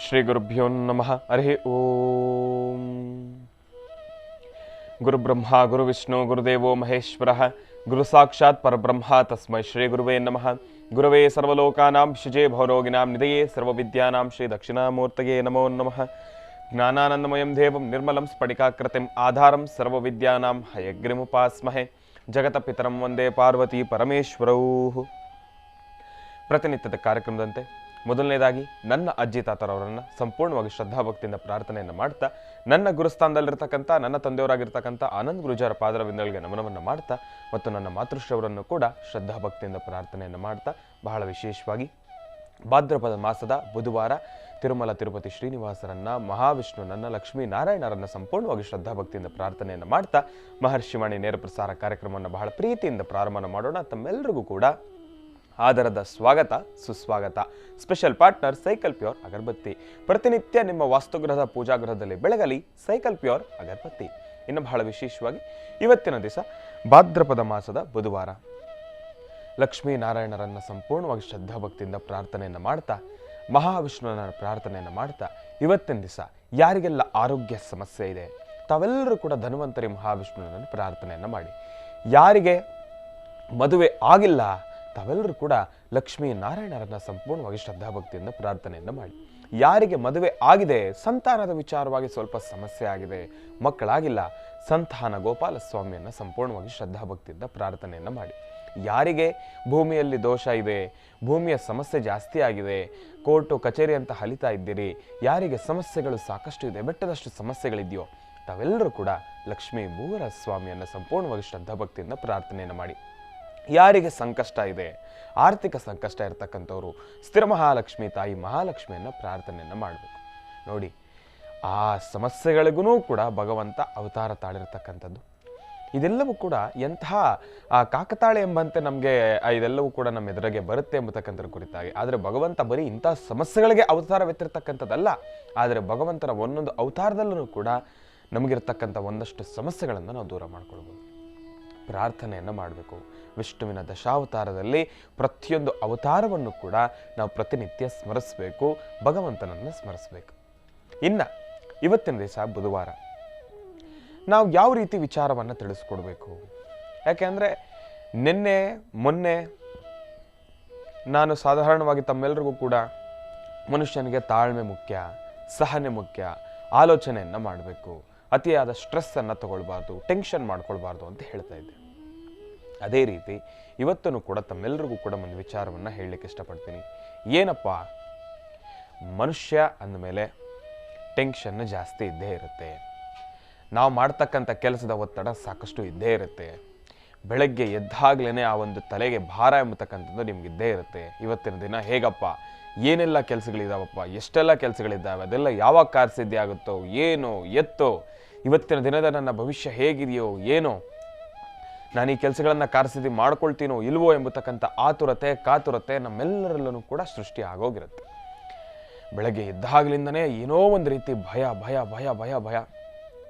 ಶ್ರೀ ಗುರುಭ್ಯೋ ನಮಃ. ಹರಿ ಓಂ. ಗುರುಬ್ರಹ್ಮ ಗುರುವಿಷ್ಣು ಗುರುದೇವೋ ಮಹೇಶ್ವರಃ ಗುರು ಸಾಕ್ಷಾತ್ ಪರಬ್ರಹ್ಮ ತಸ್ಮೈ ಶ್ರೀ ಗುರುವೇ ನಮಃ. ಗುರವೇ ಸರ್ವಲೋಕಾನಾಂ ಶಿಜೇ ಭವರೋಗಿನಾಂ ನಿಧಯೇ ಸರ್ವವಿದ್ಯಾನಾಂ ಶ್ರೀ ದಕ್ಷಿಣಾಮೂರ್ತಯೇ ನಮೋ ನಮಃ. ಜ್ಞಾನಾನಂದಮಯಂ ದೇವಂ ನಿರ್ಮಲಂ ಸ್ಫಟಿಕಾಕೃತಿಂ ಆಧಾರಂ ಸರ್ವವಿದ್ಯಾನಾಂ ಹಯಗ್ರಿಮುಪಾಸ್ಮಹೆ. ಜಗತಪಿತರಂ ವಂದೇ ಪಾರ್ವತಿ ಪರಮೇಶ್ವರೌ. ಪ್ರತಿನಿತ್ಯದ ಕಾರ್ಯಕ್ರಮದಂತೆ ಮೊದಲನೇದಾಗಿ ನನ್ನ ಅಜ್ಜಿ ತಾತರವರನ್ನು ಸಂಪೂರ್ಣವಾಗಿ ಶ್ರದ್ಧಾಭಕ್ತಿಯಿಂದ ಪ್ರಾರ್ಥನೆಯನ್ನು ಮಾಡ್ತಾ, ನನ್ನ ಗುರುಸ್ಥಾನದಲ್ಲಿರ್ತಕ್ಕಂಥ ನನ್ನ ತಂದೆಯವರಾಗಿರ್ತಕ್ಕಂಥ ಆನಂದ್ ಗುರುಜಾರ ಪಾದರವಿಂದಗಳಿಗೆ ನಮನವನ್ನು ಮಾಡ್ತಾ, ಮತ್ತು ನನ್ನ ಮಾತೃಶ್ರವರನ್ನು ಕೂಡ ಶ್ರದ್ಧಾಭಕ್ತಿಯಿಂದ ಪ್ರಾರ್ಥನೆಯನ್ನು ಮಾಡ್ತಾ, ಬಹಳ ವಿಶೇಷವಾಗಿ ಭಾದ್ರಪದ ಮಾಸದ ಬುಧವಾರ ತಿರುಮಲ ತಿರುಪತಿ ಶ್ರೀನಿವಾಸರನ್ನ, ಮಹಾವಿಷ್ಣುನನ್ನ, ಲಕ್ಷ್ಮೀ ನಾರಾಯಣರನ್ನ ಸಂಪೂರ್ಣವಾಗಿ ಶ್ರದ್ಧಾಭಕ್ತಿಯಿಂದ ಪ್ರಾರ್ಥನೆಯನ್ನು ಮಾಡ್ತಾ ಮಹರ್ಷಿವಾಣಿ ನೇರ ಪ್ರಸಾರ ಕಾರ್ಯಕ್ರಮವನ್ನು ಬಹಳ ಪ್ರೀತಿಯಿಂದ ಪ್ರಾರಂಭ ಮಾಡೋಣ. ತಮ್ಮೆಲ್ಲರಿಗೂ ಕೂಡ ಆದರದ ಸ್ವಾಗತ ಸುಸ್ವಾಗತ. ಸ್ಪೆಷಲ್ ಪಾರ್ಟ್ನರ್ ಸೈಕಲ್ ಪ್ಯೂರ್ ಅಗರಬತ್ತಿ. ಪ್ರತಿನಿತ್ಯ ನಿಮ್ಮ ವಾಸ್ತುಗ್ರಹದ ಪೂಜಾಗೃಹದಲ್ಲಿ ಬೆಳಗಲಿ ಸೈಕಲ್ ಪ್ಯೂರ್ ಅಗರಬತ್ತಿ. ಇನ್ನು ಬಹಳ ವಿಶೇಷವಾಗಿ ಇವತ್ತಿನ ದಿವಸ ಭಾದ್ರಪದ ಮಾಸದ ಬುಧವಾರ ಲಕ್ಷ್ಮೀ ನಾರಾಯಣರನ್ನ ಸಂಪೂರ್ಣವಾಗಿ ಶ್ರದ್ಧಾಭಕ್ತಿಯಿಂದ ಪ್ರಾರ್ಥನೆಯನ್ನು ಮಾಡ್ತಾ, ಮಹಾವಿಷ್ಣುವನ ಪ್ರಾರ್ಥನೆಯನ್ನು ಮಾಡ್ತಾ, ಇವತ್ತಿನ ದಿವಸ ಯಾರಿಗೆಲ್ಲ ಆರೋಗ್ಯ ಸಮಸ್ಯೆ ಇದೆ ತಾವೆಲ್ಲರೂ ಕೂಡ ಧನ್ವಂತರಿ ಮಹಾವಿಷ್ಣುವನನ್ನು ಪ್ರಾರ್ಥನೆಯನ್ನು ಮಾಡಿ. ಯಾರಿಗೆ ಮದುವೆ ಆಗಿಲ್ಲ ತಾವೆಲ್ಲರೂ ಕೂಡ ಲಕ್ಷ್ಮೀ ನಾರಾಯಣರನ್ನ ಸಂಪೂರ್ಣವಾಗಿ ಶ್ರದ್ಧಾಭಕ್ತಿಯಿಂದ ಪ್ರಾರ್ಥನೆಯನ್ನು ಮಾಡಿ. ಯಾರಿಗೆ ಮದುವೆ ಆಗಿದೆ, ಸಂತಾನದ ವಿಚಾರವಾಗಿ ಸ್ವಲ್ಪ ಸಮಸ್ಯೆ ಆಗಿದೆ, ಮಕ್ಕಳಾಗಿಲ್ಲ, ಸಂತಾನ ಗೋಪಾಲ ಸ್ವಾಮಿಯನ್ನು ಸಂಪೂರ್ಣವಾಗಿ ಶ್ರದ್ಧಾಭಕ್ತಿಯಿಂದ ಪ್ರಾರ್ಥನೆಯನ್ನು ಮಾಡಿ. ಯಾರಿಗೆ ಭೂಮಿಯಲ್ಲಿ ದೋಷ ಇದೆ, ಭೂಮಿಯ ಸಮಸ್ಯೆ ಜಾಸ್ತಿ ಆಗಿದೆ, ಕೋರ್ಟು ಕಚೇರಿ ಅಂತ ಹಲಿತಾ ಇದ್ದೀರಿ, ಯಾರಿಗೆ ಸಮಸ್ಯೆಗಳು ಸಾಕಷ್ಟು ಇದೆ, ಬೆಟ್ಟದಷ್ಟು ಸಮಸ್ಯೆಗಳಿದೆಯೋ ತಾವೆಲ್ಲರೂ ಕೂಡ ಲಕ್ಷ್ಮೀ ಮೂವರ ಸ್ವಾಮಿಯನ್ನು ಸಂಪೂರ್ಣವಾಗಿ ಶ್ರದ್ಧಾಭಕ್ತಿಯಿಂದ ಪ್ರಾರ್ಥನೆಯನ್ನು ಮಾಡಿ. ಯಾರಿಗೆ ಸಂಕಷ್ಟ ಇದೆ, ಆರ್ಥಿಕ ಸಂಕಷ್ಟ ಇರತಕ್ಕಂಥವ್ರು ಸ್ಥಿರ ಮಹಾಲಕ್ಷ್ಮಿ ತಾಯಿ ಮಹಾಲಕ್ಷ್ಮಿಯನ್ನು ಪ್ರಾರ್ಥನೆಯನ್ನು ಮಾಡಬೇಕು. ನೋಡಿ, ಆ ಸಮಸ್ಯೆಗಳಿಗೂ ಕೂಡ ಭಗವಂತ ಅವತಾರ ತಾಳಿರ್ತಕ್ಕಂಥದ್ದು. ಇದೆಲ್ಲವೂ ಕೂಡ ಎಂತಹ ಕಾಕತಾಳೆ ಎಂಬಂತೆ ನಮಗೆ ಇದೆಲ್ಲವೂ ಕೂಡ ನಮ್ಮ ಎದುರಿಗೆ ಬರುತ್ತೆ ಎಂಬತಕ್ಕಂಥದ್ರ ಕುರಿತಾಗಿ. ಆದರೆ ಭಗವಂತ ಬರೀ ಇಂತಹ ಸಮಸ್ಯೆಗಳಿಗೆ ಅವತಾರವೆತ್ತಿರ್ತಕ್ಕಂಥದ್ದಲ್ಲ, ಆದರೆ ಭಗವಂತನ ಒಂದೊಂದು ಅವತಾರದಲ್ಲೂ ಕೂಡ ನಮಗಿರ್ತಕ್ಕಂಥ ಒಂದಷ್ಟು ಸಮಸ್ಯೆಗಳನ್ನು ನಾವು ದೂರ ಮಾಡ್ಕೊಳ್ಬೋದು. ಪ್ರಾರ್ಥನೆಯನ್ನು ಮಾಡಬೇಕು. ವಿಷ್ಣುವಿನ ದಶಾವತಾರದಲ್ಲಿ ಪ್ರತಿಯೊಂದು ಅವತಾರವನ್ನು ಕೂಡ ನಾವು ಪ್ರತಿನಿತ್ಯ ಸ್ಮರಿಸಬೇಕು, ಭಗವಂತನನ್ನು ಸ್ಮರಿಸಬೇಕು. ಇನ್ನು ಇವತ್ತಿನ ದಿವಸ ಬುಧವಾರ ನಾವು ಯಾವ ರೀತಿ ವಿಚಾರವನ್ನು ತಿಳಿಸ್ಕೊಡ್ಬೇಕು? ಯಾಕೆಂದರೆ ನಿನ್ನೆ ಮೊನ್ನೆ ನಾನು ಸಾಧಾರಣವಾಗಿ ತಮ್ಮೆಲ್ಲರಿಗೂ ಕೂಡ ಮನುಷ್ಯನಿಗೆ ತಾಳ್ಮೆ ಮುಖ್ಯ, ಸಹನೆ ಮುಖ್ಯ, ಆಲೋಚನೆಯನ್ನು ಮಾಡಬೇಕು, ಅತಿಯಾದ ಸ್ಟ್ರೆಸ್ಸನ್ನು ತಗೊಳ್ಬಾರ್ದು, ಟೆನ್ಷನ್ ಮಾಡ್ಕೊಳ್ಬಾರ್ದು ಅಂತ ಹೇಳ್ತಾ ಇದ್ದೆ. ಅದೇ ರೀತಿ ಇವತ್ತೂ ಕೂಡ ತಮ್ಮೆಲ್ಲರಿಗೂ ಕೂಡ ಒಂದು ವಿಚಾರವನ್ನು ಹೇಳಲಿಕ್ಕೆ ಇಷ್ಟಪಡ್ತೀನಿ. ಏನಪ್ಪ, ಮನುಷ್ಯ ಅಂದಮೇಲೆ ಟೆನ್ಷನ್ ಜಾಸ್ತಿ ಇದ್ದೇ ಇರುತ್ತೆ. ನಾವು ಮಾಡ್ತಕ್ಕಂಥ ಕೆಲಸದ ಒತ್ತಡ ಸಾಕಷ್ಟು ಇದ್ದೇ ಇರುತ್ತೆ. ಬೆಳಗ್ಗೆ ಎದ್ದಾಗಲೇ ಆ ಒಂದು ತಲೆಗೆ ಭಾರ ಎಂಬತಕ್ಕಂಥದ್ದು ನಿಮ್ಗಿದ್ದೇ ಇರುತ್ತೆ. ಇವತ್ತಿನ ದಿನ ಹೇಗಪ್ಪ, ಏನೆಲ್ಲ ಕೆಲಸಗಳಿದಾವಪ್ಪ, ಎಷ್ಟೆಲ್ಲ ಕೆಲಸಗಳಿದ್ದಾವೆ, ಅದೆಲ್ಲ ಯಾವಾಗ ಕಾರ್ಯಸಿದ್ಧಿ ಆಗುತ್ತೋ ಏನೋ ಎತ್ತೋ, ಇವತ್ತಿನ ದಿನದ ನನ್ನ ಭವಿಷ್ಯ ಹೇಗಿದೆಯೋ ಏನೋ, ನಾನು ಈ ಕೆಲಸಗಳನ್ನು ಕಾರ್ಯಸಿದ್ಧಿ ಮಾಡ್ಕೊಳ್ತೀನೋ ಇಲ್ವೋ ಎಂಬತಕ್ಕಂಥ ಆತುರತೆ ಕಾತುರತೆ ನಮ್ಮೆಲ್ಲರಲ್ಲೂ ಕೂಡ ಸೃಷ್ಟಿ ಆಗೋಗಿರುತ್ತೆ. ಬೆಳಗ್ಗೆ ಎದ್ದಾಗಲಿಂದನೇ ಏನೋ ಒಂದು ರೀತಿ ಭಯ ಭಯ ಭಯ ಭಯ ಭಯ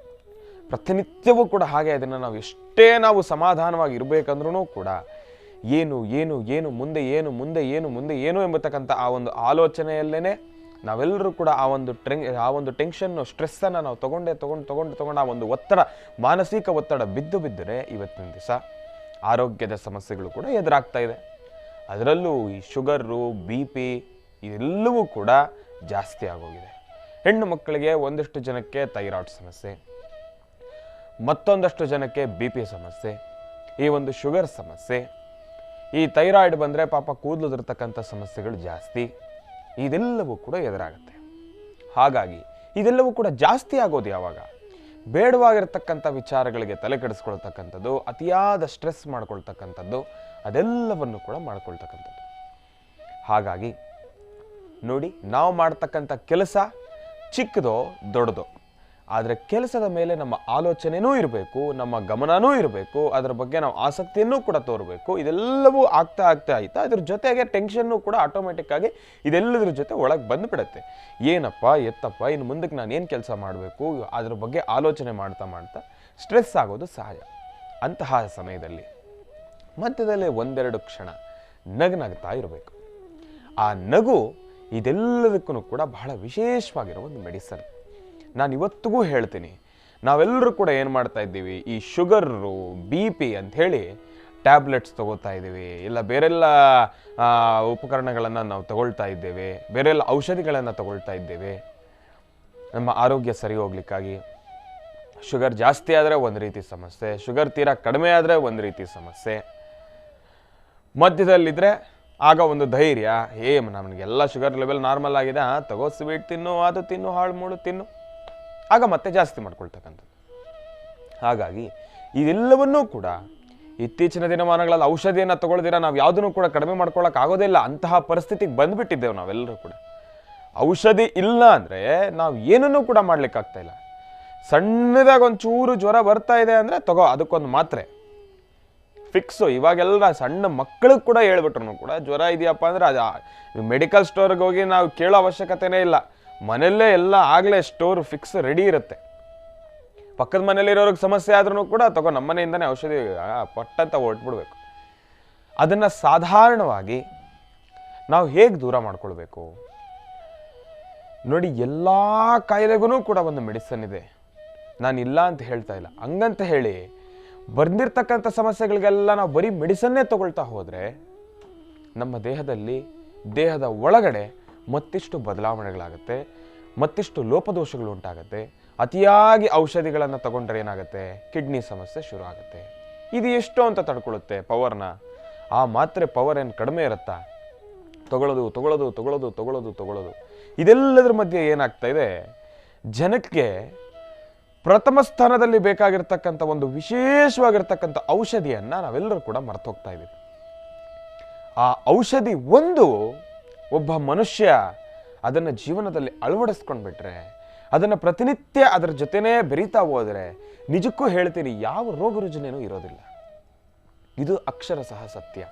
ಪ್ರತಿನಿತ್ಯವೂ ಕೂಡ ಹಾಗೆ. ಅದನ್ನು ನಾವು ಎಷ್ಟೇ ನಾವು ಸಮಾಧಾನವಾಗಿ ಇರಬೇಕಂದ್ರೂ ಕೂಡ ಏನು ಏನು ಏನು ಮುಂದೆ ಏನು ಮುಂದೆ ಏನು ಮುಂದೆ ಏನು ಎಂಬತಕ್ಕಂಥ ಆ ಒಂದು ಆಲೋಚನೆಯಲ್ಲೇ ನಾವೆಲ್ಲರೂ ಕೂಡ ಆ ಒಂದು ಟೆನ್ಷನ್ನು ಸ್ಟ್ರೆಸ್ಸನ್ನು ನಾವು ತಗೊಂಡು ಆ ಒಂದು ಒತ್ತಡ, ಮಾನಸಿಕ ಒತ್ತಡ ಬಿದ್ದರೆ ಇವತ್ತಿನ ದಿವಸ ಆರೋಗ್ಯದ ಸಮಸ್ಯೆಗಳು ಕೂಡ ಎದುರಾಗ್ತಾ ಇದೆ. ಅದರಲ್ಲೂ ಈ ಶುಗರು, BP ಇದೆಲ್ಲವೂ ಕೂಡ ಜಾಸ್ತಿ ಆಗೋಗಿದೆ. ಹೆಣ್ಣು ಮಕ್ಕಳಿಗೆ ಒಂದಷ್ಟು ಜನಕ್ಕೆ ಥೈರಾಯ್ಡ್ ಸಮಸ್ಯೆ, ಮತ್ತೊಂದಷ್ಟು ಜನಕ್ಕೆ BP ಸಮಸ್ಯೆ, ಈ ಒಂದು ಶುಗರ್ ಸಮಸ್ಯೆ, ಈ ಥೈರಾಯ್ಡ್ ಬಂದರೆ ಪಾಪ ಕೂದಲುದಿರ್ತಕ್ಕಂಥ ಸಮಸ್ಯೆಗಳು ಜಾಸ್ತಿ, ಇದೆಲ್ಲವೂ ಕೂಡ ಎದುರಾಗುತ್ತೆ. ಹಾಗಾಗಿ ಇದೆಲ್ಲವೂ ಕೂಡ ಜಾಸ್ತಿ ಆಗೋದು ಯಾವಾಗ? ಬೇಡವಾಗಿರ್ತಕ್ಕಂಥ ವಿಚಾರಗಳಿಗೆ ತಲೆ ಕೆಡಿಸ್ಕೊಳ್ತಕ್ಕಂಥದ್ದು, ಅತಿಯಾದ ಸ್ಟ್ರೆಸ್ ಮಾಡ್ಕೊಳ್ತಕ್ಕಂಥದ್ದು, ಅದೆಲ್ಲವನ್ನು ಕೂಡ ಮಾಡ್ಕೊಳ್ತಕ್ಕಂಥದ್ದು. ಹಾಗಾಗಿ ನೋಡಿ, ನಾವು ಮಾಡ್ತಕ್ಕಂಥ ಕೆಲಸ ಚಿಕ್ಕದೋ ದೊಡ್ಡದೋ, ಆದರೆ ಕೆಲಸದ ಮೇಲೆ ನಮ್ಮ ಆಲೋಚನೆಯೂ ಇರಬೇಕು, ನಮ್ಮ ಗಮನವೂ ಇರಬೇಕು, ಅದರ ಬಗ್ಗೆ ನಾವು ಆಸಕ್ತಿಯನ್ನು ಕೂಡ ತೋರಬೇಕು. ಇದೆಲ್ಲವೂ ಆಗ್ತಾ ಆಯ್ತಾ ಇದ್ರ ಜೊತೆಗೆ ಟೆನ್ಷನ್ನು ಕೂಡ ಆಟೋಮೆಟಿಕ್ ಆಗಿ ಇದೆಲ್ಲದ್ರ ಜೊತೆ ಒಳಗೆ ಬಂದುಬಿಡುತ್ತೆ. ಏನಪ್ಪ ಎತ್ತಪ್ಪ, ಇನ್ನು ಮುಂದಕ್ಕೆ ನಾನು ಏನು ಕೆಲಸ ಮಾಡಬೇಕು, ಅದ್ರ ಬಗ್ಗೆ ಆಲೋಚನೆ ಮಾಡ್ತಾ ಸ್ಟ್ರೆಸ್ ಆಗೋದು ಸಹಜ. ಅಂತಹ ಸಮಯದಲ್ಲಿ ಮಧ್ಯದಲ್ಲಿ ಒಂದೆರಡು ಕ್ಷಣ ನಗ್ನಗ್ತಾ ಇರಬೇಕು. ಆ ನಗು ಇದೆಲ್ಲದಕ್ಕೂ ಕೂಡ ಬಹಳ ವಿಶೇಷವಾಗಿರೋ ಒಂದು ಮೆಡಿಸನ್. ನಾನು ಇವತ್ತಿಗೂ ಹೇಳ್ತೀನಿ, ನಾವೆಲ್ಲರೂ ಕೂಡ ಏನು ಮಾಡ್ತಾ ಇದ್ದೀವಿ, ಈ ಶುಗರು, BP ಅಂಥೇಳಿ ಟ್ಯಾಬ್ಲೆಟ್ಸ್ ತಗೋತಾ ಇದ್ದೀವಿ, ಇಲ್ಲ ಬೇರೆಲ್ಲ ಉಪಕರಣಗಳನ್ನು ನಾವು ತಗೊಳ್ತಾ ಇದ್ದೇವೆ, ಬೇರೆಲ್ಲ ಔಷಧಿಗಳನ್ನು ತಗೊಳ್ತಾ ಇದ್ದೇವೆ ನಮ್ಮ ಆರೋಗ್ಯ ಸರಿ ಹೋಗ್ಲಿಕ್ಕಾಗಿ. ಶುಗರ್ ಜಾಸ್ತಿ ಆದರೆ ಒಂದು ರೀತಿ ಸಮಸ್ಯೆ, ಶುಗರ್ ತೀರಾ ಕಡಿಮೆ ಆದರೆ ಒಂದು ರೀತಿ ಸಮಸ್ಯೆ, ಮಧ್ಯದಲ್ಲಿದ್ದರೆ ಆಗ ಒಂದು ಧೈರ್ಯ, ನಮಗೆಲ್ಲ ಶುಗರ್ ಲೆವೆಲ್ ನಾರ್ಮಲ್ ಆಗಿದೆ, ತಗೋ ಸ್ವೀಟ್ ತಿನ್ನು, ಅದು ತಿನ್ನು, ಹಾಳು ಮೂಳು ತಿನ್ನು, ಆಗ ಮತ್ತೆ ಜಾಸ್ತಿ ಮಾಡ್ಕೊಳ್ತಕ್ಕಂಥದ್ದು. ಹಾಗಾಗಿ ಇದೆಲ್ಲವನ್ನೂ ಕೂಡ ಇತ್ತೀಚಿನ ದಿನಮಾನಗಳಲ್ಲಿ ಔಷಧಿಯನ್ನು ತಗೊಳ್ದಿರ ನಾವು ಯಾವುದನ್ನು ಕೂಡ ಕಡಿಮೆ ಮಾಡ್ಕೊಳ್ಳೋಕೆ ಆಗೋದಿಲ್ಲ. ಅಂತಹ ಪರಿಸ್ಥಿತಿಗೆ ಬಂದುಬಿಟ್ಟಿದ್ದೇವೆ ನಾವೆಲ್ಲರೂ ಕೂಡ. ಔಷಧಿ ಇಲ್ಲ ಅಂದರೆ ನಾವು ಏನನ್ನೂ ಕೂಡ ಮಾಡ್ಲಿಕ್ಕಾಗ್ತಾ ಇಲ್ಲ. ಸಣ್ಣದಾಗ ಒಂಚೂರು ಜ್ವರ ಬರ್ತಾ ಇದೆ ಅಂದರೆ ತಗೋ ಅದಕ್ಕೊಂದು ಮಾತ್ರೆ ಫಿಕ್ಸು. ಇವಾಗೆಲ್ಲ ಸಣ್ಣ ಮಕ್ಕಳಿಗೆ ಕೂಡ ಹೇಳ್ಬಿಟ್ರು ಕೂಡ ಜ್ವರ ಇದೆಯಪ್ಪ ಅಂದರೆ ಅದು ಮೆಡಿಕಲ್ ಸ್ಟೋರ್ಗೆ ಹೋಗಿ ನಾವು ಕೇಳೋ ಅವಶ್ಯಕತೆನೇ ಇಲ್ಲ, ಮನೆಯಲ್ಲೇ ಎಲ್ಲ ಆಗಲೇ ಸ್ಟೋರ್ ಫಿಕ್ಸ್ ರೆಡಿ ಇರುತ್ತೆ. ಪಕ್ಕದ ಮನೇಲಿರೋರಿಗೆ ಸಮಸ್ಯೆ ಆದ್ರೂ ಕೂಡ ತಗೋ ನಮ್ಮ ಮನೆಯಿಂದನೇ ಔಷಧಿ ಪಟ್ಟಂತ ಹೊರಟ್ಬಿಡ್ಬೇಕು. ಅದನ್ನು ಸಾಧಾರಣವಾಗಿ ನಾವು ಹೇಗೆ ದೂರ ಮಾಡ್ಕೊಳ್ಬೇಕು ನೋಡಿ, ಎಲ್ಲ ಕಾಯಿಲೆಗೂ ಕೂಡ ಒಂದು ಮೆಡಿಸನ್ ಇದೆ, ನಾನು ಇಲ್ಲ ಅಂತ ಹೇಳ್ತಾ ಇಲ್ಲ. ಹಂಗಂತ ಹೇಳಿ ಬಂದಿರ್ತಕ್ಕಂಥ ಸಮಸ್ಯೆಗಳಿಗೆಲ್ಲ ನಾವು ಬರೀ ಮೆಡಿಸನ್ನೇ ತಗೊಳ್ತಾ ಹೋದರೆ ನಮ್ಮ ದೇಹದ ಒಳಗಡೆ ಮತ್ತಿಷ್ಟು ಬದಲಾವಣೆಗಳಾಗುತ್ತೆ, ಮತ್ತಿಷ್ಟು ಲೋಪದೋಷಗಳು ಉಂಟಾಗುತ್ತೆ. ಅತಿಯಾಗಿ ಔಷಧಿಗಳನ್ನು ತಗೊಂಡ್ರೆ ಏನಾಗುತ್ತೆ, ಕಿಡ್ನಿ ಸಮಸ್ಯೆ ಶುರು ಆಗುತ್ತೆ. ಇದು ಎಷ್ಟು ಅಂತ ತಡ್ಕೊಳ್ಳುತ್ತೆ ಪವರ್ನ? ಆ ಮಾತ್ರೆ ಪವರ್ ಏನು ಕಡಿಮೆ ಇರುತ್ತಾ? ತಗೊಳ್ಳೋದು ಇದೆಲ್ಲದರ ಮಧ್ಯೆ ಏನಾಗ್ತಾ ಇದೆ, ಜನಕ್ಕೆ ಪ್ರಥಮ ಸ್ಥಾನದಲ್ಲಿ ಬೇಕಾಗಿರ್ತಕ್ಕಂಥ ಒಂದು ವಿಶೇಷವಾಗಿರ್ತಕ್ಕಂಥ ಔಷಧಿಯನ್ನು ನಾವೆಲ್ಲರೂ ಕೂಡ ಮರ್ತೋಗ್ತಾ ಇದ್ದೀವಿ. ಆ ಔಷಧಿ ಒಂದು ಒಬ್ಬ ಮನುಷ್ಯ ಅದನ್ನು ಜೀವನದಲ್ಲಿ ಅಳವಡಿಸ್ಕೊಂಡ್ಬಿಟ್ರೆ, ಅದನ್ನು ಪ್ರತಿನಿತ್ಯ ಅದರ ಜೊತೆನೇ ಬೆರೀತಾ ಹೋದರೆ ನಿಜಕ್ಕೂ ಹೇಳ್ತೀನಿ, ಯಾವ ರೋಗ ರುಜಿನೇನೂ ಇರೋದಿಲ್ಲ. ಇದು ಅಕ್ಷರಶಃ ಸತ್ಯ.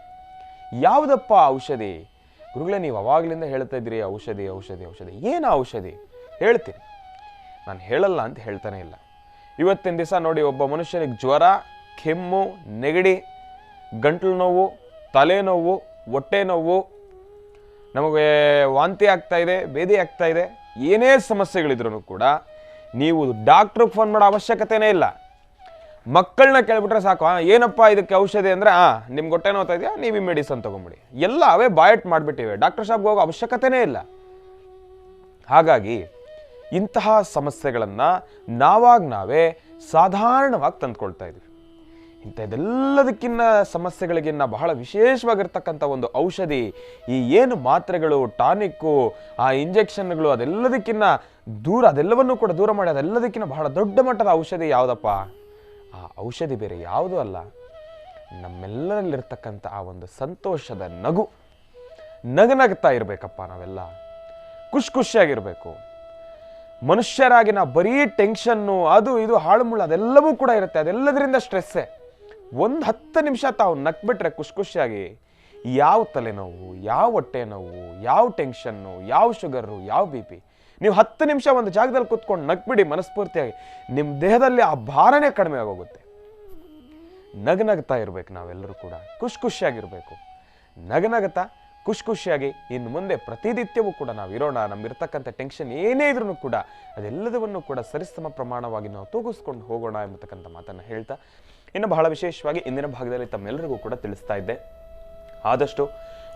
ಯಾವುದಪ್ಪ ಔಷಧಿ? ಗುರುಗಳೇ, ನೀವು ಅವಾಗಲಿಂದ ಹೇಳ್ತಾ ಇದ್ದೀರಿ ಔಷಧಿ. ಏನು ಔಷಧಿ ಹೇಳ್ತೀನಿ, ನಾನು ಹೇಳಲ್ಲ ಅಂತ ಹೇಳ್ತಾನೆ ಇಲ್ಲ. ಇವತ್ತಿನ ದಿವಸ ನೋಡಿ, ಒಬ್ಬ ಮನುಷ್ಯನಿಗೆ ಜ್ವರ, ಕೆಮ್ಮು, ನೆಗಡಿ, ಗಂಟಲು ನೋವು, ತಲೆನೋವು, ಹೊಟ್ಟೆ ನೋವು, ನಮಗೆ ವಾಂತಿ ಆಗ್ತಾ ಇದೆ, ಭೇದಿ ಆಗ್ತಾ ಇದೆ, ಏನೇ ಸಮಸ್ಯೆಗಳಿದ್ರೂ ಕೂಡ ನೀವು ಡಾಕ್ಟ್ರಿಗೆ ಫೋನ್ ಮಾಡೋ ಅವಶ್ಯಕತೆನೇ ಇಲ್ಲ. ಮಕ್ಕಳನ್ನ ಕೇಳ್ಬಿಟ್ರೆ ಸಾಕು, ಏನಪ್ಪ ಇದಕ್ಕೆ ಔಷಧಿ ಅಂದರೆ ನಿಮ್ಗೆ ಹೊಟ್ಟೆ ನೋವ್ತಾ ಇದೆಯಾ, ನೀವು ಈ ಮೆಡಿಸನ್ ತೊಗೊಂಬಿಡಿ. ಎಲ್ಲ ಅವೇ ಬಾಯಟ್ ಮಾಡಿಬಿಟ್ಟಿವೆ, ಡಾಕ್ಟರ್ ಶಾಪ್ಗೆ ಹೋಗೋ ಅವಶ್ಯಕತೆನೇ ಇಲ್ಲ. ಹಾಗಾಗಿ ಇಂತಹ ಸಮಸ್ಯೆಗಳನ್ನು ನಾವೇ ಸಾಧಾರಣವಾಗಿ ತಂದುಕೊಳ್ತಾ ಇದ್ದೀವಿ. ಇಂಥದ್ದೆಲ್ಲದಕ್ಕಿಂತ ಸಮಸ್ಯೆಗಳಿಗಿನ್ನ ಬಹಳ ವಿಶೇಷವಾಗಿರ್ತಕ್ಕಂಥ ಒಂದು ಔಷಧಿ, ಈ ಏನು ಮಾತ್ರೆಗಳು, ಟಾನಿಕ್ಕು, ಆ ಇಂಜೆಕ್ಷನ್ಗಳು, ಅದೆಲ್ಲದಕ್ಕಿಂತ ದೂರ, ಅದೆಲ್ಲವನ್ನೂ ಕೂಡ ದೂರ ಮಾಡಿ ಅದೆಲ್ಲದಕ್ಕಿಂತ ಬಹಳ ದೊಡ್ಡ ಮಟ್ಟದ ಔಷಧಿ ಯಾವುದಪ್ಪ? ಆ ಔಷಧಿ ಬೇರೆ ಯಾವುದೂ ಅಲ್ಲ, ನಮ್ಮೆಲ್ಲರಲ್ಲಿರ್ತಕ್ಕಂಥ ಆ ಒಂದು ಸಂತೋಷದ ನಗು. ನಗನಗ್ತಾ ಇರಬೇಕಪ್ಪ, ನಾವೆಲ್ಲ ಖುಷಿಯಾಗಿರಬೇಕು. ಮನುಷ್ಯರಾಗಿ ನಾವು ಬರೀ ಟೆನ್ಷನ್ನು, ಅದು ಇದು ಹಾಳುಮುಳ್ಳು ಅದೆಲ್ಲವೂ ಕೂಡ ಇರುತ್ತೆ, ಅದೆಲ್ಲದರಿಂದ ಸ್ಟ್ರೆಸ್ಸೇ. ಒಂದು 10 ನಿಮಿಷ ತಾವು ನಕ್ಬಿಟ್ರೆ ಖುಷಿಯಾಗಿ, ಯಾವ ತಲೆನೋವು, ಯಾವ ಹೊಟ್ಟೆ ನೋವು, ಯಾವ ಟೆನ್ಷನ್ನು, ಯಾವ ಶುಗರು, ಯಾವ BP, ನೀವು 10 ನಿಮಿಷ ಒಂದು ಜಾಗದಲ್ಲಿ ಕೂತ್ಕೊಂಡು ನಗ್ಬಿಡಿ ಮನಸ್ಫೂರ್ತಿಯಾಗಿ, ನಿಮ್ಮ ದೇಹದಲ್ಲಿ ಆ ಭಾರನೇ ಕಡಿಮೆ ಆಗೋಗುತ್ತೆ. ನಗನಗ್ತಾ ಇರಬೇಕು, ನಾವೆಲ್ಲರೂ ಕೂಡ ಖುಷಿಯಾಗಿರಬೇಕು. ನಗನಗ್ತಾ ಖುಷಿಯಾಗಿ ಇನ್ನು ಮುಂದೆ ಪ್ರತಿನಿತ್ಯವೂ ಕೂಡ ನಾವು ಇರೋಣ. ನಮ್ಗಿರ್ತಕ್ಕಂಥ ಟೆನ್ಷನ್ ಏನೇ ಇದ್ರೂ ಕೂಡ ಅದೆಲ್ಲದವನ್ನು ಕೂಡ ಸರಿಸಮ ಪ್ರಮಾಣವಾಗಿ ನಾವು ತೂಗಿಸ್ಕೊಂಡು ಹೋಗೋಣ ಎಂಬತಕ್ಕಂಥ ಮಾತನ್ನು ಹೇಳ್ತಾ, ಇನ್ನು ಬಹಳ ವಿಶೇಷವಾಗಿ ಇಂದಿನ ಭಾಗದಲ್ಲಿ ತಮ್ಮೆಲ್ಲರಿಗೂ ಕೂಡ ತಿಳಿಸ್ತಾ ಇದ್ದೆ, ಆದಷ್ಟು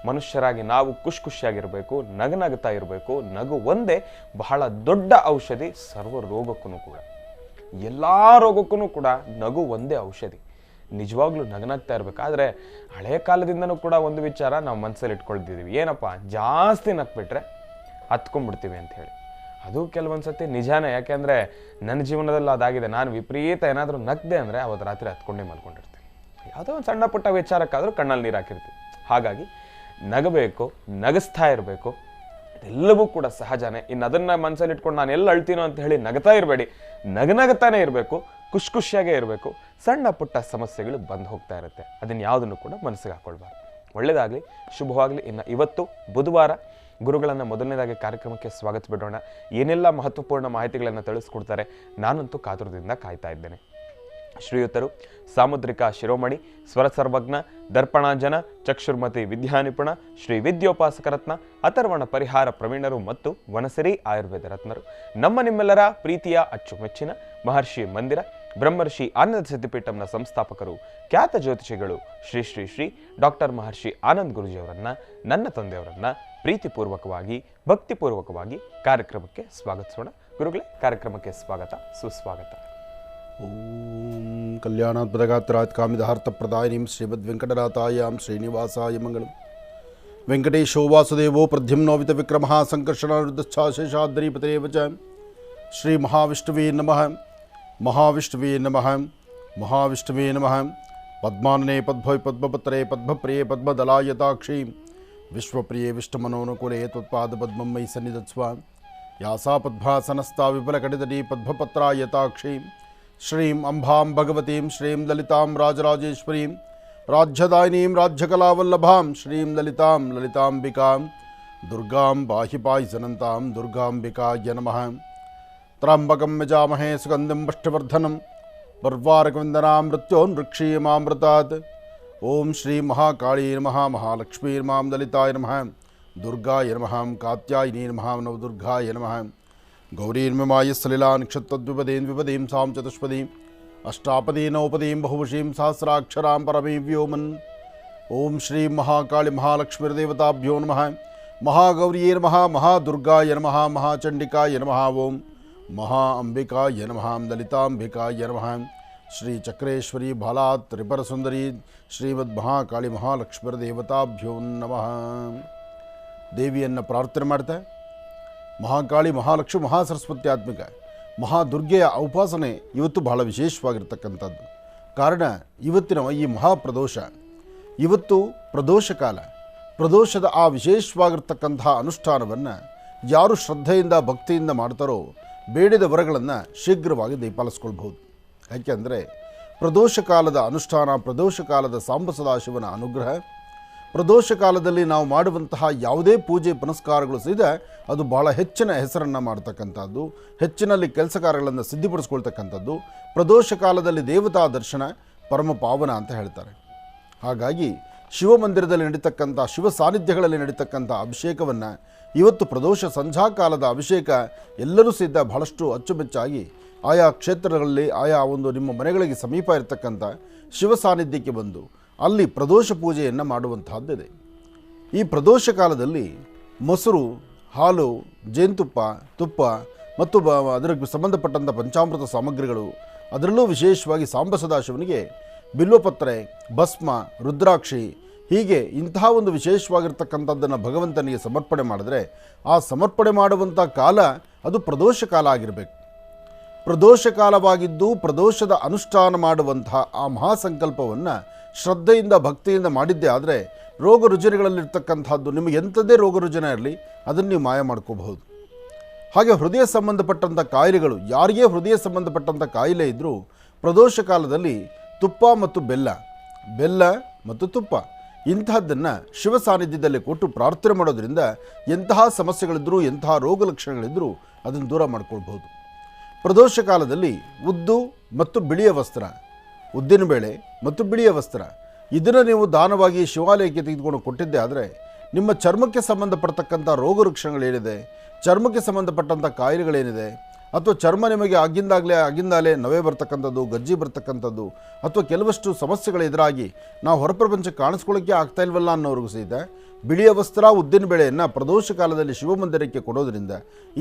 ಮನುಷ್ಯರಾಗಿ ನಾವು ಖುಷಿಯಾಗಿರಬೇಕು, ನಗನಗ್ತಾ ಇರಬೇಕು. ನಗು ಒಂದೇ ಬಹಳ ದೊಡ್ಡ ಔಷಧಿ ಸರ್ವ ರೋಗಕ್ಕೂ ಕೂಡ. ಎಲ್ಲ ರೋಗಕ್ಕೂ ಕೂಡ ನಗು ಒಂದೇ ಔಷಧಿ. ನಿಜವಾಗ್ಲೂ ನಗನಾಗ್ತಾ ಇರಬೇಕು. ಆದರೆ ಹಳೆಯ ಕಾಲದಿಂದನೂ ಕೂಡ ಒಂದು ವಿಚಾರ ನಾವು ಮನಸ್ಸಲ್ಲಿ ಇಟ್ಕೊಳ್ತಿದ್ದೀವಿ, ಏನಪ್ಪ ಜಾಸ್ತಿ ನಕ್ಬಿಟ್ರೆ ಹತ್ಕೊಂಡ್ಬಿಡ್ತೀವಿ ಅಂತ ಹೇಳಿ. ಅದು ಕೆಲವೊಂದು ಸತಿ ನಿಜಾನೇ. ಯಾಕೆಂದರೆ ನನ್ನ ಜೀವನದಲ್ಲಿ ಅದಾಗಿದೆ. ನಾನು ವಿಪರೀತ ಏನಾದರೂ ನಗ್ದೆ ಅಂದರೆ ಅವತ್ತು ರಾತ್ರಿ ಹತ್ಕೊಂಡೇ ಮಲ್ಕೊಂಡಿರ್ತೀನಿ. ಯಾವುದೋ ಒಂದು ಸಣ್ಣ ಪುಟ್ಟ ವಿಚಾರಕ್ಕಾದರೂ ಕಣ್ಣಲ್ಲಿ ನೀರು ಹಾಕಿರ್ತೀವಿ. ಹಾಗಾಗಿ ನಗಬೇಕು, ನಗಿಸ್ತಾ ಇರಬೇಕು, ಇದೆಲ್ಲವೂ ಕೂಡ ಸಹಜನೇ. ಇನ್ನು ಅದನ್ನು ಮನಸ್ಸಲ್ಲಿ ಇಟ್ಕೊಂಡು ನಾನು ಎಲ್ಲ ಅಳ್ತೀನೋ ಅಂತ ಹೇಳಿ ನಗ್ತಾ ಇರಬೇಡಿ. ನಗನಗ್ತಾನೆ ಇರಬೇಕು, ಖುಷಿಯಾಗೇ ಇರಬೇಕು. ಸಣ್ಣ ಪುಟ್ಟ ಸಮಸ್ಯೆಗಳು ಬಂದು ಹೋಗ್ತಾ ಇರುತ್ತೆ, ಅದನ್ನು ಯಾವುದನ್ನು ಕೂಡ ಮನಸ್ಸಿಗೆ ಹಾಕೊಳ್ಬಾರ್ದು. ಒಳ್ಳೆಯದಾಗಲಿ, ಶುಭವಾಗಲಿ. ಇನ್ನು ಇವತ್ತು ಬುಧವಾರ ಗುರುಗಳನ್ನು ಮೊದಲನೇದಾಗಿ ಕಾರ್ಯಕ್ರಮಕ್ಕೆ ಸ್ವಾಗತ ಬಿಡೋಣ. ಏನೆಲ್ಲ ಮಹತ್ವಪೂರ್ಣ ಮಾಹಿತಿಗಳನ್ನು ತಿಳಿಸ್ಕೊಡ್ತಾರೆ, ನಾನಂತೂ ಕಾತುರದಿಂದ ಕಾಯ್ತಾ ಇದ್ದೇನೆ. ಶ್ರೀಯುತರು ಸಾಮುದ್ರಿಕ ಶಿರೋಮಣಿ, ಸ್ವರ ಸರ್ವಜ್ಞ, ದರ್ಪಣಾಂಜನ, ಚಕ್ಷುರ್ಮತಿ ವಿದ್ಯಾನಿಪುಣ, ಶ್ರೀ ವಿದ್ಯೋಪಾಸಕ ರತ್ನ, ಅಥರ್ವಣ ಪರಿಹಾರ ಪ್ರವೀಣರು ಮತ್ತು ವನಸಿರಿ ಆಯುರ್ವೇದ ರತ್ನರು, ನಮ್ಮ ನಿಮ್ಮೆಲ್ಲರ ಪ್ರೀತಿಯ ಅಚ್ಚುಮೆಚ್ಚಿನ ಮಹರ್ಷಿ ಮಂದಿರ ಬ್ರಹ್ಮರ್ಷಿ ಆನಂದ ಸಿದ್ಧಿಪೀಠಂನ ಸಂಸ್ಥಾಪಕರು, ಖ್ಯಾತ ಜ್ಯೋತಿಷಿಗಳು ಶ್ರೀ ಶ್ರೀ ಶ್ರೀ ಡಾಕ್ಟರ್ ಮಹರ್ಷಿ ಆನಂದ್ ಗುರೂಜಿಯವರನ್ನ, ನನ್ನ ತಂದೆಯವರನ್ನ ಪ್ರೀತಿಪೂರ್ವಕವಾಗಿ ಭಕ್ತಿಪೂರ್ವಕವಾಗಿ ಕಾರ್ಯಕ್ರಮಕ್ಕೆ ಸ್ವಾಗತಿಸೋಣ. ಗುರುಗಳೇ, ಕಾರ್ಯಕ್ರಮಕ್ಕೆ ಸ್ವಾಗತ, ಸುಸ್ವಾಗತ. ಓಂ ಕಲ್ಯಾಣಾತ್ಮದಗಾತ್ರಾತ್ ಕಾಮಿದಹಾರ್ಥಪ್ರದಾಯಿನೀಂ ಶ್ರೀಮದ್ ವೆಂಕಟನಾಥಾಯಾಂ ಶ್ರೀನಿವಾಸಾಯ ಮಂಗಳಂ. ವೆಂಕಟೇಶೋ ವಾಸುದೇವೋ ಪ್ರದ್ಯುಮ್ನೋವಿತ ವಿಕ್ರಮಃ ಸಂಕರ್ಷಣಾರುದ್ಧಶ್ಚಾಶೇಷಾದ್ರೀಪತೇವ ಚ. ಶ್ರೀ ಮಹಾವಿಷ್ಣುವೇ ನಮಃ. ಮಹಾವಿಷ್ಣುವೇ ನಮಃ. ಮಹಾವಿಷ್ಣುವೇ ನಮಃ. ಪದ್ಮಾನನೆ ಪದ್ಭೈ ಪದ್ಮಪತ್ರೇ ಪದ್ಮಪ್ರಿಯೇ ಪದ್ಮದಲಾಯತಾಕ್ಷಿ ವಿಶ್ವಪ್ರಿಯೇ ವಿಷ್ಣುಮನೋನುಕೂಲೆ ತ್ವತ್ಪಾದ ಪದ್ಮಂ ಮಯಿ ಸನ್ನಿಧತ್ಸ್ವ. ಯಾಸಾ ಪದ್ಮಾಸನಸ್ತಾ ವಿಪುಲಕಟಿತಟೀ ಪದ್ಮಪತ್ರಾಯತಾಕ್ಷಿ ಶ್ರೀಂ ಅಂಬಾಂ ಭಗವತೀಂ ಶ್ರೀಂ ಲಲಿತಾಂ ರಾಜರಾಜೇಶ್ವರೀಂ ರಾಜ್ಯದಾಯಿನೀಂ ರಾಜ್ಯಕಲಾವಲ್ಲಭಾಂ ಶ್ರೀಂ ಲಲಿತಾಂ ಲಲಿತಾಂಬಿಕಾಂ ದುರ್ಗಾಂ ಪಾಹಿ ಪಾಹಿ ಸನಂತಾಂ ದುರ್ಗಾಂಬಿಕಾಯ ನಮಃ. ತ್ರ್ಯಂಬಕಂ ಯಜಾಮಹೇ ಸುಗಂಧಿಂ ಪುಷ್ಟಿವರ್ಧನಂ ವರ್ವಾರಕವಂದನಾಂ ಮೃತ್ಯೋನ್ಮೃಕ್ಷೀಯಮಾಮೃತಾತ್. ಓಂ ಶ್ರೀ ಮಹಾಕಾಳೀ ನಮಃ. ಮಹಾಲಕ್ಷ್ಮೀ ನಮಃ. ಲಲಿತಾಯ ನಮಃ. ದುರ್ಗಾಯ ನಮಃ. ಕಾತ್ಯಾಯಿನಿ ನಮಃ. ನವದುರ್ಗಾಯ ನಮಃ. ಗೌರೀರ್ಮಿಮಾಯ ಸಲಿಲಾ ನಿಕ್ಷತ್ರದ್ವಿಪದೀಂ ವಿಪದೀಂ ಸಾಂ ಚತುಷ್ಪದೀಂ ಅಷ್ಟಾಪದೀ ನೌಪದೀಂ ಬಹುವಶೀಂ ಸಹಸ್ರಾಕ್ಷರಾಂ ಪರಮೀ ವ್ಯೋಮನ್. ಓಂ ಶ್ರೀ ಮಹಾಕಾಳಿ ಮಹಾಲಕ್ಷ್ಮೀರ್ದೇವತಾಭ್ಯೋ ನಮಃ. ಮಹಾಗೌರಿಯೇ ನಮಃ. ಮಹಾದುರ್ಗಾಯ ನಮಃ. ಮಹಾಚಂಡಿಕಾಯ ನಮಃ. ಓಂ ಮಹಾ ಅಂಬಿಕಾಯ ನಮಃ. ಲಲಿತಾಂಬಿಕಾಯ ನಮಃ. ಶ್ರೀ ಚಕ್ರೇಶ್ವರಿ ಬಾಲಾ ತ್ರಿಪುರಸುಂದರಿ ಶ್ರೀಮದ್ ಮಹಾಕಾಳಿ ಮಹಾಲಕ್ಷ್ಮೀರ್ದೇವತಾಭ್ಯೋ ನಮಃ. ದೇವಿಯನ್ನು ಪ್ರಾರ್ಥನೆ ಮಾಡ್ತಾ, ಮಹಾಕಾಳಿ ಮಹಾಲಕ್ಷ್ಮಿ ಮಹಾಸರಸ್ವತ್ಯಾತ್ಮಿಕ ಮಹಾದುರ್ಗೆಯ ಉಪಾಸನೆ ಇವತ್ತು ಬಹಳ ವಿಶೇಷವಾಗಿರ್ತಕ್ಕಂಥದ್ದು. ಕಾರಣ ಇವತ್ತಿನ ಈ ಮಹಾಪ್ರದೋಷ, ಇವತ್ತು ಪ್ರದೋಷ ಕಾಲ. ಪ್ರದೋಷದ ಆ ವಿಶೇಷವಾಗಿರ್ತಕ್ಕಂತಹ ಅನುಷ್ಠಾನವನ್ನು ಯಾರು ಶ್ರದ್ಧೆಯಿಂದ ಭಕ್ತಿಯಿಂದ ಮಾಡ್ತಾರೋ ಬೇಡಿದ ವರಗಳನ್ನು ಶೀಘ್ರವಾಗಿ ದಯಪಾಲಿಸ್ಕೊಳ್ಬಹುದು. ಯಾಕೆಂದರೆ ಪ್ರದೋಷ ಕಾಲದ ಅನುಷ್ಠಾನ, ಪ್ರದೋಷ ಕಾಲದ ಸಾಂಬ ಸದಾಶಿವನ ಅನುಗ್ರಹ, ಪ್ರದೋಷ ಕಾಲದಲ್ಲಿ ನಾವು ಮಾಡುವಂತಹ ಯಾವುದೇ ಪೂಜೆ ಪುನಸ್ಕಾರಗಳು ಸಹಿತ ಅದು ಬಹಳ ಹೆಚ್ಚಿನ ಹೆಸರನ್ನು ಮಾಡ್ತಕ್ಕಂಥದ್ದು, ಹೆಚ್ಚಿನಲ್ಲಿ ಕೆಲಸ ಕಾರ್ಯಗಳನ್ನು ಸಿದ್ಧಿಪಡಿಸ್ಕೊಳ್ತಕ್ಕಂಥದ್ದು. ಪ್ರದೋಷ ಕಾಲದಲ್ಲಿ ದೇವತಾ ದರ್ಶನ ಪರಮ ಪಾವನ ಅಂತ ಹೇಳ್ತಾರೆ. ಹಾಗಾಗಿ ಶಿವಮಂದಿರದಲ್ಲಿ ನಡೀತಕ್ಕಂಥ ಶಿವ ಸಾನ್ನಿಧ್ಯಗಳಲ್ಲಿ ನಡೀತಕ್ಕಂಥ ಅಭಿಷೇಕವನ್ನು ಇವತ್ತು ಪ್ರದೋಷ ಸಂಧ್ಯಾ ಕಾಲದ ಅಭಿಷೇಕ ಎಲ್ಲರೂ ಸಿದ್ಧ ಬಹಳಷ್ಟು ಅಚ್ಚುಮೆಚ್ಚಾಗಿ ಆಯಾ ಕ್ಷೇತ್ರಗಳಲ್ಲಿ ಆಯಾ ಒಂದು ನಿಮ್ಮ ಮನೆಗಳಿಗೆ ಸಮೀಪ ಇರತಕ್ಕಂಥ ಶಿವ ಸಾನ್ನಿಧ್ಯಕ್ಕೆ ಬಂದು ಅಲ್ಲಿ ಪ್ರದೋಷ ಪೂಜೆಯನ್ನು ಮಾಡುವಂತಹದ್ದಿದೆ. ಈ ಪ್ರದೋಷ ಕಾಲದಲ್ಲಿ ಮೊಸರು, ಹಾಲು, ಜೇನುತುಪ್ಪ, ತುಪ್ಪ ಮತ್ತು ಅದಕ್ಕೆ ಸಂಬಂಧಪಟ್ಟಂಥ ಪಂಚಾಮೃತ ಸಾಮಗ್ರಿಗಳು, ಅದರಲ್ಲೂ ವಿಶೇಷವಾಗಿ ಸಾಂಬ ಸದಾಶಿವನಿಗೆ ಬಿಲ್ವಪತ್ರೆ, ಭಸ್ಮ, ರುದ್ರಾಕ್ಷಿ, ಹೀಗೆ ಇಂತಹ ಒಂದು ವಿಶೇಷವಾಗಿರ್ತಕ್ಕಂಥದ್ದನ್ನು ಭಗವಂತನಿಗೆ ಸಮರ್ಪಣೆ ಮಾಡಿದ್ರೆ ಆ ಸಮರ್ಪಣೆ ಮಾಡುವಂಥ ಕಾಲ ಅದು ಪ್ರದೋಷ ಕಾಲ ಆಗಿರಬೇಕು. ಪ್ರದೋಷ ಕಾಲವಾಗಿದ್ದು ಪ್ರದೋಷದ ಅನುಷ್ಠಾನ ಮಾಡುವಂತಹ ಆ ಮಹಾಸಂಕಲ್ಪವನ್ನು ಶ್ರದ್ಧೆಯಿಂದ ಭಕ್ತಿಯಿಂದ ಮಾಡಿದ್ದೇ ಆದರೆ ರೋಗ ರುಜಿನಗಳಲ್ಲಿರ್ತಕ್ಕಂಥದ್ದು ನಿಮಗೆ ಎಂಥದ್ದೇ ರೋಗ ರುಜಿನ ಇರಲಿ ಅದನ್ನು ನೀವು ಮಾಯ ಮಾಡ್ಕೋಬಹುದು. ಹಾಗೆ ಹೃದಯ ಸಂಬಂಧಪಟ್ಟಂಥ ಕಾಯಿಲೆಗಳು, ಯಾರಿಗೇ ಹೃದಯ ಸಂಬಂಧಪಟ್ಟಂಥ ಕಾಯಿಲೆ ಇದ್ದರೂ ಪ್ರದೋಷ ಕಾಲದಲ್ಲಿ ತುಪ್ಪ ಮತ್ತು ಬೆಲ್ಲ ಮತ್ತು ತುಪ್ಪ ಇಂತಹದ್ದನ್ನು ಶಿವ ಸಾನ್ನಿಧ್ಯದಲ್ಲಿ ಕೊಟ್ಟು ಪ್ರಾರ್ಥನೆ ಮಾಡೋದ್ರಿಂದ ಎಂತಹ ಸಮಸ್ಯೆಗಳಿದ್ದರೂ ಎಂತಹ ರೋಗ ಲಕ್ಷಣಗಳಿದ್ದರೂ ಅದನ್ನು ದೂರ ಮಾಡ್ಕೊಳ್ಬಹುದು. ಪ್ರದೋಷ ಕಾಲದಲ್ಲಿ ಉದ್ದು ಮತ್ತು ಬಿಳಿಯ ವಸ್ತ್ರ, ಉದ್ದಿನಬೇಳೆ ಮತ್ತು ಬಿಳಿಯ ವಸ್ತ್ರ ಇದನ್ನು ನೀವು ದಾನವಾಗಿ ಶಿವಾಲಯಕ್ಕೆ ತೆಗೆದುಕೊಂಡು ಕೊಟ್ಟಿದ್ದೆ ಆದರೆ ನಿಮ್ಮ ಚರ್ಮಕ್ಕೆ ಸಂಬಂಧಪಡ್ತಕ್ಕಂಥ ರೋಗ ಲಕ್ಷಣಗಳೇನಿದೆ, ಚರ್ಮಕ್ಕೆ ಸಂಬಂಧಪಟ್ಟಂಥ ಕಾಯಿಲೆಗಳೇನಿದೆ, ಅಥವಾ ಚರ್ಮ ನಿಮಗೆ ಆಗಿಂದಾಲೇ ನವೆ ಬರ್ತಕ್ಕಂಥದ್ದು, ಗಜ್ಜಿ ಬರ್ತಕ್ಕಂಥದ್ದು, ಅಥವಾ ಕೆಲವಷ್ಟು ಸಮಸ್ಯೆಗಳು ಎದುರಾಗಿ ನಾವು ಹೊರಪ್ರಪಂಚಕ್ಕೆ ಕಾಣಿಸ್ಕೊಳ್ಳೋಕ್ಕೆ ಆಗ್ತಾ ಇಲ್ವಲ್ಲ ಅನ್ನೋರಿಗೂ ಸಹಿತ ಬಿಳಿಯ ವಸ್ತ್ರ, ಉದ್ದಿನ ಬೇಳೆಯನ್ನು ಪ್ರದೋಷ ಕಾಲದಲ್ಲಿ ಶಿವಮಂದಿರಕ್ಕೆ ಕೊಡೋದರಿಂದ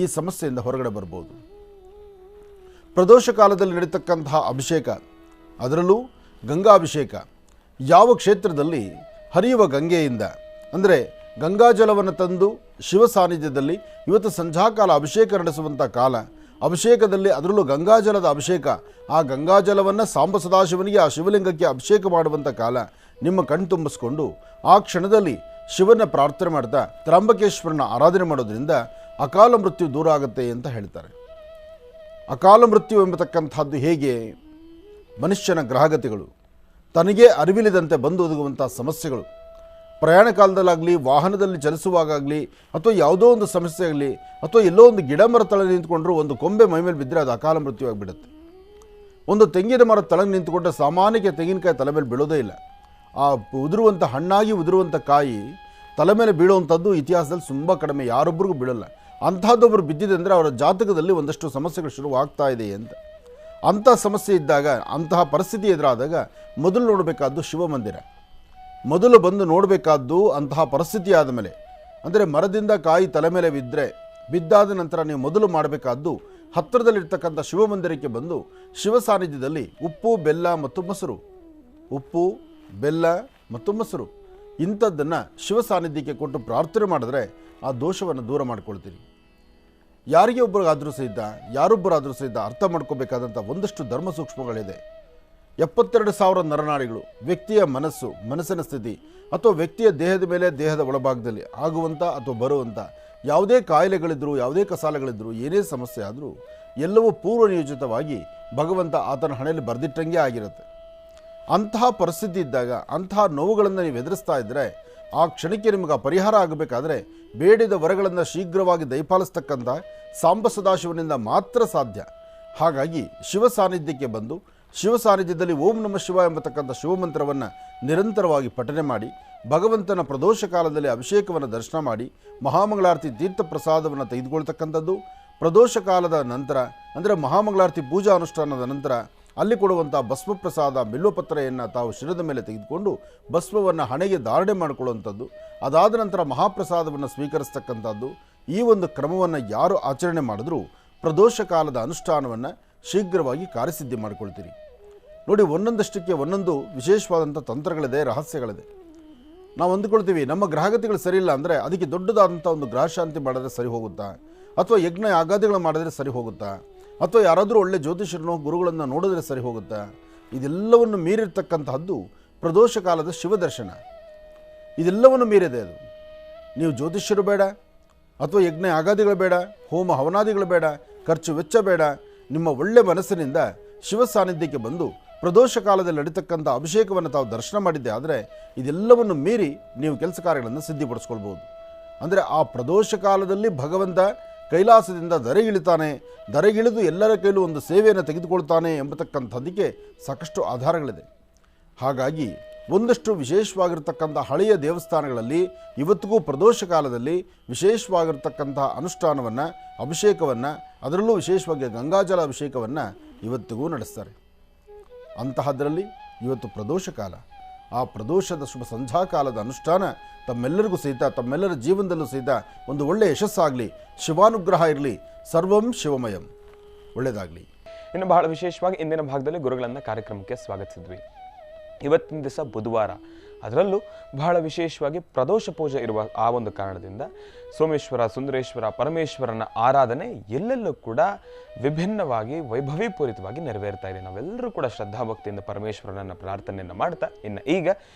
ಈ ಸಮಸ್ಯೆಯಿಂದ ಹೊರಗಡೆ ಬರ್ಬೋದು. ಪ್ರದೋಷ ಕಾಲದಲ್ಲಿ ನಡೀತಕ್ಕಂತಹ ಅಭಿಷೇಕ, ಅದರಲ್ಲೂ ಗಂಗಾಭಿಷೇಕ, ಯಾವ ಕ್ಷೇತ್ರದಲ್ಲಿ ಹರಿಯುವ ಗಂಗೆಯಿಂದ ಅಂದರೆ ಗಂಗಾಜಲವನ್ನು ತಂದು ಶಿವ ಸಾನ್ನಿಧ್ಯದಲ್ಲಿ ಇವತ್ತು ಸಂಧ್ಯಾಕಾಲ ಅಭಿಷೇಕ ನಡೆಸುವಂಥ ಕಾಲ. ಅಭಿಷೇಕದಲ್ಲಿ ಅದರಲ್ಲೂ ಗಂಗಾಜಲದ ಅಭಿಷೇಕ, ಆ ಗಂಗಾಜಲವನ್ನು ಸಾಂಬ ಸದಾಶಿವನಿಗೆ ಆ ಶಿವಲಿಂಗಕ್ಕೆ ಅಭಿಷೇಕ ಮಾಡುವಂಥ ಕಾಲ. ನಿಮ್ಮ ಕಣ್ತುಂಬಿಸ್ಕೊಂಡು ಆ ಕ್ಷಣದಲ್ಲಿ ಶಿವನ ಪ್ರಾರ್ಥನೆ ಮಾಡ್ತಾ ತ್ರ್ಯಂಬಕೇಶ್ವರನ ಆರಾಧನೆ ಮಾಡೋದ್ರಿಂದ ಅಕಾಲ ಮೃತ್ಯು ದೂರ ಆಗುತ್ತೆ ಅಂತ ಹೇಳ್ತಾರೆ. ಅಕಾಲ ಮೃತ್ಯು ಎಂಬತಕ್ಕಂಥದ್ದು ಹೇಗೆ? ಮನುಷ್ಯನ ಗ್ರಹಗತಿಗಳು, ತನಗೇ ಅರಿವಿಲ್ಲದಂತೆ ಬಂದು ಒದಗುವಂಥ ಸಮಸ್ಯೆಗಳು, ಪ್ರಯಾಣ ಕಾಲದಲ್ಲಾಗಲಿ, ವಾಹನದಲ್ಲಿ ಚಲಿಸುವಾಗಲಿ, ಅಥವಾ ಯಾವುದೋ ಒಂದು ಸಮಸ್ಯೆ ಆಗಲಿ, ಅಥವಾ ಎಲ್ಲೋ ಒಂದು ಗಿಡ ಮರ ತಲೆ ನಿಂತ್ಕೊಂಡ್ರೂ ಒಂದು ಕೊಂಬೆ ಮೈಮೇಲೆ ಬಿದ್ದರೆ ಅದು ಅಕಾಲ ಮೃತ್ಯು ಆಗಿಬಿಡುತ್ತೆ. ಒಂದು ತೆಂಗಿನ ಮರ ತಳಗೆ ನಿಂತುಕೊಂಡ್ರೆ ಸಾಮಾನ್ಯಕ್ಕೆ ತೆಂಗಿನಕಾಯಿ ತಲೆ ಮೇಲೆ ಬೀಳೋದೇ ಇಲ್ಲ. ಆ ಉದುರುವಂಥ ಹಣ್ಣಾಗಿ ಉದುರುವಂಥ ಕಾಯಿ ತಲೆ ಮೇಲೆ ಬೀಳುವಂಥದ್ದು ಇತಿಹಾಸದಲ್ಲಿ ತುಂಬ ಕಡಿಮೆ, ಯಾರೊಬ್ಬರಿಗೂ ಬೀಳಲ್ಲ. ಅಂಥದ್ದೊಬ್ಬರು ಬಿದ್ದಿದೆ ಅಂದರೆ ಅವರ ಜಾತಕದಲ್ಲಿ ಒಂದಷ್ಟು ಸಮಸ್ಯೆಗಳು ಶುರುವಾಗ್ತಾ ಇದೆ ಅಂತ. ಅಂಥ ಸಮಸ್ಯೆ ಇದ್ದಾಗ, ಅಂತಹ ಪರಿಸ್ಥಿತಿ ಎದುರಾದಾಗ ಮೊದಲು ನೋಡಬೇಕಾದ್ದು ಶಿವಮಂದಿರ. ಮೊದಲು ಬಂದು ನೋಡಬೇಕಾದ್ದು ಅಂತಹ ಪರಿಸ್ಥಿತಿ ಆದ ಮೇಲೆ, ಅಂದರೆ ಮರದಿಂದ ಕಾಯಿ ತಲೆ ಮೇಲೆ ಬಿದ್ದಾದ ನಂತರ ನೀವು ಮೊದಲು ಮಾಡಬೇಕಾದ್ದು ಹತ್ತಿರದಲ್ಲಿರ್ತಕ್ಕಂಥ ಶಿವಮಂದಿರಕ್ಕೆ ಬಂದು ಶಿವ ಸಾನ್ನಿಧ್ಯದಲ್ಲಿ ಉಪ್ಪು ಬೆಲ್ಲ ಮತ್ತು ಮೊಸರು ಇಂಥದ್ದನ್ನು ಶಿವ ಸಾನ್ನಿಧ್ಯಕ್ಕೆ ಕೊಟ್ಟು ಪ್ರಾರ್ಥನೆ ಮಾಡಿದ್ರೆ ಆ ದೋಷವನ್ನು ದೂರ ಮಾಡ್ಕೊಳ್ತೀರಿ. ಯಾರಿಗೆ ಒಬ್ಬರಿಗಾದರೂ ಸಹಿತ ಅರ್ಥ ಮಾಡ್ಕೋಬೇಕಾದಂಥ ಒಂದಷ್ಟು ಧರ್ಮ ಸೂಕ್ಷ್ಮಗಳಿದೆ. 72,000 ನರನಾಡಿಗಳು, ವ್ಯಕ್ತಿಯ ಮನಸ್ಸಿನ ಸ್ಥಿತಿ ಅಥವಾ ವ್ಯಕ್ತಿಯ ದೇಹದ ಮೇಲೆ, ದೇಹದ ಒಳಭಾಗದಲ್ಲಿ ಆಗುವಂಥ ಅಥವಾ ಬರುವಂಥ ಯಾವುದೇ ಕಾಯಿಲೆಗಳಿದ್ದರೂ, ಯಾವುದೇ ಕಸಾಲೆಗಳಿದ್ದರೂ, ಏನೇ ಸಮಸ್ಯೆ ಆದರೂ ಎಲ್ಲವೂ ಪೂರ್ವ ನಿಯೋಜಿತವಾಗಿ ಭಗವಂತ ಆತನ ಹಣೆಯಲ್ಲಿ ಬರೆದಿಟ್ಟಂಗೆ ಆಗಿರುತ್ತೆ. ಅಂತಹ ಪರಿಸ್ಥಿತಿ ಇದ್ದಾಗ, ಅಂತಹ ನೋವುಗಳನ್ನು ನೀವು ಎದುರಿಸ್ತಾ ಇದ್ದರೆ ಆ ಕ್ಷಣಕ್ಕೆ ನಿಮಗೆ ಪರಿಹಾರ ಆಗಬೇಕಾದ್ರೆ ಬೇಡಿದ ವರಗಳನ್ನು ಶೀಘ್ರವಾಗಿ ದಯಪಾಲಿಸ್ತಕ್ಕಂಥ ಸಾಂಬ ಸದಾಶಿವನಿಂದ ಮಾತ್ರ ಸಾಧ್ಯ. ಹಾಗಾಗಿ ಶಿವ ಸಾನ್ನಿಧ್ಯಕ್ಕೆ ಬಂದು ಶಿವ ಸಾನ್ನಿಧ್ಯದಲ್ಲಿ ಓಂ ನಮಃ ಶಿವ ಎಂಬತಕ್ಕಂಥ ಶಿವಮಂತ್ರವನ್ನು ನಿರಂತರವಾಗಿ ಪಠನೆ ಮಾಡಿ, ಭಗವಂತನ ಪ್ರದೋಷ ಕಾಲದಲ್ಲಿ ಅಭಿಷೇಕವನ್ನು ದರ್ಶನ ಮಾಡಿ, ಮಹಾಮಂಗಳಾರತಿ ತೀರ್ಥ ಪ್ರಸಾದವನ್ನು ತೆಗೆದುಕೊಳ್ತಕ್ಕಂಥದ್ದು. ಪ್ರದೋಷ ಕಾಲದ ನಂತರ ಅಂದರೆ ಮಹಾಮಂಗಳಾರತಿ ಪೂಜಾ ಅನುಷ್ಠಾನದ ನಂತರ ಅಲ್ಲಿ ಕೊಡುವಂಥ ಭಸ್ಮ ಪ್ರಸಾದ ಬಿಲ್ವಪತ್ರೆಯನ್ನು ತಾವು ಶಿರದ ಮೇಲೆ ತೆಗೆದುಕೊಂಡು ಭಸ್ಮವನ್ನು ಹಣೆಗೆ ಧಾರಣೆ ಮಾಡಿಕೊಳ್ಳುವಂಥದ್ದು. ಅದಾದ ನಂತರ ಮಹಾಪ್ರಸಾದವನ್ನು ಸ್ವೀಕರಿಸ್ತಕ್ಕಂಥದ್ದು. ಈ ಒಂದು ಕ್ರಮವನ್ನು ಯಾರು ಆಚರಣೆ ಮಾಡಿದ್ರೂ ಪ್ರದೋಷ ಕಾಲದ ಅನುಷ್ಠಾನವನ್ನು ಶೀಘ್ರವಾಗಿ ಕಾರ್ಯಸಿದ್ಧಿ ಮಾಡಿಕೊಳ್ತೀರಿ. ನೋಡಿ, ಒಂದೊಂದಷ್ಟಕ್ಕೆ ಒಂದೊಂದು ವಿಶೇಷವಾದಂಥ ತಂತ್ರಗಳಿದೆ, ರಹಸ್ಯಗಳಿದೆ. ನಾವು ಅಂದುಕೊಳ್ತೀವಿ ನಮ್ಮ ಗ್ರಹಗತಿಗಳು ಸರಿ ಇಲ್ಲ ಅಂದರೆ ಅದಕ್ಕೆ ದೊಡ್ಡದಾದಂಥ ಒಂದು ಗ್ರಹಶಾಂತಿ ಮಾಡಿದ್ರೆ ಸರಿ ಹೋಗುತ್ತಾ, ಅಥವಾ ಯಜ್ಞ ಯಾಗಾದಿಗಳು ಮಾಡಿದ್ರೆ ಸರಿ ಹೋಗುತ್ತಾ, ಅಥವಾ ಯಾರಾದರೂ ಒಳ್ಳೆ ಜ್ಯೋತಿಷರನ್ನು ಗುರುಗಳನ್ನು ನೋಡಿದ್ರೆ ಸರಿ ಹೋಗುತ್ತಾ. ಇದೆಲ್ಲವನ್ನು ಮೀರಿರ್ತಕ್ಕಂತಹದ್ದು ಪ್ರದೋಷ ಕಾಲದ ಶಿವದರ್ಶನ. ಇದೆಲ್ಲವನ್ನು ಮೀರಿದೆ ಅದು. ನೀವು ಜ್ಯೋತಿಷ್ಯರು ಬೇಡ, ಅಥವಾ ಯಜ್ಞ ಯಾಗಾದಿಗಳು ಬೇಡ, ಹೋಮ ಹವನಾದಿಗಳು ಬೇಡ, ಖರ್ಚು ವೆಚ್ಚ ಬೇಡ. ನಿಮ್ಮ ಒಳ್ಳೆ ಮನಸ್ಸಿನಿಂದ ಶಿವ ಸಾನ್ನಿಧ್ಯಕ್ಕೆ ಬಂದು ಪ್ರದೋಷ ಕಾಲದಲ್ಲಿ ನಡೀತಕ್ಕಂಥ ಅಭಿಷೇಕವನ್ನು ತಾವು ದರ್ಶನ ಮಾಡಿದ್ದೆ ಆದರೆ ಇದೆಲ್ಲವನ್ನು ಮೀರಿ ನೀವು ಕೆಲಸ ಕಾರ್ಯಗಳನ್ನು ಸಿದ್ಧಿಪಡಿಸ್ಕೊಳ್ಬೋದು. ಅಂದರೆ ಆ ಪ್ರದೋಷ ಕಾಲದಲ್ಲಿ ಭಗವಂತ ಕೈಲಾಸದಿಂದ ದರೆಗಿಳಿದು ಎಲ್ಲರ ಕೈಲೂ ಒಂದು ಸೇವೆಯನ್ನು ತೆಗೆದುಕೊಳ್ತಾನೆ ಎಂಬತಕ್ಕಂಥದ್ದಕ್ಕೆ ಸಾಕಷ್ಟು ಆಧಾರಗಳಿದೆ. ಹಾಗಾಗಿ ಒಂದಷ್ಟು ವಿಶೇಷವಾಗಿರ್ತಕ್ಕಂಥ ಹಳೆಯ ದೇವಸ್ಥಾನಗಳಲ್ಲಿ ಇವತ್ತಿಗೂ ಪ್ರದೋಷ ಕಾಲದಲ್ಲಿ ವಿಶೇಷವಾಗಿರ್ತಕ್ಕಂಥ ಅನುಷ್ಠಾನವನ್ನು, ಅಭಿಷೇಕವನ್ನು, ಅದರಲ್ಲೂ ವಿಶೇಷವಾಗಿ ಗಂಗಾಜಲ ಅಭಿಷೇಕವನ್ನು ಇವತ್ತಿಗೂ ನಡೆಸ್ತಾರೆ. ಅಂತಹದ್ರಲ್ಲಿ ಇವತ್ತು ಪ್ರದೋಷ ಕಾಲ, ಆ ಪ್ರದೋಷದ ಶುಭ ಸಂಧ್ಯಾಕಾಲದ ಅನುಷ್ಠಾನ ತಮ್ಮೆಲ್ಲರಿಗೂ ಸಹಿತ, ತಮ್ಮೆಲ್ಲರ ಜೀವನದಲ್ಲೂ ಸಹಿತ ಒಂದು ಒಳ್ಳೆಯ ಯಶಸ್ಸಾಗಲಿ, ಶಿವಾನುಗ್ರಹ ಇರಲಿ. ಸರ್ವಂ ಶಿವಮಯಂ. ಒಳ್ಳೆಯದಾಗಲಿ. ಇನ್ನು ಬಹಳ ವಿಶೇಷವಾಗಿ ಇಂದಿನ ಭಾಗದಲ್ಲಿ ಗುರುಗಳನ್ನು ಕಾರ್ಯಕ್ರಮಕ್ಕೆ ಸ್ವಾಗತಿಸಿದ್ವಿ. ಇವತ್ತಿನ ದಿವಸ ಬುಧವಾರ, ಅದರಲ್ಲೂ ಬಹಳ ವಿಶೇಷವಾಗಿ ಪ್ರದೋಷ ಪೂಜೆ ಇರುವ ಆ ಒಂದು ಕಾರಣದಿಂದ ಸೋಮೇಶ್ವರ, ಸುಂದರೇಶ್ವರ, ಪರಮೇಶ್ವರನ ಆರಾಧನೆ ಎಲ್ಲೆಲ್ಲೂ ಕೂಡ ವಿಭಿನ್ನವಾಗಿ ವೈಭವೀಪೂರಿತವಾಗಿ ನೆರವೇರ್ತಾ ಇದೆ. ನಾವೆಲ್ಲರೂ ಕೂಡ ಶ್ರದ್ಧಾಭಕ್ತಿಯಿಂದ ಪರಮೇಶ್ವರನನ್ನು ಪ್ರಾರ್ಥನೆಯನ್ನು ಮಾಡ್ತಾ ಈಗ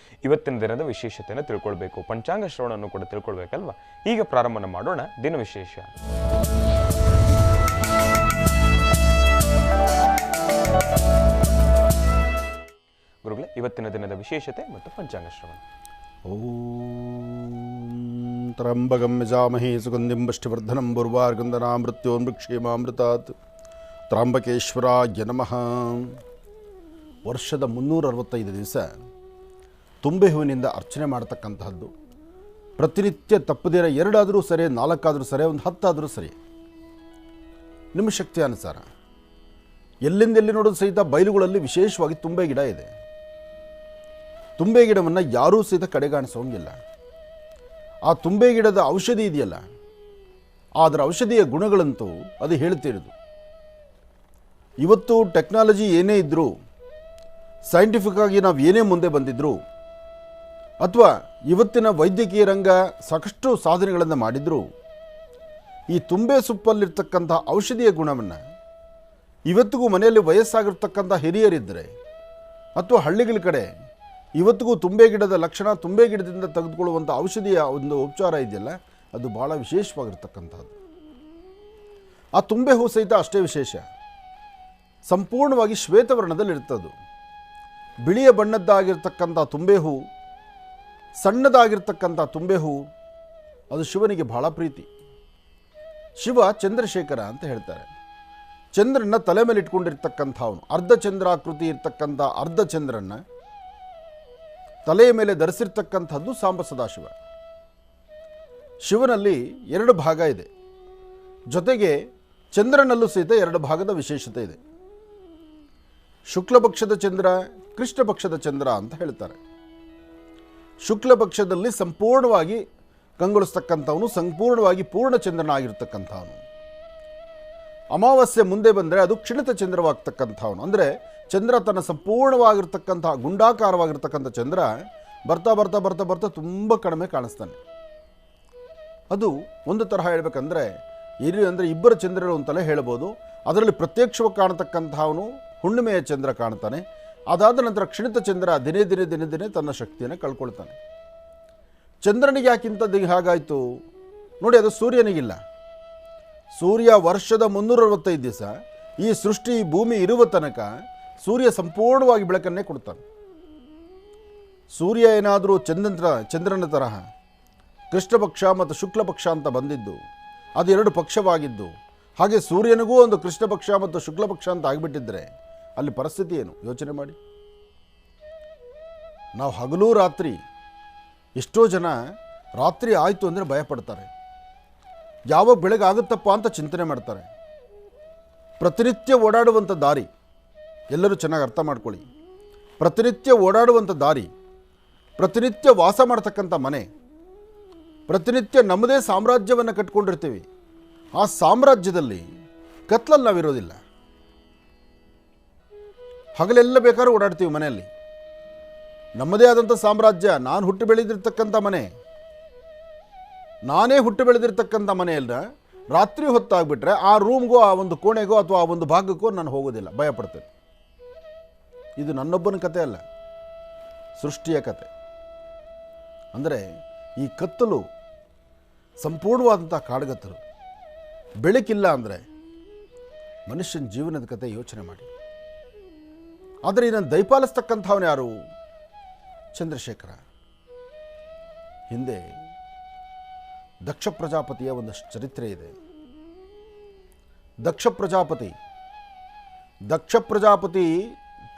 ಇವತ್ತಿನ ದಿನದ ವಿಶೇಷತೆಯನ್ನು ತಿಳ್ಕೊಳ್ಬೇಕು, ಪಂಚಾಂಗ ಶ್ರವಣವನ್ನು ಕೂಡ ತಿಳ್ಕೊಳ್ಬೇಕಲ್ವ. ಈಗ ಪ್ರಾರಂಭ ಮಾಡೋಣ ದಿನ ವಿಶೇಷ. ಗುರುಗಳೇ, ಇವತ್ತಿನ ದಿನದ ವಿಶೇಷತೆ ಮತ್ತು ಪಂಚಾಂಗ ಶ್ರವಣ. ಓಂ ತ್ರ್ಯಂಬಕಂ ಯಜಾಮಹೇ ಸುಗಂಧಿಂ ಪುಷ್ಟಿವರ್ಧನಂ ಉರ್ವಾರ್ಗಂಧನಾಮೃತ್ಯೋನ್ಮೃಕ್ಷೇಮಾಮೃತಾತ್ ತ್ರ್ಯಂಬಕೇಶ್ವರಾಯ ನಮಃ. ವರ್ಷದ 365 ದಿವಸ ತುಂಬೆ ಹೂವಿನಿಂದ ಅರ್ಚನೆ ಮಾಡತಕ್ಕಂತಹದ್ದು. ಪ್ರತಿನಿತ್ಯ ತಪ್ಪದಿರ 2 ಆದರೂ ಸರಿ, 4 ಆದರೂ ಸರಿ, ಒಂದು 10 ಆದರೂ ಸರಿ, ನಿಮ್ಮ ಶಕ್ತಿ ಅನುಸಾರ. ಎಲ್ಲಿ ನೋಡೋದು ಸಹಿತ ಬಯಲುಗಳಲ್ಲಿ ವಿಶೇಷವಾಗಿ ತುಂಬೆ ಗಿಡ ಇದೆ. ತುಂಬೆ ಗಿಡವನ್ನು ಯಾರೂ ಸಹಿತ ಕಡೆಗಾಣಿಸೋಂಗಿಲ್ಲ. ಆ ತುಂಬೆ ಗಿಡದ ಔಷಧಿ ಇದೆಯಲ್ಲ, ಅದರ ಔಷಧಿಯ ಗುಣಗಳಂತೂ ಅದು ಹೇಳ್ತಿರೋದು. ಇವತ್ತು ಟೆಕ್ನಾಲಜಿ ಏನೇ ಇದ್ದರೂ, ಸೈಂಟಿಫಿಕ್ ಆಗಿ ನಾವು ಏನೇ ಮುಂದೆ ಬಂದಿದ್ದರೂ, ಅಥವಾ ಇವತ್ತಿನ ವೈದ್ಯಕೀಯ ರಂಗ ಸಾಕಷ್ಟು ಸಾಧನೆಗಳನ್ನು ಮಾಡಿದರೂ, ಈ ತುಂಬೆ ಸೊಪ್ಪಲ್ಲಿರ್ತಕ್ಕಂಥ ಔಷಧಿಯ ಗುಣವನ್ನು ಇವತ್ತಿಗೂ ಮನೆಯಲ್ಲಿ ವಯಸ್ಸಾಗಿರ್ತಕ್ಕಂಥ ಹಿರಿಯರಿದ್ದರೆ ಅಥವಾ ಹಳ್ಳಿಗಳ ಕಡೆ ಇವತ್ತಿಗೂ ತುಂಬೆ ಗಿಡದ ಲಕ್ಷಣ, ತುಂಬೆ ಗಿಡದಿಂದ ತೆಗೆದುಕೊಳ್ಳುವಂಥ ಔಷಧಿಯ ಒಂದು ಉಪಚಾರ ಇದೆಯಲ್ಲ, ಅದು ಭಾಳ ವಿಶೇಷವಾಗಿರ್ತಕ್ಕಂಥದ್ದು. ಆ ತುಂಬೆ ಹೂ ಸಹಿತ ಅಷ್ಟೇ ವಿಶೇಷ. ಸಂಪೂರ್ಣವಾಗಿ ಶ್ವೇತವರ್ಣದಲ್ಲಿರ್ತದ್ದು. ಬಿಳಿಯ ಬಣ್ಣದ್ದಾಗಿರ್ತಕ್ಕಂಥ ತುಂಬೆ ಹೂ, ಸಣ್ಣದಾಗಿರ್ತಕ್ಕಂಥ ತುಂಬೆ ಹೂ, ಅದು ಶಿವನಿಗೆ ಬಹಳ ಪ್ರೀತಿ. ಶಿವ ಚಂದ್ರಶೇಖರ ಅಂತ ಹೇಳ್ತಾರೆ. ಚಂದ್ರನ ತಲೆ ಮೇಲೆ ಇಟ್ಕೊಂಡಿರ್ತಕ್ಕಂಥವನು, ಅರ್ಧ ಚಂದ್ರಾಕೃತಿ ಇರ್ತಕ್ಕಂಥ ಅರ್ಧ ಚಂದ್ರನ ತಲೆಯ ಮೇಲೆ ಧರಿಸಿರ್ತಕ್ಕಂಥದ್ದು ಸಾಂಬ ಸದಾಶಿವ. ಶಿವನಲ್ಲಿ 2 ಭಾಗ ಇದೆ, ಜೊತೆಗೆ ಚಂದ್ರನಲ್ಲೂ ಸಹಿತ 2 ಭಾಗದ ವಿಶೇಷತೆ ಇದೆ. ಶುಕ್ಲ ಪಕ್ಷದ ಚಂದ್ರ, ಕೃಷ್ಣ ಪಕ್ಷದ ಚಂದ್ರ ಅಂತ ಹೇಳ್ತಾರೆ. ಶುಕ್ಲ ಪಕ್ಷದಲ್ಲಿ ಸಂಪೂರ್ಣವಾಗಿ ಕಂಗೊಳಿಸ್ತಕ್ಕಂಥವನು, ಸಂಪೂರ್ಣವಾಗಿ ಪೂರ್ಣ ಚಂದ್ರನ ಆಗಿರ್ತಕ್ಕಂಥವನು. ಅಮಾವಾಸ್ಯೆ ಮುಂದೆ ಬಂದರೆ ಅದು ಕ್ಷಣಿತ ಚಂದ್ರವಾಗ್ತಕ್ಕಂಥವನು. ಅಂದರೆ ಚಂದ್ರ ತನ್ನ ಸಂಪೂರ್ಣವಾಗಿರ್ತಕ್ಕಂಥ ಗುಂಡಾಕಾರವಾಗಿರ್ತಕ್ಕಂಥ ಚಂದ್ರ ಬರ್ತಾ ಬರ್ತಾ ಬರ್ತಾ ಬರ್ತಾ ತುಂಬ ಕಡಿಮೆ ಕಾಣಿಸ್ತಾನೆ. ಅದು ಒಂದು ತರಹ ಹೇಳ್ಬೇಕಂದ್ರೆ ಅಂದರೆ ಇಬ್ಬರ ಚಂದ್ರರು ಅಂತಲೇ ಹೇಳ್ಬೋದು. ಅದರಲ್ಲಿ ಪ್ರತ್ಯಕ್ಷವಾಗಿ ಕಾಣತಕ್ಕಂಥವನು ಹುಣ್ಣಿಮೆಯ ಚಂದ್ರ ಕಾಣ್ತಾನೆ. ಅದಾದ ನಂತರ ಕ್ಷಣಿತ ಚಂದ್ರ ದಿನೇ ದಿನೇ ದಿನೇ ದಿನೇ ತನ್ನ ಶಕ್ತಿಯನ್ನು ಕಳ್ಕೊಳ್ತಾನೆ. ಚಂದ್ರನಿಗೆ ಯಾಕಿಂತದ್ದು ಹಾಗಾಯಿತು ನೋಡಿ, ಅದು ಸೂರ್ಯನಿಗಿಲ್ಲ. ಸೂರ್ಯ ವರ್ಷದ 365 ದಿವಸ ಈ ಸೃಷ್ಟಿ ಈ ಭೂಮಿ ಇರುವ ತನಕ ಸೂರ್ಯ ಸಂಪೂರ್ಣವಾಗಿ ಬೆಳಕನ್ನೇ ಕೊಡ್ತಾನೆ. ಸೂರ್ಯ ಏನಾದರೂ ಚಂದ್ರನ ತರಹ ಕೃಷ್ಣ ಪಕ್ಷ ಮತ್ತು ಶುಕ್ಲ ಪಕ್ಷ ಅಂತ ಬಂದಿದ್ದು, ಅದು 2 ಪಕ್ಷವಾಗಿದ್ದು, ಹಾಗೆ ಸೂರ್ಯನಿಗೂ ಒಂದು ಕೃಷ್ಣ ಪಕ್ಷ ಮತ್ತು ಶುಕ್ಲ ಪಕ್ಷ ಅಂತ ಆಗಿಬಿಟ್ಟಿದ್ರೆ ಅಲ್ಲಿ ಪರಿಸ್ಥಿತಿ ಏನು ಯೋಚನೆ ಮಾಡಿ. ನಾವು ಹಗಲು ರಾತ್ರಿ, ಎಷ್ಟೋ ಜನ ರಾತ್ರಿ ಆಯಿತು ಅಂದರೆ ಭಯಪಡ್ತಾರೆ, ಯಾವಾಗ ಬೆಳಗ್ಗೆ ಆಗುತ್ತಪ್ಪ ಅಂತ ಚಿಂತನೆ ಮಾಡ್ತಾರೆ. ಪ್ರತಿನಿತ್ಯ ಓಡಾಡುವಂಥ ದಾರಿ, ಎಲ್ಲರೂ ಚೆನ್ನಾಗಿ ಅರ್ಥ ಮಾಡ್ಕೊಳ್ಳಿ, ಪ್ರತಿನಿತ್ಯ ಓಡಾಡುವಂಥ ದಾರಿ, ಪ್ರತಿನಿತ್ಯ ವಾಸ ಮಾಡ್ತಕ್ಕಂಥ ಮನೆ, ಪ್ರತಿನಿತ್ಯ ನಮ್ಮದೇ ಸಾಮ್ರಾಜ್ಯವನ್ನು ಕಟ್ಕೊಂಡಿರ್ತೀವಿ. ಆ ಸಾಮ್ರಾಜ್ಯದಲ್ಲಿ ಕತ್ಲಲ್ಲಿ ನಾವಿರೋದಿಲ್ಲ. ಹಗಲೆಲ್ಲ ಬೇಕಾದ್ರೂ ಓಡಾಡ್ತೀವಿ ಮನೆಯಲ್ಲಿ, ನಮ್ಮದೇ ಆದಂಥ ಸಾಮ್ರಾಜ್ಯ, ನಾನು ಹುಟ್ಟು ಬೆಳೆದಿರ್ತಕ್ಕಂಥ ಮನೆ, ನಾನೇ ಹುಟ್ಟು ಬೆಳೆದಿರ್ತಕ್ಕಂಥ ಮನೆಯಲ್ಲ. ರಾತ್ರಿ ಹೊತ್ತಾಗ್ಬಿಟ್ರೆ ಆ ರೂಮ್ಗೋ ಆ ಒಂದು ಕೋಣೆಗೋ ಅಥವಾ ಆ ಒಂದು ಭಾಗಕ್ಕೋ ನಾನು ಹೋಗೋದಿಲ್ಲ, ಭಯಪಡ್ತೇನೆ. ಇದು ನನ್ನೊಬ್ಬನ ಕತೆ ಅಲ್ಲ, ಸೃಷ್ಟಿಯ ಕತೆ. ಅಂದರೆ ಈ ಕತ್ತಲು ಸಂಪೂರ್ಣವಾದಂಥ ಕಾಡುಗತ್ತಲು, ಬೆಳಕಿಲ್ಲ ಅಂದರೆ ಮನುಷ್ಯನ ಜೀವನದ ಕತೆ ಯೋಚನೆ ಮಾಡಿ. ಆದರೆ ಇದನ್ನು ದಯಪಾಲಿಸ್ತಕ್ಕಂಥವನು ಯಾರು? ಚಂದ್ರಶೇಖರ. ಹಿಂದೆ ದಕ್ಷ ಪ್ರಜಾಪತಿಯ ಒಂದಷ್ಟು ಚರಿತ್ರೆ ಇದೆ. ದಕ್ಷ ಪ್ರಜಾಪತಿ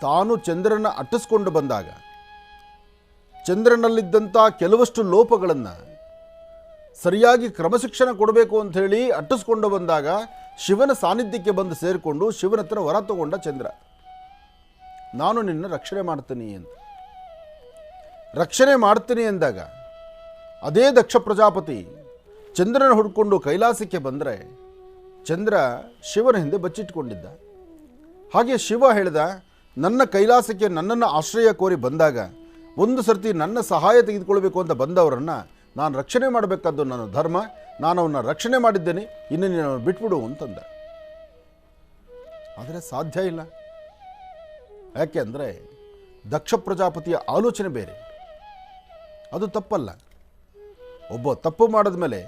ತಾನು ಚಂದ್ರನ ಅಟ್ಟಿಸ್ಕೊಂಡು ಬಂದಾಗ ಚಂದ್ರನಲ್ಲಿದ್ದಂಥ ಕೆಲವಷ್ಟು ಲೋಪಗಳನ್ನು ಸರಿಯಾಗಿ ಕ್ರಮಶಿಕ್ಷಣ ಕೊಡಬೇಕು ಅಂಥೇಳಿ ಅಟ್ಟಿಸ್ಕೊಂಡು ಬಂದಾಗ ಶಿವನ ಸಾನ್ನಿಧ್ಯಕ್ಕೆ ಬಂದು ಸೇರಿಕೊಂಡು ಶಿವನ ಹತ್ರ ವರ ತಗೊಂಡ ಚಂದ್ರ, ನಾನು ನಿನ್ನ ರಕ್ಷಣೆ ಮಾಡ್ತೀನಿ ಅಂತ. ರಕ್ಷಣೆ ಮಾಡ್ತೀನಿ ಎಂದಾಗ ಅದೇ ದಕ್ಷ ಪ್ರಜಾಪತಿ ಚಂದ್ರನ ಹುಡ್ಕೊಂಡು ಕೈಲಾಸಕ್ಕೆ ಬಂದರೆ ಚಂದ್ರ ಶಿವನ ಹಿಂದೆ ಬಚ್ಚಿಟ್ಕೊಂಡಿದ್ದ. ಹಾಗೆ ಶಿವ ಹೇಳಿದ, ನನ್ನ ಕೈಲಾಸಕ್ಕೆ ನನ್ನನ್ನು ಆಶ್ರಯ ಕೋರಿ ಬಂದಾಗ ಒಂದು ಸರ್ತಿ ನನ್ನ ಸಹಾಯ ತೆಗೆದುಕೊಳ್ಬೇಕು ಅಂತ ಬಂದವರನ್ನು ನಾನು ರಕ್ಷಣೆ ಮಾಡಬೇಕಾದ್ದು ನನ್ನ ಧರ್ಮ, ನಾನು ಅವನ್ನ ರಕ್ಷಣೆ ಮಾಡಿದ್ದೇನೆ, ಇನ್ನು ನೀನು ಬಿಟ್ಬಿಡು ಅಂತಂದ. ಆದರೆ ಸಾಧ್ಯ ಇಲ್ಲ. ಯಾಕೆ ಅಂದರೆ ದಕ್ಷ ಪ್ರಜಾಪತಿಯ ಆಲೋಚನೆ ಬೇರೆ. ಅದು ತಪ್ಪಲ್ಲ. ಒಬ್ಬ ತಪ್ಪು ಮಾಡಿದ ಮೇಲೆ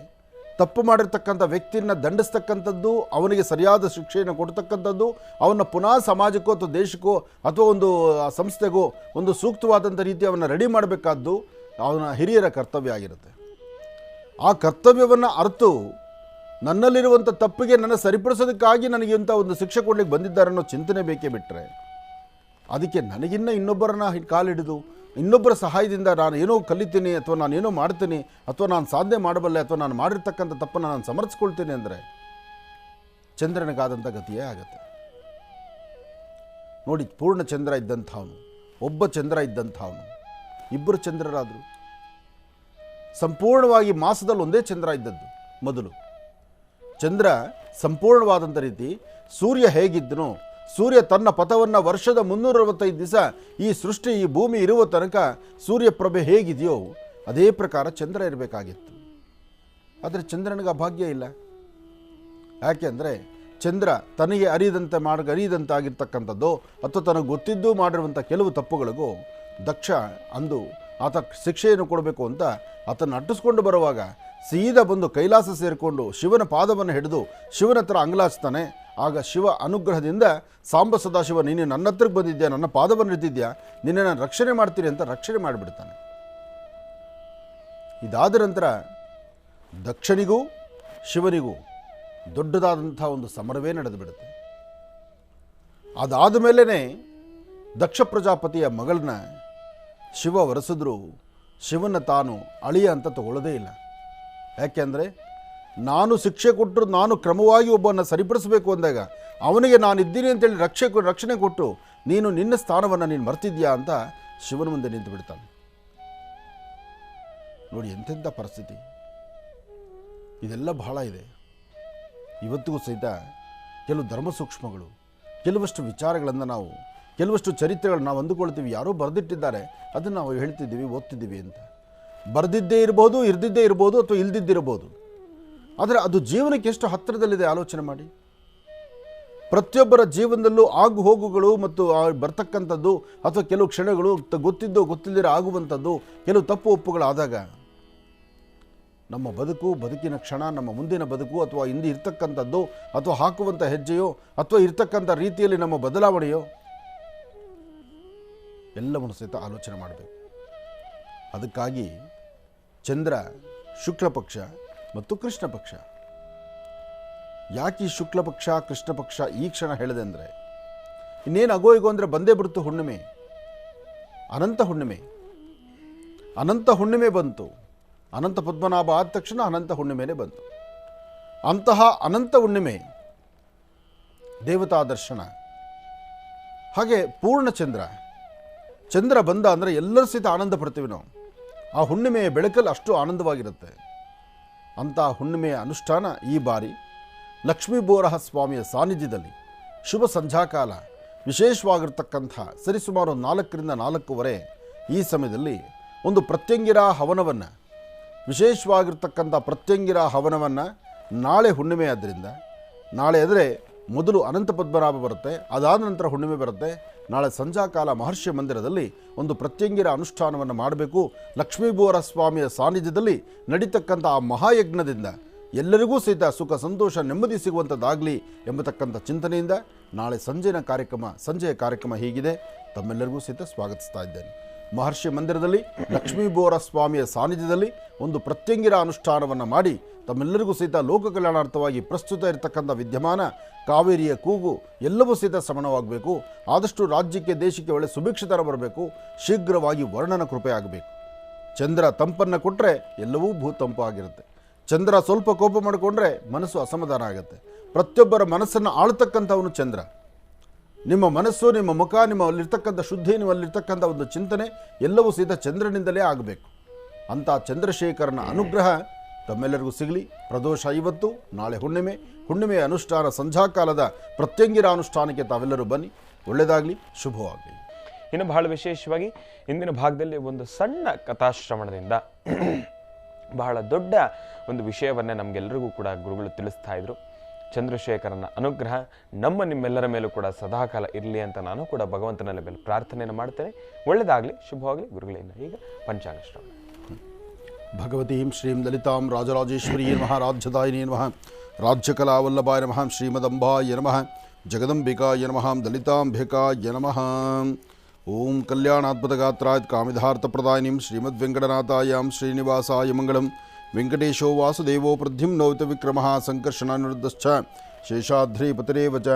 ತಪ್ಪು ಮಾಡಿರ್ತಕ್ಕಂಥ ವ್ಯಕ್ತಿಯನ್ನು ದಂಡಿಸ್ತಕ್ಕಂಥದ್ದು, ಅವನಿಗೆ ಸರಿಯಾದ ಶಿಕ್ಷೆಯನ್ನು ಕೊಡ್ತಕ್ಕಂಥದ್ದು, ಅವನ್ನ ಪುನಃ ಸಮಾಜಕ್ಕೋ ಅಥವಾ ದೇಶಕ್ಕೋ ಅಥವಾ ಒಂದು ಸಂಸ್ಥೆಗೋ ಒಂದು ಸೂಕ್ತವಾದಂಥ ರೀತಿ ಅವನ್ನ ರೆಡಿ ಮಾಡಬೇಕಾದ್ದು ಅವನ ಹಿರಿಯರ ಕರ್ತವ್ಯ ಆಗಿರುತ್ತೆ. ಆ ಕರ್ತವ್ಯವನ್ನು ಅರ್ತು ನನ್ನಲ್ಲಿರುವಂಥ ತಪ್ಪಿಗೆ ನನ್ನ ಸರಿಪಡಿಸೋದಕ್ಕಾಗಿ ನನಗೆ ಇಂಥ ಒಂದು ಶಿಕ್ಷೆ ಕೊಡ್ಲಿಕ್ಕೆ ಬಂದಿದ್ದಾರೆ ಅನ್ನೋ ಚಿಂತನೆ ಬೇಕೇ ಬಿಟ್ಟರೆ, ಅದಕ್ಕೆ ನನಗಿನ್ನ ಇನ್ನೊಬ್ಬರನ್ನ ಕಾಲಿಡಿದು ಇನ್ನೊಬ್ಬರ ಸಹಾಯದಿಂದ ನಾನು ಏನೋ ಕಲಿತೀನಿ ಅಥವಾ ನಾನು ಏನೋ ಮಾಡ್ತೀನಿ ಅಥವಾ ನಾನು ಸಾಧನೆ ಮಾಡಬಲ್ಲೆ ಅಥವಾ ನಾನು ಮಾಡಿರ್ತಕ್ಕಂಥ ತಪ್ಪನ್ನು ನಾನು ಸಮರ್ಥಿಸ್ಕೊಳ್ತೀನಿ ಅಂದರೆ ಚಂದ್ರನಿಗಾದಂಥ ಗತಿಯೇ ಆಗುತ್ತೆ. ನೋಡಿ, ಪೂರ್ಣ ಚಂದ್ರ ಇದ್ದಂಥವನು, ಒಬ್ಬ ಚಂದ್ರ ಇದ್ದಂಥವನು, ಇಬ್ಬರು ಚಂದ್ರರಾದರು. ಸಂಪೂರ್ಣವಾಗಿ ಮಾಸದಲ್ಲಿ ಒಂದೇ ಚಂದ್ರ ಇದ್ದದ್ದು ಮೊದಲು. ಚಂದ್ರ ಸಂಪೂರ್ಣವಾದಂಥ ರೀತಿ ಸೂರ್ಯ ಹೇಗಿದ್ದನೋ, ಸೂರ್ಯ ತನ್ನ ಪಥವನ್ನು ವರ್ಷದ 365 ದಿವಸ ಈ ಸೃಷ್ಟಿ ಈ ಭೂಮಿ ಇರುವ ತನಕ ಸೂರ್ಯಪ್ರಭೆ ಹೇಗಿದೆಯೋ ಅದೇ ಪ್ರಕಾರ ಚಂದ್ರ ಇರಬೇಕಾಗಿತ್ತು. ಆದರೆ ಚಂದ್ರನಿಗೆ ಭಾಗ್ಯ ಇಲ್ಲ. ಯಾಕೆ ಅಂದರೆ ಚಂದ್ರ ತನಗೆ ಅರಿಯದಂತಾಗಿರ್ತಕ್ಕಂಥದ್ದು ಅಥವಾ ತನಗೆ ಗೊತ್ತಿದ್ದು ಮಾಡಿರುವಂಥ ಕೆಲವು ತಪ್ಪುಗಳಿಗೂ ದಕ್ಷ ಅಂದು ಆತ ಶಿಕ್ಷೆಯನ್ನು ಕೊಡಬೇಕು ಅಂತ ಆತನ್ನು ಅಟ್ಟಿಸ್ಕೊಂಡು ಬರುವಾಗ ಸೀದಾ ಬಂದು ಕೈಲಾಸ ಸೇರಿಕೊಂಡು ಶಿವನ ಪಾದವನ್ನು ಹಿಡಿದು ಶಿವನ ಹತ್ರ ಅಂಗಲಾಚ್ತಾನೆ. ಆಗ ಶಿವ ಅನುಗ್ರಹದಿಂದ ಸಾಂಬ ಸದಾಶಿವ, ನೀನು ನನ್ನ ಹತ್ರಕ್ಕೆ ಬಂದಿದ್ಯಾ, ನನ್ನ ಪಾದವನ್ನು ಹಿಡಿದಿದ್ಯಾ, ನಿನ್ನೆ ನಾನು ರಕ್ಷಣೆ ಮಾಡ್ತೀನಿ ಅಂತ ರಕ್ಷಣೆ ಮಾಡಿಬಿಡ್ತಾನೆ. ಇದಾದ ನಂತರ ದಕ್ಷನಿಗೂ ಶಿವನಿಗೂ ದೊಡ್ಡದಾದಂಥ ಒಂದು ಸಮರವೇ ನಡೆದು ಬಿಡುತ್ತೆ. ಅದಾದ ಮೇಲೇ ದಕ್ಷ ಪ್ರಜಾಪತಿಯ ಮಗಳನ್ನ ಶಿವ ವರೆಸಿದ್ರು ಶಿವನ ತಾನು ಅಳಿಯ ಅಂತ ತಗೊಳ್ಳೋದೇ ಇಲ್ಲ. ಯಾಕೆಂದರೆ ನಾನು ಶಿಕ್ಷೆ ಕೊಟ್ಟರು, ನಾನು ಕ್ರಮವಾಗಿ ಒಬ್ಬನ ಸರಿಪಡಿಸಬೇಕು ಅಂದಾಗ ಅವನಿಗೆ ನಾನು ಇದ್ದೀನಿ ಅಂತೇಳಿ ರಕ್ಷಣೆ ಕೊಟ್ಟು ನೀನು ನಿನ್ನ ಸ್ಥಾನವನ್ನು ನೀನು ಮರ್ತಿದ್ಯಾ ಅಂತ ಶಿವನ ಮುಂದೆ ನಿಂತು ಬಿಡ್ತಾನೆ. ನೋಡಿ ಎಂತೆಂಥ ಪರಿಸ್ಥಿತಿ. ಇದೆಲ್ಲ ಬಹಳ ಇದೆ. ಇವತ್ತಿಗೂ ಸಹಿತ ಕೆಲವು ಧರ್ಮ ಸೂಕ್ಷ್ಮಗಳು, ಕೆಲವಷ್ಟು ವಿಚಾರಗಳನ್ನು ನಾವು, ಕೆಲವಷ್ಟು ಚರಿತ್ರೆಗಳು ನಾವು ಅಂದುಕೊಳ್ತೀವಿ ಯಾರೋ ಬರೆದಿಟ್ಟಿದ್ದಾರೆ, ಅದನ್ನು ನಾವು ಹೇಳ್ತಿದ್ದೀವಿ, ಓದ್ತಿದ್ದೀವಿ ಅಂತ. ಬರೆದಿದ್ದೇ ಇರ್ಬೋದು, ಇರ್ದಿದ್ದೇ ಇರ್ಬೋದು, ಅಥವಾ ಇಲ್ದಿದ್ದಿರ್ಬೋದು. ಆದರೆ ಅದು ಜೀವನಕ್ಕೆ ಎಷ್ಟು ಹತ್ತಿರದಲ್ಲಿದೆ ಆಲೋಚನೆ ಮಾಡಿ. ಪ್ರತಿಯೊಬ್ಬರ ಜೀವನದಲ್ಲೂ ಆಗು ಹೋಗುಗಳು ಮತ್ತು ಬರ್ತಕ್ಕಂಥದ್ದು ಅಥವಾ ಕೆಲವು ಕ್ಷಣಗಳು ಗೊತ್ತಿದ್ದೋ ಗೊತ್ತಿಲ್ಲದಿರ ಆಗುವಂಥದ್ದು, ಕೆಲವು ತಪ್ಪು ಒಪ್ಪುಗಳಾದಾಗ ನಮ್ಮ ಬದುಕಿನ ಕ್ಷಣ, ನಮ್ಮ ಮುಂದಿನ ಬದುಕು ಅಥವಾ ಹಿಂದೆ ಇರ್ತಕ್ಕಂಥದ್ದು ಅಥವಾ ಹಾಕುವಂಥ ಹೆಜ್ಜೆಯೋ ಅಥವಾ ಇರ್ತಕ್ಕಂಥ ರೀತಿಯಲ್ಲಿ ನಮ್ಮ ಬದಲಾವಣೆಯೋ ಎಲ್ಲವನ್ನು ಸಹಿತ ಆಲೋಚನೆ ಮಾಡಬೇಕು. ಅದಕ್ಕಾಗಿ ಚಂದ್ರ ಶುಕ್ಲ ಪಕ್ಷ ಮತ್ತು ಕೃಷ್ಣ ಪಕ್ಷ. ಯಾಕೆ ಈ ಶುಕ್ಲ ಪಕ್ಷ ಕೃಷ್ಣ ಪಕ್ಷ ಈ ಕ್ಷಣ ಹೇಳಿದೆ ಅಂದರೆ, ಇನ್ನೇನು ಆಗೋ ಈಗೋ ಅಂದರೆ ಬಂದೇ ಬಿಡ್ತು ಹುಣ್ಣಿಮೆ, ಅನಂತ ಹುಣ್ಣಿಮೆ. ಅನಂತ ಹುಣ್ಣಿಮೆ ಬಂತು. ಅನಂತ ಪದ್ಮನಾಭ ಆದ ತಕ್ಷಣ ಅನಂತ ಹುಣ್ಣಿಮೆನೇ ಬಂತು. ಅಂತಹ ಅನಂತ ಹುಣ್ಣಿಮೆ, ದೇವತಾ ದರ್ಶನ, ಹಾಗೆ ಪೂರ್ಣಚಂದ್ರ. ಚಂದ್ರ ಬಂದ ಅಂದರೆ ಎಲ್ಲರೂ ಸಹಿತ ಆನಂದ ಪಡ್ತೀವಿ ನಾವು. ಆ ಹುಣ್ಣಿಮೆಯ ಬೆಳಕಲ್ಲಿ ಅಷ್ಟು ಆನಂದವಾಗಿರುತ್ತೆ. ಅಂಥ ಹುಣ್ಣಿಮೆಯ ಅನುಷ್ಠಾನ ಈ ಬಾರಿ ಲಕ್ಷ್ಮೀ ಬೋರಹ ಸ್ವಾಮಿಯ ಸಾನ್ನಿಧ್ಯದಲ್ಲಿ ಶುಭ ಸಂಧ್ಯಾಕಾಲ ವಿಶೇಷವಾಗಿರ್ತಕ್ಕಂಥ ಸರಿಸುಮಾರು 4ರಿಂದ 4:15 ಈ ಸಮಯದಲ್ಲಿ ಒಂದು ಪ್ರತ್ಯಂಗಿರ ಹವನವನ್ನು, ವಿಶೇಷವಾಗಿರ್ತಕ್ಕಂಥ ಪ್ರತ್ಯಂಗಿರ ಹವನವನ್ನು, ನಾಳೆ ಹುಣ್ಣಿಮೆ ಆದ್ದರಿಂದ, ನಾಳೆ ಆದರೆ ಮೊದಲು ಅನಂತ ಪದ್ಮನಾಭ ಬರುತ್ತೆ, ಅದಾದ ನಂತರ ಹುಣ್ಣಿಮೆ ಬರುತ್ತೆ. ನಾಳೆ ಸಂಧ್ಯಾಕಾಲ ಮಹರ್ಷಿ ಮಂದಿರದಲ್ಲಿ ಒಂದು ಪ್ರತ್ಯಂಗಿರ ಅನುಷ್ಠಾನವನ್ನು ಮಾಡಬೇಕು. ಲಕ್ಷ್ಮೀಬೋರ ಸ್ವಾಮಿಯ ಸಾನ್ನಿಧ್ಯದಲ್ಲಿ ನಡೀತಕ್ಕಂಥ ಆ ಮಹಾಯಜ್ಞದಿಂದ ಎಲ್ಲರಿಗೂ ಸಹಿತ ಸುಖ ಸಂತೋಷ ನೆಮ್ಮದಿ ಸಿಗುವಂಥದ್ದಾಗಲಿ ಎಂಬತಕ್ಕಂಥ ಚಿಂತನೆಯಿಂದ ನಾಳೆ ಸಂಜೆಯ ಕಾರ್ಯಕ್ರಮ ಹೀಗಿದೆ. ತಮ್ಮೆಲ್ಲರಿಗೂ ಸಹಿತ ಸ್ವಾಗತಿಸ್ತಾ ಇದ್ದೇನೆ. ಮಹರ್ಷಿ ಮಂದಿರದಲ್ಲಿ ಲಕ್ಷ್ಮೀಬೋರ ಸ್ವಾಮಿಯ ಸಾನ್ನಿಧ್ಯದಲ್ಲಿ ಒಂದು ಪ್ರತ್ಯಂಗಿರ ಅನುಷ್ಠಾನವನ್ನು ಮಾಡಿ ತಮ್ಮೆಲ್ಲರಿಗೂ ಸಹಿತ ಲೋಕ ಕಲ್ಯಾಣಾರ್ಥವಾಗಿ ಪ್ರಸ್ತುತ ಇರತಕ್ಕಂಥ ವಿದ್ಯಮಾನ ಕಾವೇರಿಯ ಕೂಗು ಎಲ್ಲವೂ ಸಹಿತ ಶ್ರವಣವಾಗಬೇಕು. ಆದಷ್ಟು ರಾಜ್ಯಕ್ಕೆ ದೇಶಕ್ಕೆ ಒಳ್ಳೆ ಸುಭಿಕ್ಷತನ ಬರಬೇಕು. ಶೀಘ್ರವಾಗಿ ವರ್ಣನ ಕೃಪೆ ಆಗಬೇಕು. ಚಂದ್ರ ತಂಪನ್ನು ಕೊಟ್ಟರೆ ಎಲ್ಲವೂ ಭೂತಂಪು ಆಗಿರುತ್ತೆ. ಚಂದ್ರ ಸ್ವಲ್ಪ ಕೋಪ ಮಾಡಿಕೊಂಡ್ರೆ ಮನಸ್ಸು ಅಸಮಾಧಾನ ಆಗುತ್ತೆ. ಪ್ರತಿಯೊಬ್ಬರ ಮನಸ್ಸನ್ನು ಆಳ್ತಕ್ಕಂಥವನು ಚಂದ್ರ. ನಿಮ್ಮ ಮನಸ್ಸು, ನಿಮ್ಮ ಮುಖ, ನಿಮ್ಮಲ್ಲಿರ್ತಕ್ಕಂಥ ಶುದ್ಧಿ, ನಿಮ್ಮಲ್ಲಿರ್ತಕ್ಕಂಥ ಒಂದು ಚಿಂತನೆ ಎಲ್ಲವೂ ಸಹಿತ ಚಂದ್ರನಿಂದಲೇ ಆಗಬೇಕು. ಅಂಥ ಚಂದ್ರಶೇಖರನ ಅನುಗ್ರಹ ತಮ್ಮೆಲ್ಲರಿಗೂ ಸಿಗಲಿ. ಪ್ರದೋಷ ಇವತ್ತು, ನಾಳೆ ಹುಣ್ಣಿಮೆಯ ಅನುಷ್ಠಾನ ಸಂಧ್ಯಾಕಾಲದ ಪ್ರತ್ಯಂಗಿರ ಅನುಷ್ಠಾನಕ್ಕೆ ತಾವೆಲ್ಲರೂ ಬನ್ನಿ. ಒಳ್ಳೆಯದಾಗಲಿ, ಶುಭವಾಗಲಿ. ಇನ್ನು ಬಹಳ ವಿಶೇಷವಾಗಿ ಇಂದಿನ ಭಾಗದಲ್ಲಿ ಒಂದು ಸಣ್ಣ ಕಥಾಶ್ರವಣದಿಂದ ಬಹಳ ದೊಡ್ಡ ಒಂದು ವಿಷಯವನ್ನೇ ನಮಗೆಲ್ಲರಿಗೂ ಕೂಡ ಗುರುಗಳು ತಿಳಿಸ್ತಾ ಇದ್ರು. ಚಂದ್ರಶೇಖರನ ಅನುಗ್ರಹ ನಿಮ್ಮೆಲ್ಲರ ಮೇಲೂ ಕೂಡ ಸದಾಕಾಲ ಇರಲಿ ಅಂತ ನಾನು ಕೂಡ ಭಗವಂತನ ಮೇಲೆ ಪ್ರಾರ್ಥನೆಯನ್ನು ಮಾಡ್ತೇನೆ. ಒಳ್ಳೆಯದಾಗಲಿ, ಶುಭವಾಗಲಿ. ಗುರುಗಳಿಂದ ಈಗ ಪಂಚಾಂಗ ಶ್ರವಣ. ಭಗವತೀಂ ಶ್ರೀಂ ಲಲಿತಾಂ ರಾಜರಾಜೇಶ್ವರೀ ನಮಃ, ರಾಜ್ಯದಾಯಿನಿ ನಮಃ, ರಾಜ್ಯಕಲಾವಲ್ಲಭಾಯ ನಮಃ, ಶ್ರೀಮದಂಬಾಯ ನಮಃ, ಜಗದಂಬಿಕಾಯ ನಮಃ, ದಲಿತಾಂಬಿಕಾಯ ನಮಃ. ಓಂ ಕಲ್ಯಾಣಾದ್ಭುತಗಾತ್ರಾಯ ಕಾಮಿಧಾರ್ಥಪ್ರದಾಯಿನಿಂ ಶ್ರೀಮದ್ವೆಂಕಟನಾಥಾಯಾಂ ಶ್ರೀನಿವಾಸಾಯ ಮಂಗಳಂ. ವೆಂಕಟೇಶೋ ವಾಸುದೇವೋ ಪ್ರದ್ಯುಮ್ನೋತ ವಿಕ್ರಮಃ ಸಂಕರ್ಷಣಾನಿರುದ್ಧಶ್ಚ ಶೇಷಾದ್ರಿಪತಿರೇವ ಚ.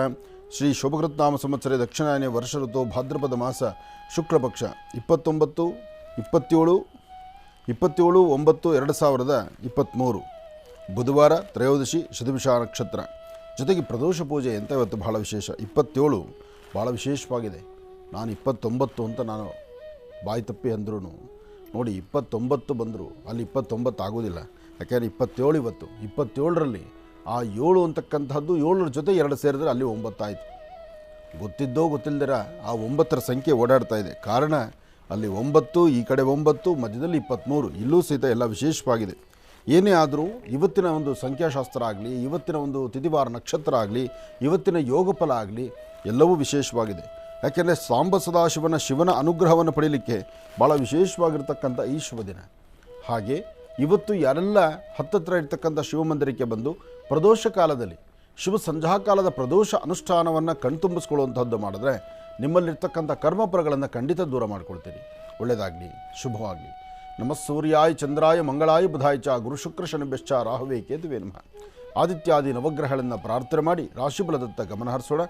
ಶ್ರೀ ಶೋಭಕೃತ್ನಾಮ ಸಂವತ್ಸರೆ ದಕ್ಷಿಣಾಯನೆ ವರ್ಷ ಋತು ಭಾದ್ರಪದ ಮಾಸ ಶುಕ್ಲಪಕ್ಷ 27/9/2023 ಬುಧವಾರ, ತ್ರಯೋದಶಿ, ಶತಭಿಷ ನಕ್ಷತ್ರ. ಜೊತೆಗೆ ಪ್ರದೋಷ ಪೂಜೆ ಅಂತ ಇವತ್ತು ಬಹಳ ವಿಶೇಷ. 27 ಭಾಳ ವಿಶೇಷವಾಗಿದೆ. ನಾನು 29 ಅಂತ ನಾನು ಬಾಯಿ ತಪ್ಪಿ ಅಂದ್ರೂ ನೋಡಿ 29 ಬಂದರು, ಅಲ್ಲಿ 29 ಆಗೋದಿಲ್ಲ. ಯಾಕೆಂದರೆ 27 ಇವತ್ತು. 27ರಲ್ಲಿ ಆ 7 ಅಂತಕ್ಕಂಥದ್ದು 7ರ ಜೊತೆ 2 ಸೇರಿದ್ರೆ ಅಲ್ಲಿ 9 ಆಯಿತು. ಗೊತ್ತಿದ್ದೋ ಗೊತ್ತಿಲ್ಲದಿರ ಆ 9ರ ಸಂಖ್ಯೆ ಓಡಾಡ್ತಾ ಇದೆ. ಕಾರಣ ಅಲ್ಲಿ 9, ಈ ಕಡೆ 9, ಮಧ್ಯದಲ್ಲಿ 23. ಇಲ್ಲೂ ಸಹಿತ ಎಲ್ಲ ವಿಶೇಷವಾಗಿದೆ. ಏನೇ ಆದರೂ ಇವತ್ತಿನ ಒಂದು ಸಂಖ್ಯಾಶಾಸ್ತ್ರ ಆಗಲಿ, ಇವತ್ತಿನ ಒಂದು ತಿಥಿವಾರ ನಕ್ಷತ್ರ ಆಗಲಿ, ಇವತ್ತಿನ ಯೋಗಫಲ ಆಗಲಿ ಎಲ್ಲವೂ ವಿಶೇಷವಾಗಿದೆ. ಯಾಕೆಂದರೆ ಸಾಂಬ ಶಿವನ ಅನುಗ್ರಹವನ್ನು ಪಡೀಲಿಕ್ಕೆ ಭಾಳ ವಿಶೇಷವಾಗಿರ್ತಕ್ಕಂಥ ಈ ಶುಭ ದಿನ. ಹಾಗೆ ಇವತ್ತು ಯಾರೆಲ್ಲ ಹತ್ತತ್ರ ಇರ್ತಕ್ಕಂಥ ಶಿವಮಂದಿರಕ್ಕೆ ಬಂದು ಪ್ರದೋಷ ಕಾಲದಲ್ಲಿ ಶುಭ ಸಂಧ್ಯಾಕಾಲದ ಪ್ರದೋಷ ಅನುಷ್ಠಾನವನ್ನು ಕಣ್ತುಂಬಿಸ್ಕೊಳ್ಳುವಂಥದ್ದು ಮಾಡಿದ್ರೆ ನಿಮ್ಮಲ್ಲಿರ್ತಕ್ಕಂಥ ಕರ್ಮಫಲಗಳನ್ನು ಖಂಡಿತ ದೂರ ಮಾಡ್ಕೊಳ್ತೀರಿ. ಒಳ್ಳೆಯದಾಗಲಿ, ಶುಭವಾಗಲಿ. ನಮಃ ಸೂರ್ಯಾಯ ಚಂದ್ರಾಯ ಮಂಗಳಾಯ ಬುಧಾಯ ಚ ಗುರು ಶುಕ್ರ ಶನಿಭ್ಯಶ್ಚ ರಾಹುವೇ ಕೇತುವೇ ನಮಃ. ಆದಿತ್ಯಾದಿ ನವಗ್ರಹಗಳನ್ನು ಪ್ರಾರ್ಥನೆ ಮಾಡಿ ರಾಶಿಫಲದತ್ತ ಗಮನ ಹರಿಸೋಣ.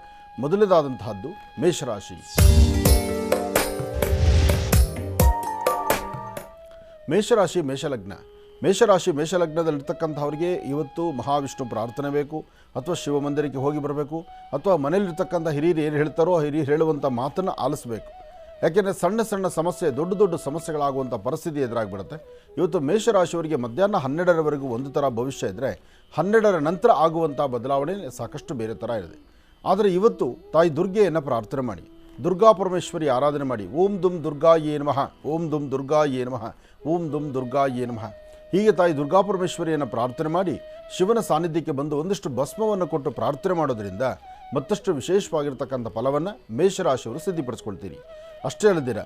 ಮೊದಲನೇದಾದಂತಹದ್ದು ಮೇಷರಾಶಿ. ಮೇಷರಾಶಿ ಮೇಷಲಗ್ನ. ಮೇಷಲಗ್ನದಲ್ಲಿರ್ತಕ್ಕಂಥವ್ರಿಗೆ ಇವತ್ತು ಮಹಾವಿಷ್ಣು ಪ್ರಾರ್ಥನೆ ಬೇಕು, ಅಥವಾ ಶಿವಮಂದಿರಕ್ಕೆ ಹೋಗಿ ಬರಬೇಕು, ಅಥವಾ ಮನೆಯಲ್ಲಿರ್ತಕ್ಕಂಥ ಹಿರಿಯರು ಏನು ಹೇಳ್ತಾರೋ ಹಿರಿಯರು ಹೇಳುವಂಥ ಮಾತನ್ನು ಆಲಿಸಬೇಕು. ಯಾಕೆಂದರೆ ಸಣ್ಣ ಸಣ್ಣ ಸಮಸ್ಯೆ ದೊಡ್ಡ ದೊಡ್ಡ ಸಮಸ್ಯೆಗಳಾಗುವಂಥ ಪರಿಸ್ಥಿತಿ ಎದುರಾಗಿಬಿಡುತ್ತೆ. ಇವತ್ತು ಮೇಷರಾಶಿಯವರಿಗೆ ಮಧ್ಯಾಹ್ನ 12ರವರೆಗೂ ಒಂದು ಥರ ಭವಿಷ್ಯ ಇದ್ದರೆ 12ರ ನಂತರ ಆಗುವಂಥ ಬದಲಾವಣೆ ಸಾಕಷ್ಟು ಬೇರೆ ಥರ ಇದೆ. ಆದರೆ ಇವತ್ತು ತಾಯಿ ದುರ್ಗೆಯನ್ನು ಪ್ರಾರ್ಥನೆ ಮಾಡಿ, ದುರ್ಗಾ ಪರಮೇಶ್ವರಿ ಆರಾಧನೆ ಮಾಡಿ. ಓಂ ದುಂ ದುರ್ಗಾಯೇ ನಮಃ, ಓಂ ದುಂ ದುರ್ಗಾಯೇ ನಮಃ, ಓಂ ದುಂ ದುರ್ಗಾಯೇ ನಮಃ. ಹೀಗೆ ತಾಯಿ ದುರ್ಗಾ ಪರಮೇಶ್ವರಿಯನ್ನು ಪ್ರಾರ್ಥನೆ ಮಾಡಿ ಶಿವನ ಸಾನ್ನಿಧ್ಯಕ್ಕೆ ಬಂದು ಒಂದಿಷ್ಟು ಭಸ್ಮವನ್ನು ಕೊಟ್ಟು ಪ್ರಾರ್ಥನೆ ಮಾಡೋದ್ರಿಂದ ಮತ್ತಷ್ಟು ವಿಶೇಷವಾಗಿರ್ತಕ್ಕಂಥ ಫಲವನ್ನು ಮೇಷರಾಶಿಯವರು ಸಿದ್ಧಿಪಡಿಸ್ಕೊಳ್ತೀರಿ. ಅಷ್ಟೇ ಅಲ್ಲದಿರ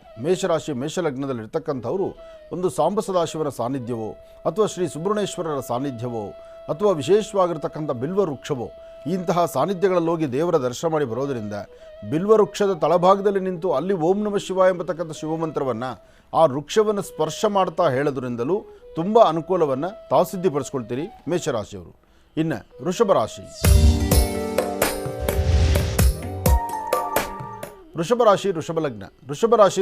ಮೇಷಲಗ್ನದಲ್ಲಿರ್ತಕ್ಕಂಥವರು ಒಂದು ಸಾಂಬ ಸದಾಶಿವನ ಸಾನ್ನಿಧ್ಯವೋ ಅಥವಾ ಶ್ರೀ ಸುಬ್ರಹ್ಮಣ್ಯೇಶ್ವರರ ಸಾನ್ನಿಧ್ಯವೋ ಅಥವಾ ವಿಶೇಷವಾಗಿರ್ತಕ್ಕಂಥ ಬಿಲ್ವ ವೃಕ್ಷವೋ ಇಂತಹ ಸಾನ್ನಿಧ್ಯಗಳಲ್ಲಿ ಹೋಗಿ ದೇವರ ದರ್ಶನ ಮಾಡಿ ಬರೋದರಿಂದ ಬಿಲ್ವ ವೃಕ್ಷದ ತಳಭಾಗದಲ್ಲಿ ನಿಂತು ಅಲ್ಲಿ ಓಂ ನಮಃ ಶಿವಾಯ ಎಂಬತಕ್ಕಂಥ ಶಿವಮಂತ್ರವನ್ನು ಆ ವೃಕ್ಷವನ್ನು ಸ್ಪರ್ಶ ಮಾಡ್ತಾ ಹೇಳೋದ್ರಿಂದಲೂ ತುಂಬ ಅನುಕೂಲವನ್ನು ತಾವು ಸಿದ್ಧಿಪಡಿಸ್ಕೊಳ್ತೀರಿ ಮೇಷರಾಶಿಯವರು. ಇನ್ನು ವೃಷಭ ರಾಶಿ.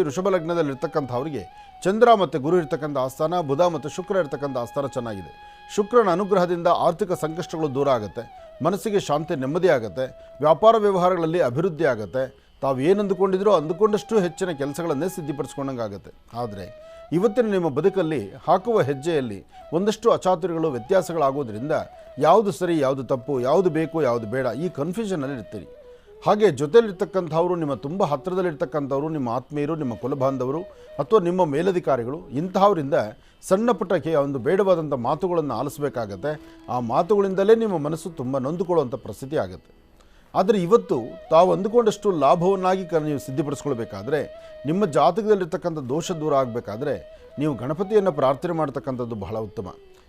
ವೃಷಭ ಲಗ್ನದಲ್ಲಿರ್ತಕ್ಕಂಥವರಿಗೆ ಚಂದ್ರ ಮತ್ತು ಗುರು ಇರ್ತಕ್ಕಂಥ ಆಸ್ಥಾನ, ಬುಧ ಮತ್ತು ಶುಕ್ರ ಇರ್ತಕ್ಕಂಥ ಆಸ್ಥಾನ ಚೆನ್ನಾಗಿದೆ. ಶುಕ್ರನ ಅನುಗ್ರಹದಿಂದ ಆರ್ಥಿಕ ಸಂಕಷ್ಟಗಳು ದೂರ ಆಗುತ್ತೆ, ಮನಸ್ಸಿಗೆ ಶಾಂತಿ ನೆಮ್ಮದಿ ಆಗುತ್ತೆ, ವ್ಯಾಪಾರ ವ್ಯವಹಾರಗಳಲ್ಲಿ ಅಭಿವೃದ್ಧಿ ಆಗುತ್ತೆ. ತಾವು ಏನು ಅಂದುಕೊಂಡಿದ್ರೋ ಅಂದುಕೊಂಡಷ್ಟು ಹೆಚ್ಚಿನ ಕೆಲಸಗಳನ್ನೇ ಸಿದ್ಧಿಪಡಿಸ್ಕೊಂಡಂಗಾಗುತ್ತೆ. ಆದರೆ ಇವತ್ತಿನ ನಿಮ್ಮ ಬದುಕಲ್ಲಿ ಹಾಕುವ ಹೆಜ್ಜೆಯಲ್ಲಿ ಒಂದಷ್ಟು ಅಚಾತುರ್ಯಗಳು ವ್ಯತ್ಯಾಸಗಳಾಗೋದ್ರಿಂದ ಯಾವುದು ಸರಿ ಯಾವುದು ತಪ್ಪು, ಯಾವುದು ಬೇಕು ಯಾವುದು ಬೇಡ, ಈ ಕನ್ಫ್ಯೂಷನಲ್ಲಿ ಇರ್ತೀರಿ. ಹಾಗೆ ಜೊತೆಯಲ್ಲಿರ್ತಕ್ಕಂಥವರು, ನಿಮ್ಮ ತುಂಬ ಹತ್ತಿರದಲ್ಲಿರ್ತಕ್ಕಂಥವರು, ನಿಮ್ಮ ಆತ್ಮೀಯರು, ನಿಮ್ಮ ಕುಲಬಾಂಧವರು ಅಥವಾ ನಿಮ್ಮ ಮೇಲಧಿಕಾರಿಗಳು, ಇಂತಹವರಿಂದ ಸಣ್ಣ ಪುಟ್ಟಕ್ಕೆ ಒಂದು ಬೇಡವಾದಂಥ ಮಾತುಗಳನ್ನು ಆಲಿಸಬೇಕಾಗತ್ತೆ. ಆ ಮಾತುಗಳಿಂದಲೇ ನಿಮ್ಮ ಮನಸ್ಸು ತುಂಬ ನೊಂದುಕೊಳ್ಳುವಂಥ ಪರಿಸ್ಥಿತಿ ಆಗುತ್ತೆ. ಆದರೆ ಇವತ್ತು ತಾವು ಅಂದುಕೊಂಡಷ್ಟು ಲಾಭವನ್ನಾಗಿ ನೀವು ಸಿದ್ಧಿಪಡಿಸ್ಕೊಳ್ಬೇಕಾದ್ರೆ, ನಿಮ್ಮ ಜಾತಕದಲ್ಲಿರ್ತಕ್ಕಂಥ ದೋಷ ದೂರ ಆಗಬೇಕಾದ್ರೆ ನೀವು ಗಣಪತಿಯನ್ನು ಪ್ರಾರ್ಥನೆ ಮಾಡ್ತಕ್ಕಂಥದ್ದು ಬಹಳ ಉತ್ತಮ.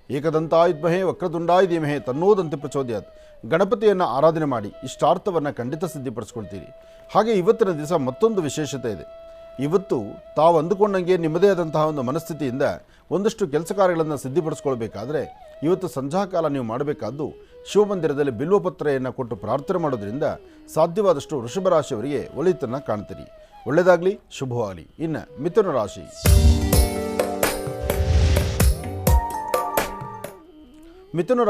ಏಕದಂತಾಯುಧ್ಮಹೇ ವಕ್ರತುಂಡಾಯ ಧೀಮಹಿ ತನ್ನೋದಂತೆ ಪ್ರಚೋದಯಾತ್. ಗಣಪತಿಯನ್ನು ಆರಾಧನೆ ಮಾಡಿ ಇಷ್ಟಾರ್ಥವನ್ನು ಖಂಡಿತ ಸಿದ್ಧಿಪಡಿಸ್ಕೊಳ್ತೀರಿ. ಹಾಗೆ ಇವತ್ತಿನ ದಿವಸ ಮತ್ತೊಂದು ವಿಶೇಷತೆ ಇದೆ. ಇವತ್ತು ತಾವು ಅಂದುಕೊಂಡಂಗೆ ನಿಮ್ಮದೇ ಆದಂತಹ ಒಂದು ಮನಸ್ಥಿತಿಯಿಂದ ಒಂದಷ್ಟು ಕೆಲಸ ಕಾರ್ಯಗಳನ್ನು ಸಿದ್ಧಿಪಡಿಸ್ಕೊಳ್ಬೇಕಾದ್ರೆ ಇವತ್ತು ಸಂಧ್ಯಾಕಾಲ ನೀವು ಮಾಡಬೇಕಾದ್ದು ಶಿವಮಂದಿರದಲ್ಲಿ ಬಿಲ್ವಪತ್ರೆಯನ್ನು ಕೊಟ್ಟು ಪ್ರಾರ್ಥನೆ ಮಾಡೋದ್ರಿಂದ ಸಾಧ್ಯವಾದಷ್ಟು ವೃಷಭ ರಾಶಿಯವರಿಗೆ ಒಳಿತನ್ನು ಕಾಣ್ತೀರಿ. ಒಳ್ಳೆಯದಾಗಲಿ, ಶುಭವಾಗಲಿ. ಇನ್ನು ಮಿಥುನ ರಾಶಿ. ಮಿಥುನ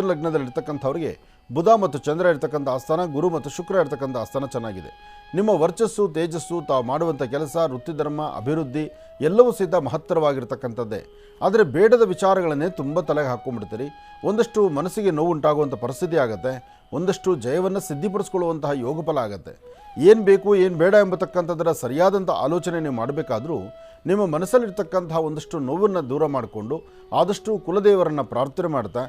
ಲಗ್ನದಲ್ಲಿರ್ತಕ್ಕಂಥವ್ರಿಗೆ ಬುಧ ಮತ್ತು ಚಂದ್ರ ಇರ್ತಕ್ಕಂಥ ಆಸ್ಥಾನ, ಗುರು ಮತ್ತು ಶುಕ್ರ ಇರ್ತಕ್ಕಂಥ ಆಸ್ಥಾನ ಚೆನ್ನಾಗಿದೆ. ನಿಮ್ಮ ವರ್ಚಸ್ಸು, ತೇಜಸ್ಸು, ತಾವು ಮಾಡುವಂಥ ಕೆಲಸ, ವೃತ್ತಿಧರ್ಮ, ಅಭಿವೃದ್ಧಿ ಎಲ್ಲವೂ ಸಹಿತ ಮಹತ್ತರವಾಗಿರ್ತಕ್ಕಂಥದ್ದೇ. ಆದರೆ ಬೇಡದ ವಿಚಾರಗಳನ್ನೇ ತುಂಬ ತಲೆಗೆ ಹಾಕ್ಕೊಂಡ್ಬಿಡ್ತೀರಿ. ಒಂದಷ್ಟು ಮನಸ್ಸಿಗೆ ನೋವು ಉಂಟಾಗುವಂಥ ಪರಿಸ್ಥಿತಿ ಆಗುತ್ತೆ. ಒಂದಷ್ಟು ಜಯವನ್ನು ಸಿದ್ಧಿಪಡಿಸ್ಕೊಳ್ಳುವಂತಹ ಯೋಗಫಲ ಆಗುತ್ತೆ. ಏನು ಬೇಕು ಏನು ಬೇಡ ಎಂಬತಕ್ಕಂಥದ್ದರ ಸರಿಯಾದಂಥ ಆಲೋಚನೆ ನೀವು ಮಾಡಬೇಕಾದ್ರೂ ನಿಮ್ಮ ಮನಸ್ಸಲ್ಲಿರ್ತಕ್ಕಂತಹ ಒಂದಷ್ಟು ನೋವನ್ನು ದೂರ ಮಾಡಿಕೊಂಡು ಆದಷ್ಟು ಕುಲದೇವರನ್ನು ಪ್ರಾರ್ಥನೆ ಮಾಡ್ತಾ,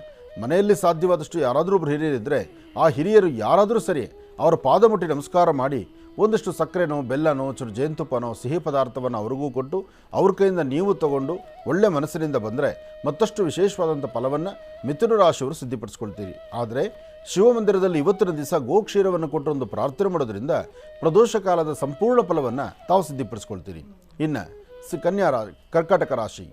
ಮನೆಯಲ್ಲಿ ಸಾಧ್ಯವಾದಷ್ಟು ಯಾರಾದರೂ ಒಬ್ಬರು ಹಿರಿಯರಿದ್ದರೆ ಆ ಹಿರಿಯರು ಯಾರಾದರೂ ಸರಿ ಅವರ ಪಾದ ಮುಟ್ಟಿ ನಮಸ್ಕಾರ ಮಾಡಿ ಒಂದಷ್ಟು ಸಕ್ಕರೆನೋ ಬೆಲ್ಲನೋ ಚೂರು ಜೇನುತುಪ್ಪನೋ ಸಿಹಿ ಪದಾರ್ಥವನ್ನು ಅವ್ರಿಗೂ ಕೊಟ್ಟು ಅವ್ರ ಕೈಯಿಂದ ನೀವು ತಗೊಂಡು ಒಳ್ಳೆ ಮನಸ್ಸಿನಿಂದ ಬಂದರೆ ಮತ್ತಷ್ಟು ವಿಶೇಷವಾದಂಥ ಫಲವನ್ನು ಮಿಥುನ ರಾಶಿಯವರು ಸಿದ್ಧಿಪಡಿಸ್ಕೊಳ್ತೀರಿ. ಆದರೆ ಶಿವಮಂದಿರದಲ್ಲಿ ಇವತ್ತಿನ ದಿವಸ ಗೋಕ್ಷೀರವನ್ನು ಕೊಟ್ಟು ಒಂದು ಪ್ರಾರ್ಥನೆ ಮಾಡೋದ್ರಿಂದ ಪ್ರದೋಷ ಕಾಲದ ಸಂಪೂರ್ಣ ಫಲವನ್ನು ತಾವು ಸಿದ್ಧಿಪಡಿಸ್ಕೊಳ್ತೀರಿ. ಇನ್ನು ಕರ್ಕಾಟಕ ರಾಶಿ.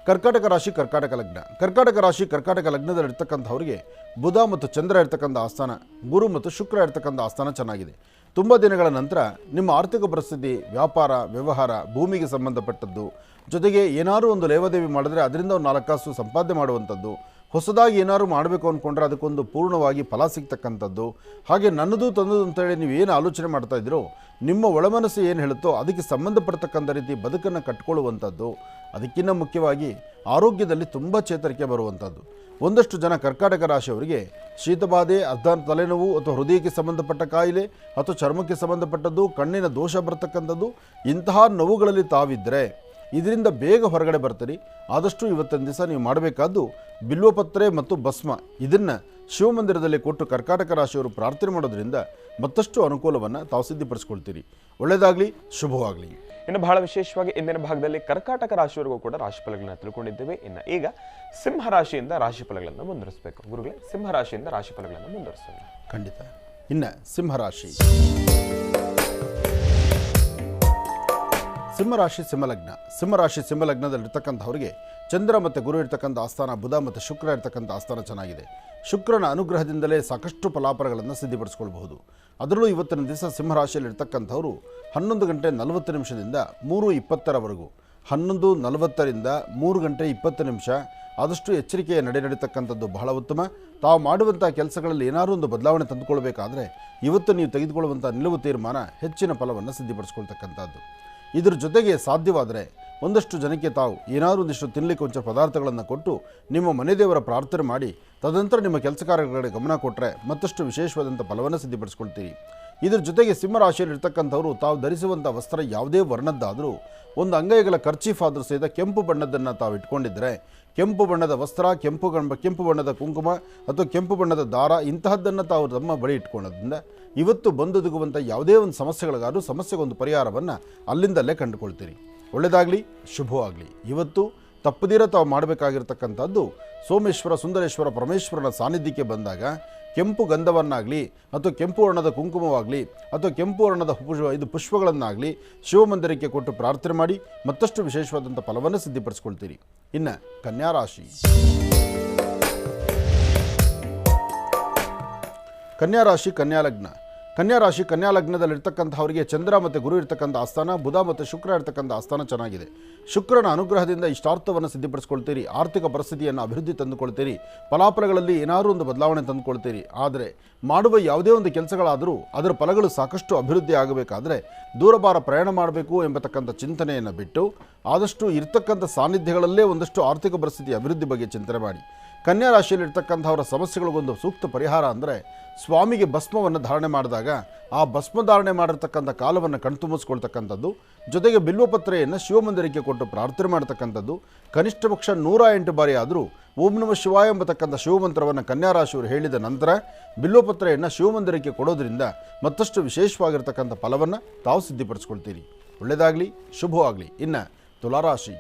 ಕರ್ಕಾಟಕ ಲಗ್ನದಲ್ಲಿರ್ತಕ್ಕಂಥವ್ರಿಗೆ ಬುಧ ಮತ್ತು ಚಂದ್ರ ಇರ್ತಕ್ಕಂಥ ಆಸ್ಥಾನ, ಗುರು ಮತ್ತು ಶುಕ್ರ ಇರ್ತಕ್ಕಂಥ ಆಸ್ಥಾನ ಚೆನ್ನಾಗಿದೆ. ತುಂಬ ದಿನಗಳ ನಂತರ ನಿಮ್ಮ ಆರ್ಥಿಕ ಪರಿಸ್ಥಿತಿ, ವ್ಯಾಪಾರ ವ್ಯವಹಾರ, ಭೂಮಿಗೆ ಸಂಬಂಧಪಟ್ಟದ್ದು, ಜೊತೆಗೆ ಏನಾದರೂ ಒಂದು ಲೇವಾದೇವಿ ಮಾಡಿದ್ರೆ ಅದರಿಂದ ಒಂದು 4 ಕಾಸು ಸಂಪಾದನೆ ಮಾಡುವಂಥದ್ದು, ಹೊಸದಾಗಿ ಏನಾದ್ರು ಮಾಡಬೇಕು ಅಂದ್ಕೊಂಡ್ರೆ ಅದಕ್ಕೊಂದು ಪೂರ್ಣವಾಗಿ ಫಲ ಸಿಗ್ತಕ್ಕಂಥದ್ದು, ಹಾಗೆ ನನ್ನದು ತನ್ನದು ಅಂತೇಳಿ ನೀವು ಏನು ಆಲೋಚನೆ ಮಾಡ್ತಾ ಇದ್ದೀರೋ ನಿಮ್ಮ ಒಳಮನಸ್ಸು ಏನು ಹೇಳುತ್ತೋ ಅದಕ್ಕೆ ಸಂಬಂಧಪಡ್ತಕ್ಕಂಥ ರೀತಿ ಬದುಕನ್ನು ಕಟ್ಕೊಳ್ಳುವಂಥದ್ದು. ಅದಕ್ಕಿಂತ ಮುಖ್ಯವಾಗಿ ಆರೋಗ್ಯದಲ್ಲಿ ತುಂಬ ಚೇತರಿಕೆ ಬರುವಂಥದ್ದು. ಒಂದಷ್ಟು ಜನ ಕರ್ಕಾಟಕ ರಾಶಿಯವರಿಗೆ ಶೀತಬಾಧೆ, ಅರ್ಧ ತಲೆನೋವು ಅಥವಾ ಹೃದಯಕ್ಕೆ ಸಂಬಂಧಪಟ್ಟ ಕಾಯಿಲೆ ಅಥವಾ ಚರ್ಮಕ್ಕೆ ಸಂಬಂಧಪಟ್ಟದ್ದು, ಕಣ್ಣಿನ ದೋಷ ಬರ್ತಕ್ಕಂಥದ್ದು, ಇಂತಹ ನೋವುಗಳಲ್ಲಿ ತಾವಿದ್ದರೆ ಇದರಿಂದ ಬೇಗ ಹೊರಗಡೆ ಬರ್ತೀರಿ. ಆದಷ್ಟು ಇವತ್ತಿನ ದಿವಸ ನೀವು ಮಾಡಬೇಕಾದ್ದು ಬಿಲ್ವಪತ್ರೆ ಮತ್ತು ಭಸ್ಮ ಇದನ್ನು ಶಿವಮಂದಿರದಲ್ಲಿ ಕೊಟ್ಟು ಕರ್ಕಾಟಕ ರಾಶಿಯವರು ಪ್ರಾರ್ಥನೆ ಮಾಡೋದ್ರಿಂದ ಮತ್ತಷ್ಟು ಅನುಕೂಲವನ್ನು ತಾವು ಸಿದ್ಧಿಪಡಿಸ್ಕೊಳ್ತೀರಿ. ಒಳ್ಳೆಯದಾಗಲಿ, ಶುಭವಾಗಲಿ. ಇನ್ನು ಬಹಳ ವಿಶೇಷವಾಗಿ ಇಂದಿನ ಭಾಗದಲ್ಲಿ ಕರ್ಕಾಟಕ ರಾಶಿಯವರೆಗೂ ಕೂಡ ರಾಶಿಫಲಗಳನ್ನ ತಿಳ್ಕೊಂಡಿದ್ದೇವೆ. ಇನ್ನು ಈಗ ಸಿಂಹ ರಾಶಿಯಿಂದ ರಾಶಿಫಲಗಳನ್ನು ಮುಂದುವರಿಸಬೇಕು. ಗುರುಗಳೇ, ಸಿಂಹ ರಾಶಿಯಿಂದ ರಾಶಿಫಲಗಳನ್ನು ಮುಂದುವರಿಸೋಣ. ಖಂಡಿತ. ಇನ್ನು ಸಿಂಹರಾಶಿ. ಸಿಂಹರಾಶಿ ಸಿಂಹಲಗ್ನ. ಸಿಂಹರಾಶಿ ಸಿಂಹಲಗ್ನದಲ್ಲಿರ್ತಕ್ಕಂಥವ್ರಿಗೆ ಚಂದ್ರ ಮತ್ತು ಗುರು ಇರ್ತಕ್ಕಂಥ ಆಸ್ಥಾನ, ಬುಧ ಮತ್ತು ಶುಕ್ರ ಇರ್ತಕ್ಕಂಥ ಆಸ್ಥಾನ ಚೆನ್ನಾಗಿದೆ. ಶುಕ್ರನ ಅನುಗ್ರಹದಿಂದಲೇ ಸಾಕಷ್ಟು ಫಲಾಫಲಗಳನ್ನು ಸಿದ್ಧಪಡಿಸ್ಕೊಳ್ಬಹುದು. ಅದರಲ್ಲೂ ಇವತ್ತಿನ ದಿವಸ ಸಿಂಹರಾಶಿಯಲ್ಲಿ ಇರ್ತಕ್ಕಂಥವರು 11 ಗಂಟೆ 40 ನಿಮಿಷದಿಂದ 3:20ರವರೆಗೂ, 11:40ರಿಂದ 3 ಗಂಟೆ 20 ನಿಮಿಷ ಆದಷ್ಟು ಎಚ್ಚರಿಕೆಯ ನಡೀತಕ್ಕಂಥದ್ದು ಬಹಳ ಉತ್ತಮ. ತಾವು ಮಾಡುವಂಥ ಕೆಲಸಗಳಲ್ಲಿ ಏನಾದರೂ ಒಂದು ಬದಲಾವಣೆ ತಂದುಕೊಳ್ಬೇಕಾದ್ರೆ ಇವತ್ತು ನೀವು ತೆಗೆದುಕೊಳ್ಳುವಂಥ ನಿಲುವು ತೀರ್ಮಾನ ಹೆಚ್ಚಿನ ಫಲವನ್ನು ಸಿದ್ಧಪಡಿಸ್ಕೊಳ್ತಕ್ಕಂಥದ್ದು. ಇದರ ಜೊತೆಗೆ ಸಾಧ್ಯವಾದರೆ ಒಂದಷ್ಟು ಜನಕ್ಕೆ ತಾವು ಏನಾದರೂ ಒಂದಿಷ್ಟು ತಿನ್ನಲಿಕ್ಕೆ ಒಂಚೂರು ಪದಾರ್ಥಗಳನ್ನು ಕೊಟ್ಟು ನಿಮ್ಮ ಮನೆ ದೇವರ ಪ್ರಾರ್ಥನೆ ಮಾಡಿ ತದನಂತರ ನಿಮ್ಮ ಕೆಲಸ ಕಾರ್ಯಗಳ ಗಮನ ಕೊಟ್ಟರೆ ಮತ್ತಷ್ಟು ವಿಶೇಷವಾದಂಥ ಫಲವನ್ನು ಸಿದ್ಧಪಡಿಸ್ಕೊಳ್ತೀರಿ. ಇದರ ಜೊತೆಗೆ ಸಿಂಹರಾಶಿಯಲ್ಲಿ ಇರ್ತಕ್ಕಂಥವರು ತಾವು ಧರಿಸುವಂಥ ವಸ್ತ್ರ ಯಾವುದೇ ವರ್ಣದ್ದಾದರೂ ಒಂದು ಅಂಗೈಗಳ ಕರ್ಚೀಫ್ ಆದರೂ ಸಹಿತ ಕೆಂಪು ಬಣ್ಣದನ್ನು ತಾವು ಇಟ್ಕೊಂಡಿದ್ದರೆ, ಕೆಂಪು ಬಣ್ಣದ ವಸ್ತ್ರ, ಕೆಂಪು ಬಣ್ಣದ ಕುಂಕುಮ ಅಥವಾ ಕೆಂಪು ಬಣ್ಣದ ದಾರ ಇಂತಹದ್ದನ್ನು ತಾವು ತಮ್ಮ ಬಳಿ ಇಟ್ಕೊಳ್ಳೋದ್ರಿಂದ ಇವತ್ತು ಬಂದೊದಗುವಂಥ ಯಾವುದೇ ಒಂದು ಸಮಸ್ಯೆಗಳಿಗಾದರೂ ಸಮಸ್ಯೆಗೊಂದು ಪರಿಹಾರವನ್ನು ಅಲ್ಲಿಂದಲೇ ಕಂಡುಕೊಳ್ತೀರಿ. ಒಳ್ಳೆಯದಾಗಲಿ, ಶುಭವಾಗಲಿ. ಇವತ್ತು ತಪ್ಪದಿರ ತಾವು ಮಾಡಬೇಕಾಗಿರ್ತಕ್ಕಂಥದ್ದು ಸೋಮೇಶ್ವರ, ಸುಂದರೇಶ್ವರ, ಪರಮೇಶ್ವರನ ಸಾನ್ನಿಧ್ಯಕ್ಕೆ ಬಂದಾಗ ಕೆಂಪು ಗಂಧವನ್ನಾಗಲಿ ಅಥವಾ ಕೆಂಪು ವರ್ಣದ ಕುಂಕುಮವಾಗಲಿ ಅಥವಾ ಕೆಂಪು ವರ್ಣದ ಪುಷ್ಪಗಳನ್ನಾಗಲಿ ಶಿವಮಂದಿರಕ್ಕೆ ಕೊಟ್ಟು ಪ್ರಾರ್ಥನೆ ಮಾಡಿ ಮತ್ತಷ್ಟು ವಿಶೇಷವಾದಂಥ ಫಲವನ್ನು ಸಿದ್ಧಪಡಿಸ್ಕೊಳ್ತೀರಿ. ಇನ್ನು ಕನ್ಯಾ ರಾಶಿ. ಕನ್ಯಾ ರಾಶಿ ಕನ್ಯಾ ಲಗ್ನ. ಕನ್ಯಾ ರಾಶಿ ಕನ್ಯಾ ಲಗ್ನದಲ್ಲಿರ್ತಕ್ಕಂಥವರಿಗೆ ಚಂದ್ರ ಮತ್ತು ಗುರು ಇರ್ತಕ್ಕಂಥ ಆಸ್ಥಾನ, ಬುಧ ಮತ್ತು ಶುಕ್ರ ಇರ್ತಕ್ಕಂಥ ಆಸ್ಥಾನ ಚೆನ್ನಾಗಿದೆ. ಶುಕ್ರನ ಅನುಗ್ರಹದಿಂದ ಇಷ್ಟಾರ್ಥವನ್ನು ಸಿದ್ಧಪಡಿಸ್ಕೊಳ್ತೀರಿ. ಆರ್ಥಿಕ ಪರಿಸ್ಥಿತಿಯನ್ನು ಅಭಿವೃದ್ಧಿ ತಂದುಕೊಳ್ತೀರಿ. ಫಲಾಫಲಗಳಲ್ಲಿ ಏನಾದರೂ ಒಂದು ಬದಲಾವಣೆ ತಂದುಕೊಳ್ತೀರಿ. ಆದರೆ ಮಾಡುವ ಯಾವುದೇ ಒಂದು ಕೆಲಸಗಳಾದರೂ ಅದರ ಫಲಗಳು ಸಾಕಷ್ಟು ಅಭಿವೃದ್ಧಿ ಆಗಬೇಕಾದ್ರೆ ದೂರಭಾರ ಪ್ರಯಾಣ ಮಾಡಬೇಕು ಎಂಬತಕ್ಕಂಥ ಚಿಂತನೆಯನ್ನು ಬಿಟ್ಟು ಆದಷ್ಟು ಇರ್ತಕ್ಕಂಥ ಸಾನ್ನಿಧ್ಯಗಳಲ್ಲೇ ಒಂದಷ್ಟು ಆರ್ಥಿಕ ಪರಿಸ್ಥಿತಿ ಅಭಿವೃದ್ಧಿ ಬಗ್ಗೆ ಚಿಂತನೆ ಮಾಡಿ. ಕನ್ಯಾ ರಾಶಿಯಲ್ಲಿರ್ತಕ್ಕಂಥವರ ಸಮಸ್ಯೆಗಳಿಗೊಂದು ಸೂಕ್ತ ಪರಿಹಾರ ಅಂದರೆ ಸ್ವಾಮಿಗೆ ಭಸ್ಮವನ್ನು ಧಾರಣೆ ಮಾಡಿದಾಗ ಆ ಭಸ್ಮ ಧಾರಣೆ ಮಾಡಿರ್ತಕ್ಕಂಥ ಕಾಲವನ್ನು ಕಣ್ತುಂಬಿಸ್ಕೊಳ್ತಕ್ಕಂಥದ್ದು, ಜೊತೆಗೆ ಬಿಲ್ವಪತ್ರೆಯನ್ನು ಶಿವಮಂದಿರಕ್ಕೆ ಕೊಟ್ಟು ಪ್ರಾರ್ಥನೆ ಮಾಡ್ತಕ್ಕಂಥದ್ದು, ಕನಿಷ್ಠ ಪಕ್ಷ 108 ಬಾರಿ ಆದರೂ ಓಂ ನಮಃ ಶಿವಾಯ ಎಂಬತಕ್ಕಂಥ ಶಿವಮಂತ್ರವನ್ನು ಕನ್ಯಾ ರಾಶಿಯವರು ಹೇಳಿದ ನಂತರ ಬಿಲ್ವಪತ್ರೆಯನ್ನು ಶಿವಮಂದಿರಕ್ಕೆ ಕೊಡೋದ್ರಿಂದ ಮತ್ತಷ್ಟು ವಿಶೇಷವಾಗಿರ್ತಕ್ಕಂಥ ಫಲವನ್ನು ತಾವು ಸಿದ್ಧಪಡಿಸ್ಕೊಳ್ತೀರಿ. ಒಳ್ಳೆಯದಾಗಲಿ, ಶುಭವಾಗಲಿ. ಇನ್ನು ತುಲಾರಾಶಿ.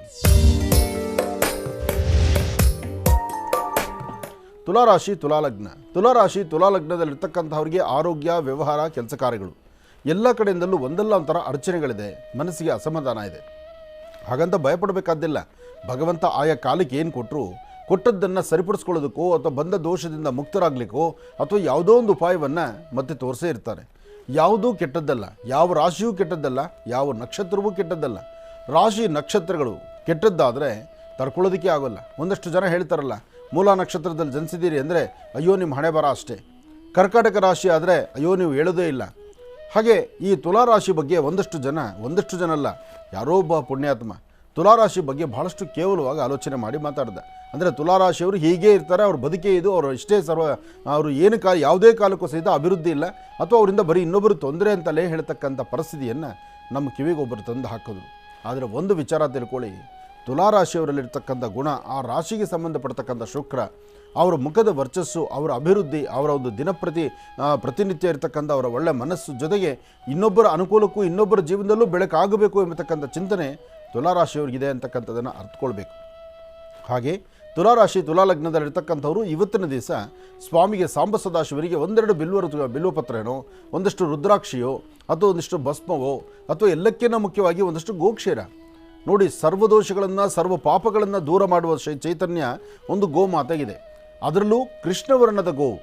ತುಲಾರಾಶಿ ತುಲಾಲಗ್ನ. ತುಲಾರಾಶಿ ತುಲಾಲಗ್ನದಲ್ಲಿರ್ತಕ್ಕಂಥವ್ರಿಗೆ ಆರೋಗ್ಯ, ವ್ಯವಹಾರ, ಕೆಲಸ ಕಾರ್ಯಗಳು ಎಲ್ಲ ಕಡೆಯಿಂದಲೂ ಒಂದಲ್ಲ ಒಂಥರ ಅಡಚಣೆಗಳಿದೆ. ಮನಸ್ಸಿಗೆ ಅಸಮಾಧಾನ ಇದೆ. ಹಾಗಂತ ಭಯಪಡಬೇಕಾದ್ದಿಲ್ಲ. ಭಗವಂತ ಆಯಾ ಕಾಲಕ್ಕೆ ಏನು ಕೊಟ್ಟರು ಕೊಟ್ಟದ್ದನ್ನು ಸರಿಪಡಿಸ್ಕೊಳ್ಳೋದಕ್ಕೋ ಅಥವಾ ಬಂದ ದೋಷದಿಂದ ಮುಕ್ತರಾಗಲಿಕ್ಕೋ ಅಥವಾ ಯಾವುದೋ ಒಂದು ಉಪಾಯವನ್ನು ಮತ್ತೆ ತೋರಿಸೇ ಇರ್ತಾರೆ. ಯಾವುದೂ ಕೆಟ್ಟದ್ದಲ್ಲ, ಯಾವ ರಾಶಿಯೂ ಕೆಟ್ಟದ್ದಲ್ಲ, ಯಾವ ನಕ್ಷತ್ರವೂ ಕೆಟ್ಟದ್ದಲ್ಲ. ರಾಶಿ ನಕ್ಷತ್ರಗಳು ಕೆಟ್ಟದ್ದಾದರೆ ತಡ್ಕೊಳ್ಳೋದಕ್ಕೆ ಆಗೋಲ್ಲ. ಒಂದಷ್ಟು ಜನ ಹೇಳ್ತಾರಲ್ಲ, ಮೂಲ ನಕ್ಷತ್ರದಲ್ಲಿ ಜನಿಸಿದ್ದೀರಿ ಅಂದರೆ ಅಯ್ಯೋ ನಿಮ್ಮ ಹಣೆ ಬರ ಅಷ್ಟೇ. ಕರ್ಕಾಟಕ ರಾಶಿ ಆದರೆ ಅಯ್ಯೋ ನೀವು ಹೇಳೋದೇ ಇಲ್ಲ. ಹಾಗೆ ಈ ತುಲಾರಾಶಿ ಬಗ್ಗೆ ಒಂದಷ್ಟು ಜನ ಅಲ್ಲ, ಯಾರೋ ಒಬ್ಬ ಪುಣ್ಯಾತ್ಮ ತುಲಾರಾಶಿ ಬಗ್ಗೆ ಬಹಳಷ್ಟು ಕೇವಲವಾಗಿ ಆಲೋಚನೆ ಮಾಡಿ ಮಾತಾಡ್ದ. ಅಂದರೆ ತುಲಾರಾಶಿಯವರು ಹೀಗೇ ಇರ್ತಾರೆ, ಅವ್ರ ಬದುಕೇ ಇದು, ಅವರು ಇಷ್ಟೇ ಅವರು ಏನು ಯಾವುದೇ ಕಾಲಕ್ಕೂ ಸಹಿತ ಅಭಿವೃದ್ಧಿ ಇಲ್ಲ ಅಥವಾ ಅವರಿಂದ ಬರೀ ಇನ್ನೊಬ್ಬರು ತೊಂದರೆ ಅಂತಲೇ ಹೇಳ್ತಕ್ಕಂಥ ಪರಿಸ್ಥಿತಿಯನ್ನು ನಮ್ಮ ಕಿವಿಗೊಬ್ಬರು ತಂದು ಹಾಕೋದು. ಆದರೆ ಒಂದು ವಿಚಾರ ತಿಳ್ಕೊಳ್ಳಿ, ತುಲಾರಾಶಿಯವರಲ್ಲಿರ್ತಕ್ಕಂಥ ಗುಣ, ಆ ರಾಶಿಗೆ ಸಂಬಂಧಪಡ್ತಕ್ಕಂಥ ಶುಕ್ರ, ಅವರ ಮುಖದ ವರ್ಚಸ್ಸು, ಅವರ ಅಭಿವೃದ್ಧಿ, ಅವರ ಒಂದು ಪ್ರತಿನಿತ್ಯ ಇರತಕ್ಕಂಥ ಅವರ ಒಳ್ಳೆಯ ಮನಸ್ಸು, ಜೊತೆಗೆ ಇನ್ನೊಬ್ಬರ ಅನುಕೂಲಕ್ಕೂ ಇನ್ನೊಬ್ಬರ ಜೀವನದಲ್ಲೂ ಬೆಳಕಾಗಬೇಕು ಎಂಬತಕ್ಕಂಥ ಚಿಂತನೆ ತುಲಾರಾಶಿಯವರಿಗಿದೆ ಅಂತಕ್ಕಂಥದ್ದನ್ನು ಅರ್ಥಕೊಳ್ಬೇಕು. ಹಾಗೆ ತುಲಾರಾಶಿ ತುಲಾಲಗ್ನದಲ್ಲಿರ್ತಕ್ಕಂಥವರು ಇವತ್ತಿನ ದಿವಸ ಸ್ವಾಮಿಗೆ ಸಾಂಬ ಸದಾಶಿವರಿಗೆ ಒಂದೆರಡು ಬಿಲ್ವಪತ್ರೆನೋ, ಒಂದಷ್ಟು ರುದ್ರಾಕ್ಷಿಯೋ ಅಥವಾ ಒಂದಿಷ್ಟು ಭಸ್ಮವೋ ಅಥವಾ ಎಲ್ಲಕ್ಕಿಂತ ಮುಖ್ಯವಾಗಿ ಒಂದಷ್ಟು ಗೋಕ್ಷೀರ ನೋಡಿ, ಸರ್ವದೋಷಗಳನ್ನು ಸರ್ವ ಪಾಪಗಳನ್ನು ದೂರ ಮಾಡುವ ಚೈತನ್ಯ ಒಂದು ಗೋಮಾತೆಗಿದೆ. ಅದರಲ್ಲೂ ಕೃಷ್ಣವರ್ಣದ ಗೋವು,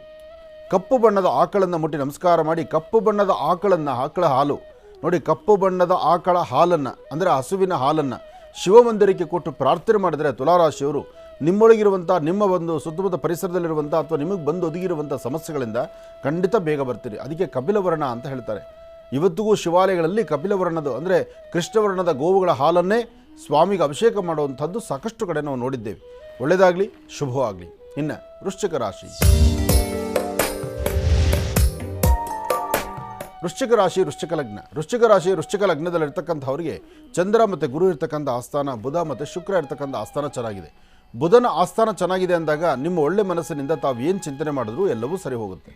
ಕಪ್ಪು ಬಣ್ಣದ ಆಕಳನ್ನು ಮುಟ್ಟಿ ನಮಸ್ಕಾರ ಮಾಡಿ, ಕಪ್ಪು ಬಣ್ಣದ ಆಕಳ ಹಾಲು ನೋಡಿ, ಕಪ್ಪು ಬಣ್ಣದ ಆಕಳ ಹಾಲನ್ನು ಅಂದರೆ ಹಸುವಿನ ಹಾಲನ್ನು ಶಿವಮಂದಿರಕ್ಕೆ ಕೊಟ್ಟು ಪ್ರಾರ್ಥನೆ ಮಾಡಿದರೆ ತುಲಾರಾಶಿಯವರು ನಿಮ್ಮೊಳಗಿರುವಂಥ ನಿಮ್ಮ ಒಂದು ಸುತ್ತಮುತ್ತ ಪರಿಸರದಲ್ಲಿರುವಂಥ ಅಥವಾ ನಿಮಗೆ ಬಂದು ಒದಗಿರುವಂಥ ಸಮಸ್ಯೆಗಳಿಂದ ಖಂಡಿತ ಬೇಗ ಬರ್ತೀರಿ. ಅದಕ್ಕೆ ಕಪಿಲವರ್ಣ ಅಂತ ಹೇಳ್ತಾರೆ. ಇವತ್ತಿಗೂ ಶಿವಾಲಯಗಳಲ್ಲಿ ಕಪಿಲವರ್ಣದ ಅಂದರೆ ಕೃಷ್ಣವರ್ಣದ ಗೋವುಗಳ ಹಾಲನ್ನೇ ಸ್ವಾಮಿಗೆ ಅಭಿಷೇಕ ಮಾಡುವಂಥದ್ದು ಸಾಕಷ್ಟು ಕಡೆ ನಾವು ನೋಡಿದ್ದೇವೆ. ಒಳ್ಳೆಯದಾಗಲಿ, ಶುಭವಾಗಲಿ. ಇನ್ನು ವೃಶ್ಚಿಕ ರಾಶಿ. ವೃಶ್ಚಿಕ ಲಗ್ನದಲ್ಲಿರ್ತಕ್ಕಂಥವರಿಗೆ ಚಂದ್ರ ಮತ್ತು ಗುರು ಇರ್ತಕ್ಕಂಥ ಆಸ್ಥಾನ, ಬುಧ ಮತ್ತು ಶುಕ್ರ ಇರ್ತಕ್ಕಂಥ ಆಸ್ಥಾನ ಚೆನ್ನಾಗಿದೆ. ಬುಧನ ಆಸ್ಥಾನ ಚೆನ್ನಾಗಿದೆ ಅಂದಾಗ ನಿಮ್ಮ ಒಳ್ಳೆ ಮನಸ್ಸಿನಿಂದ ತಾವು ಏನು ಚಿಂತನೆ ಮಾಡಿದ್ರೂ ಎಲ್ಲವೂ ಸರಿ ಹೋಗುತ್ತೆ.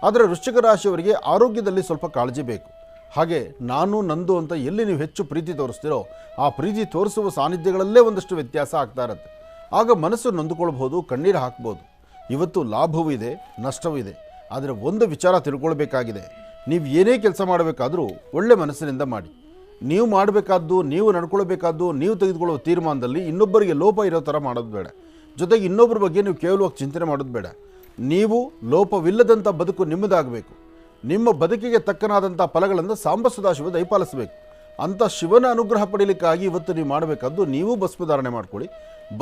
ಆದರೆ ವೃಶ್ಚಿಕ ರಾಶಿಯವರಿಗೆ ಆರೋಗ್ಯದಲ್ಲಿ ಸ್ವಲ್ಪ ಕಾಳಜಿ ಬೇಕು. ಹಾಗೆ ನಾನು ನಂದು ಅಂತ ಎಲ್ಲಿ ನೀವು ಹೆಚ್ಚು ಪ್ರೀತಿ ತೋರಿಸ್ತೀರೋ ಆ ಪ್ರೀತಿ ತೋರಿಸುವ ಸಾನ್ನಿಧ್ಯಗಳಲ್ಲೇ ಒಂದಷ್ಟು ವ್ಯತ್ಯಾಸ ಆಗ್ತಾ ಇರುತ್ತೆ. ಆಗ ಮನಸ್ಸು ನೊಂದುಕೊಳ್ಬೋದು, ಕಣ್ಣೀರು ಹಾಕ್ಬೋದು. ಇವತ್ತು ಲಾಭವೂ ಇದೆ, ನಷ್ಟವೂ ಇದೆ. ಆದರೆ ಒಂದು ವಿಚಾರ ತಿಳ್ಕೊಳ್ಬೇಕಾಗಿದೆ, ನೀವು ಏನೇ ಕೆಲಸ ಮಾಡಬೇಕಾದರೂ ಒಳ್ಳೆ ಮನಸ್ಸಿನಿಂದ ಮಾಡಿ. ನೀವು ಮಾಡಬೇಕಾದ್ದು, ನೀವು ನಡ್ಕೊಳ್ಬೇಕಾದ್ದು, ನೀವು ತೆಗೆದುಕೊಳ್ಳುವ ತೀರ್ಮಾನದಲ್ಲಿ ಇನ್ನೊಬ್ಬರಿಗೆ ಲೋಪ ಇರೋ ಥರ ಮಾಡೋದು ಬೇಡ. ಜೊತೆಗೆ ಇನ್ನೊಬ್ಬರ ಬಗ್ಗೆ ನೀವು ಕೇವಲವಾಗಿ ಚಿಂತನೆ ಮಾಡೋದು ಬೇಡ. ನೀವು ಲೋಪವಿಲ್ಲದಂಥ ಬದುಕು ನಿಮ್ಮದಾಗಬೇಕು. ನಿಮ್ಮ ಬದುಕಿಗೆ ತಕ್ಕನಾದಂಥ ಫಲಗಳನ್ನು ಸಾಂಬ ಸದಾಶಿವ ದಯಪಾಲಿಸಬೇಕು. ಅಂಥ ಶಿವನ ಅನುಗ್ರಹ ಪಡೀಲಿಕ್ಕಾಗಿ ಇವತ್ತು ನೀವು ಮಾಡಬೇಕಾದ್ದು, ನೀವು ಭಸ್ಮಧಾರಣೆ ಮಾಡ್ಕೊಳ್ಳಿ.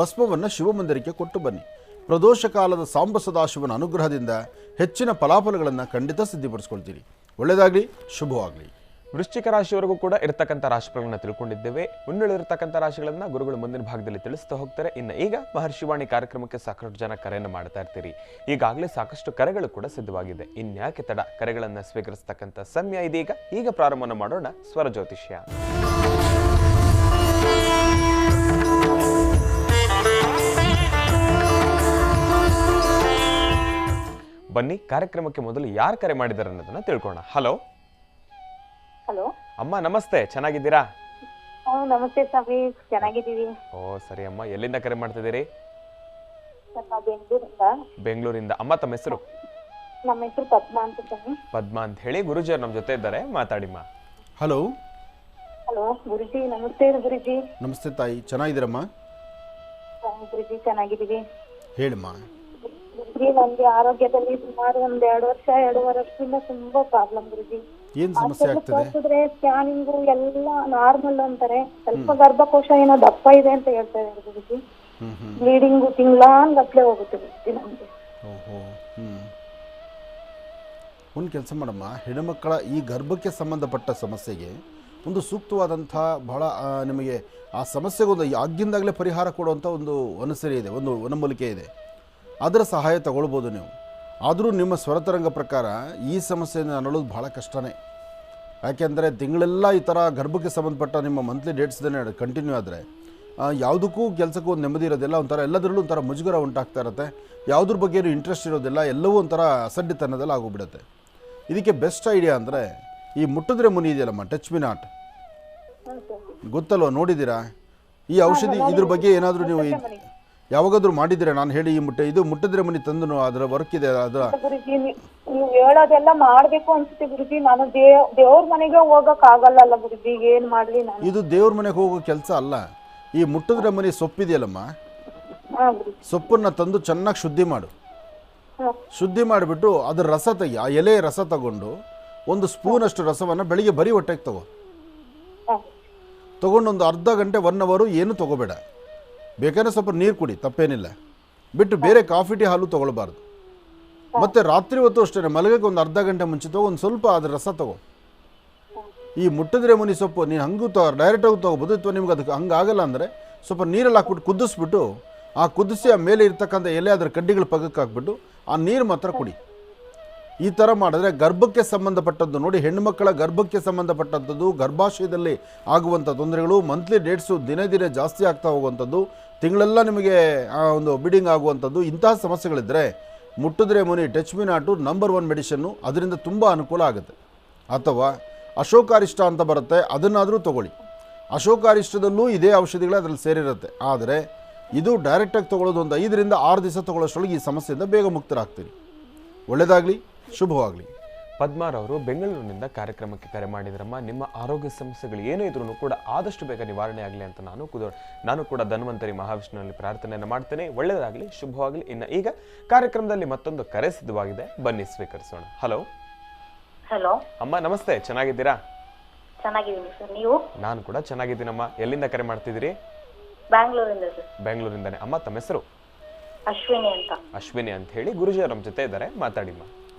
ಭಸ್ಮವನ್ನು ಶಿವಮಂದಿರಕ್ಕೆ ಕೊಟ್ಟು ಬನ್ನಿ. ಪ್ರದೋಷ ಕಾಲದ ಸಾಂಬ ಸದಾಶಿವನ ಅನುಗ್ರಹದಿಂದ ಹೆಚ್ಚಿನ ಫಲಾಫಲಗಳನ್ನು ಖಂಡಿತ ಸಿದ್ಧಿಪಡಿಸ್ಕೊಳ್ತೀರಿ. ಒಳ್ಳೆಯದಾಗಲಿ, ಶುಭವಾಗಲಿ. ವೃಶ್ಚಿಕ ರಾಶಿಯವರೆಗೂ ಕೂಡ ಇರತಕ್ಕಂಥ ರಾಶಿಫಲಗಳನ್ನು ತಿಳ್ಕೊಂಡಿದ್ದೇವೆ. ಮುನ್ನುಳಿರತಕ್ಕಂಥ ರಾಶಿಗಳನ್ನ ಗುರುಗಳು ಮುಂದಿನ ಭಾಗದಲ್ಲಿ ತಿಳಿಸ್ತಾ ಹೋಗ್ತಾರೆ. ಇನ್ನು ಈಗ ಮಹರ್ಷಿವಾಣಿ ಕಾರ್ಯಕ್ರಮಕ್ಕೆ ಸಾಕಷ್ಟು ಜನ ಕರೆಯನ್ನು ಮಾಡ್ತಾ ಇರ್ತೀರಿ. ಈಗಾಗಲೇ ಸಾಕಷ್ಟು ಕರೆಗಳು ಕೂಡ ಸಿದ್ಧವಾಗಿದೆ. ಇನ್ಯಾಕೆ ತಡ, ಕರೆಗಳನ್ನು ಸ್ವೀಕರಿಸತಕ್ಕಂಥ ಸಮಯ ಇದೀಗ. ಈಗ ಪ್ರಾರಂಭವನ್ನು ಮಾಡೋಣ ಸ್ವರ ಜ್ಯೋತಿಷ್ಯ. ಬನ್ನಿ, ಕಾರ್ಯಕ್ರಮಕ್ಕೆ ಮೊದಲು ಯಾರು ಕರೆ ಮಾಡಿದ್ದಾರೆ ಅನ್ನೋದನ್ನ ತಿಳ್ಕೋಣ. ಹಲೋ ಹಲೋ ಅಮ್ಮ, ನಮಸ್ತೆ. ಚೆನ್ನಾಗಿದ್ದೀರಾ? ನಮಸ್ತೆ ಸ್ವಾಮಿ, ಚೆನ್ನಾಗಿದ್ದೀವಿ. ಓ ಸರಿ ಅಮ್ಮ, ಎಲ್ಲಿಂದ ಕರೆ ಮಾಡ್ತಿದ್ದೀರಿ? ಸರ್, ನಾವು ಬೆಂಗಳೂರಿಂದ. ಬೆಂಗಳೂರಿಂದ. ಅಮ್ಮ, ತಮ್ಮ ಹೆಸರು? ನಮ್ಮ ಹೆಸರು ಪದ್ಮಾ ಅಂತ ಸ್ವಾಮಿ. ಪದ್ಮಾ ಅಂತ ಹೇಳಿ. ಗುರುಜಿಯವ್ರು ನಮ್ಮ ಜೊತೆ ಇದ್ದಾರೆ, ಮಾತಾಡಿಮ್ಮ. ಹಲೋ. ಹಲೋ ಗುರುಜಿ, ನಮಸ್ತೆ ಗುರುಜಿ. ನಮಸ್ತೆ ತಾಯಿ, ಚೆನ್ನಾಗಿದ್ದೀರಮ್ಮ? ಗುರುಜಿ ಚೆನ್ನಾಗಿದ್ದೀವಿ. ಹೇಳಿಮ್ಮ. ಗುರುಜಿ, ನನ್ಗೆ ಆರೋಗ್ಯದಲ್ಲಿ ಸುಮಾರು ಒಂದ್ 2 ವರ್ಷದಿಂದ ತುಂಬಾ ಪ್ರಾಬ್ಲಮ್ ಗುರುಜಿ. ಏನು ಸಮಸ್ಯೆ ಆಗ್ತದೆ? ಸ್ಕ್ಯಾನಿಂಗು ಎಲ್ಲ ನಾರ್ಮಲ್ ಅಂತಾರೆ. ಸ್ವಲ್ಪ ಗರ್ಭಕೋಶ ಏನೋ ದಪ್ಪ ಇದೆ ಅಂತ ಹೇಳ್ತಾ ಇದ್ದಾರೆ ಗುರುಜಿ. ಬ್ಲೀಡಿಂಗು ತಿಂಗಳಾನ್ಗಟ್ಲೆ ಹೋಗುತ್ತೆ ಗುರುಜಿ ನಮ್ಗೆ. ಓಹೋ. ಒಂದು ಕೆಲಸ ಮಾಡಮ್ಮ, ಹೆಣ್ಣುಮಕ್ಕಳ ಈ ಗರ್ಭಕ್ಕೆ ಸಂಬಂಧಪಟ್ಟ ಸಮಸ್ಯೆಗೆ ಒಂದು ಸೂಕ್ತವಾದಂಥ ಬಹಳ ನಿಮಗೆ ಆ ಸಮಸ್ಯೆಗೊಂದು ಆಗಿಂದಾಗಲೇ ಪರಿಹಾರ ಕೊಡುವಂಥ ಒಂದು ವನಸರಿ ಇದೆ, ಒಂದು ವನಮೂಲಿಕೆ ಇದೆ. ಅದರ ಸಹಾಯ ತಗೊಳ್ಬೋದು ನೀವು. ಆದರೂ ನಿಮ್ಮ ಸ್ವರತರಂಗ ಪ್ರಕಾರ ಈ ಸಮಸ್ಯೆಯನ್ನು ನರಳೋದು ಭಾಳ ಕಷ್ಟನೇ. ಯಾಕೆಂದರೆ ತಿಂಗಳೆಲ್ಲ ಈ ಥರ ಗರ್ಭಕ್ಕೆ ಸಂಬಂಧಪಟ್ಟ ನಿಮ್ಮ ಮಂತ್ಲಿ ಡೇಟ್ಸ್ದೇ ಕಂಟಿನ್ಯೂ ಆದರೆ ಯಾವುದಕ್ಕೂ ಕೆಲಸಕ್ಕೂ ಒಂದು ನೆಮ್ಮದಿ ಇರೋದಿಲ್ಲ. ಒಂಥರ ಎಲ್ಲದರಲ್ಲೂ ಒಂಥರ ಮುಜುಗರ ಉಂಟಾಗ್ತಾ ಇರುತ್ತೆ. ಯಾವುದ್ರ ಬಗ್ಗೆಯೂ ಇಂಟ್ರೆಸ್ಟ್ ಇರೋದಿಲ್ಲ. ಎಲ್ಲವೂ ಒಂಥರ ಅಸಡ್ಡಿತನದೆಲ್ಲ ಆಗೋಗ್ಬಿಡುತ್ತೆ. ಇದಕ್ಕೆ ಬೆಸ್ಟ್ ಐಡಿಯಾ ಅಂದರೆ ಈ ಮುಟ್ಟಿದ್ರೆ ಮುನಿ ಇದೆಯಲ್ಲಮ್ಮ, ಟಚ್ ಮಿ ನಾಟ್, ಗೊತ್ತಲ್ವ? ನೋಡಿದ್ದೀರಾ ಈ ಔಷಧಿ? ಇದ್ರ ಬಗ್ಗೆ ಏನಾದರೂ ನೀವು ಯಾವಾಗಾದ್ರೂ ಮಾಡಿದ್ದೀರಾ? ನಾನು ಹೇಳಿ ಇದು ಮುಟ್ಟಿದ್ರೆ ಮುನಿ ತಂದು ಅದರ ವರ್ಕ್ ಇದೆ. ಅದರ ಗುರುಜಿ, ನೀವು ಹೇಳೋದೆಲ್ಲ ಮಾಡ್ಬೇಕು ಅನ್ಸುತ್ತೆ ಗುರುಜಿ. ನಾನು ದೇವ್ರ ಮನೆಗೆ ಹೋಗಕ್ ಆಗಲ್ಲ ಗುರುಜಿ, ಏನ್ ಮಾಡ್ಲಿ ನಾನು? ಇದು ದೇವ್ರ ಮನೆಗೆ ಹೋಗೋ ಕೆಲಸ ಅಲ್ಲ. ಈ ಮುಟ್ಟಿದ್ರೆ ಮನಿ ಸೊಪ್ಪಿದೆಯಲ್ಲಮ್ಮ, ಸೊಪ್ಪನ್ನ ತಂದು ಚೆನ್ನಾಗಿ ಶುದ್ಧಿ ಮಾಡು. ಶುದ್ಧಿ ಮಾಡಿಬಿಟ್ಟು ಅದರ ರಸ ತೆಗಿ. ಆ ಎಲೆ ರಸ ತಗೊಂಡು ಒಂದು ಸ್ಪೂನ್ ಅಷ್ಟು ರಸವನ್ನು ಬೆಳಿಗ್ಗೆ ಬರೀ ಹೊಟ್ಟೆಗೆ ತಗೊಂಡು ಒಂದು ಅರ್ಧ ಗಂಟೆ 1 ಅವರ್ ಏನು ತಗೋಬೇಡ. ಬೇಕಾದ್ರೆ ಸ್ವಲ್ಪ ನೀರು ಕುಡಿ, ತಪ್ಪೇನಿಲ್ಲ. ಬಿಟ್ಟು ಬೇರೆ ಕಾಫಿ ಟೀ ಹಾಲು ತೊಗೊಳ್ಬಾರ್ದು. ಮತ್ತು ರಾತ್ರಿ ಹೊತ್ತು ಅಷ್ಟೇ ಮಲಗಕ್ಕೆ ಒಂದು ಅರ್ಧ ಗಂಟೆ ಮುಂಚೆ ಒಂದು ಸ್ವಲ್ಪ ಅದ್ರ ರಸ ತಗೋ. ಈ ಮುಟ್ಟಿದ್ರೆ ಮುನಿ ಸೊಪ್ಪು ನೀನು ಹಂಗೂ ಡೈರೆಕ್ಟಾಗಿ ತೊಗೋಬೋದು. ಅಥವಾ ನಿಮ್ಗೆ ಅದಕ್ಕೆ ಹಂಗಾಗಲ್ಲ ಅಂದರೆ ಸ್ವಲ್ಪ ನೀರಲ್ಲಿ ಹಾಕ್ಬಿಟ್ಟು ಕುದಿಸ್ಬಿಟ್ಟು ಆ ಕುದಿಸಿ ಆ ಮೇಲೆ ಇರ್ತಕ್ಕಂಥ ಎಲೆ ಅದರ ಕಡ್ಡಿಗಳು ಪಕ್ಕಕ್ಕೆ ಹಾಕ್ಬಿಟ್ಟು ಆ ನೀರು ಮಾತ್ರ ಕುಡಿ. ಈ ಥರ ಮಾಡಿದ್ರೆ ಗರ್ಭಕ್ಕೆ ಸಂಬಂಧಪಟ್ಟದ್ದು ನೋಡಿ, ಹೆಣ್ಣುಮಕ್ಕಳ ಗರ್ಭಕ್ಕೆ ಸಂಬಂಧಪಟ್ಟಂಥದ್ದು, ಗರ್ಭಾಶಯದಲ್ಲಿ ಆಗುವಂಥ ತೊಂದರೆಗಳು, ಮಂತ್ಲಿ ಡೇಟ್ಸು ದಿನೇ ದಿನೇ ಜಾಸ್ತಿ ಆಗ್ತಾ ಹೋಗುವಂಥದ್ದು, ತಿಂಗಳೆಲ್ಲ ನಿಮಗೆ ಒಂದು ಬಿಡಿಂಗ್ ಆಗುವಂಥದ್ದು, ಇಂತಹ ಸಮಸ್ಯೆಗಳಿದ್ದರೆ ಮುಟ್ಟಿದ್ರೆ ಮುನಿ ಟಚ್ ಮಿ ನಾಟು ನಂಬರ್ 1 ಮೆಡಿಷನ್ನು. ಅದರಿಂದ ತುಂಬ ಅನುಕೂಲ ಆಗುತ್ತೆ. ಅಥವಾ ಅಶೋಕಾರಿಷ್ಟ ಅಂತ ಬರುತ್ತೆ, ಅದನ್ನಾದರೂ ತೊಗೊಳ್ಳಿ. ಅಶೋಕಾರಿಷ್ಟದಲ್ಲೂ ಇದೇ ಔಷಧಿಗಳೇ ಅದರಲ್ಲಿ ಸೇರಿರುತ್ತೆ. ಆದರೆ ಇದು ಡೈರೆಕ್ಟಾಗಿ ತೊಗೊಳ್ಳೋದು ಒಂದು 5 ರಿಂದ 6 ದಿವಸ ತೊಗೊಳ್ಳೋಷ್ಟರೊಳಗೆ ಈ ಸಮಸ್ಯೆಯಿಂದ ಬೇಗ ಮುಕ್ತರಾಗ್ತೀರಿ. ಒಳ್ಳೆಯದಾಗಲಿ, ಶುಭವಾಗಲಿ. ಪದ್ಮಾರವರು ಬೆಂಗಳೂರಿನಿಂದ ಕಾರ್ಯಕ್ರಮಕ್ಕೆ ಕರೆ ಮಾಡಿದ್ರಮ್ಮ. ನಿಮ್ಮ ಆರೋಗ್ಯ ಸಮಸ್ಯೆಗಳು ಏನೂ ಇದ್ರೂ ಕೂಡ ಆದಷ್ಟು ಬೇಗ ನಿವಾರಣೆ ಆಗಲಿ ಅಂತ ನಾನು ಕೂಡ ಧನ್ವಂತರಿ ಮಹಾವಿಷ್ಣುವಿನಲ್ಲಿ ಪ್ರಾರ್ಥನೆಯನ್ನು ಮಾಡ್ತೇನೆ. ಒಳ್ಳೆಯದಾಗಲಿ, ಶುಭವಾಗಲಿ. ಇನ್ನು ಈಗ ಕಾರ್ಯಕ್ರಮದಲ್ಲಿ ಮತ್ತೊಂದು ಕರೆ ಸಿದ್ಧವಾಗಿದೆ, ಬನ್ನಿ ಸ್ವೀಕರಿಸೋಣ. ಹಲೋ. ಹಲೋ ಅಮ್ಮ, ನಮಸ್ತೆ. ಚೆನ್ನಾಗಿದ್ದೀರಾ? ಚೆನ್ನಾಗಿದ್ದೀನಿ ಸರ್, ನೀವು? ನಾನು ಕೂಡ ಚೆನ್ನಾಗಿದ್ದೀನಮ್ಮ. ಎಲ್ಲಿಂದ ಕರೆ ಮಾಡ್ತಿದ್ದೀರಿ? ಬ್ಯಾಂಗ್ಳೂರಿಂದ ಸರ್. ಬೆಂಗಳೂರಿಂದಾನೆ. ಅಮ್ಮ, ತಮ್ಮ ಹೆಸರು? ಅಶ್ವಿನಿ ಅಂತ. ಅಶ್ವಿನಿ ಅಂತ ಹೇಳಿ. ಗುರುಜಿಯವರು ನಮ್ಮ ಜೊತೆ ಇದ್ದಾರೆ, ಮಾತಾಡಿಮ್ಮ.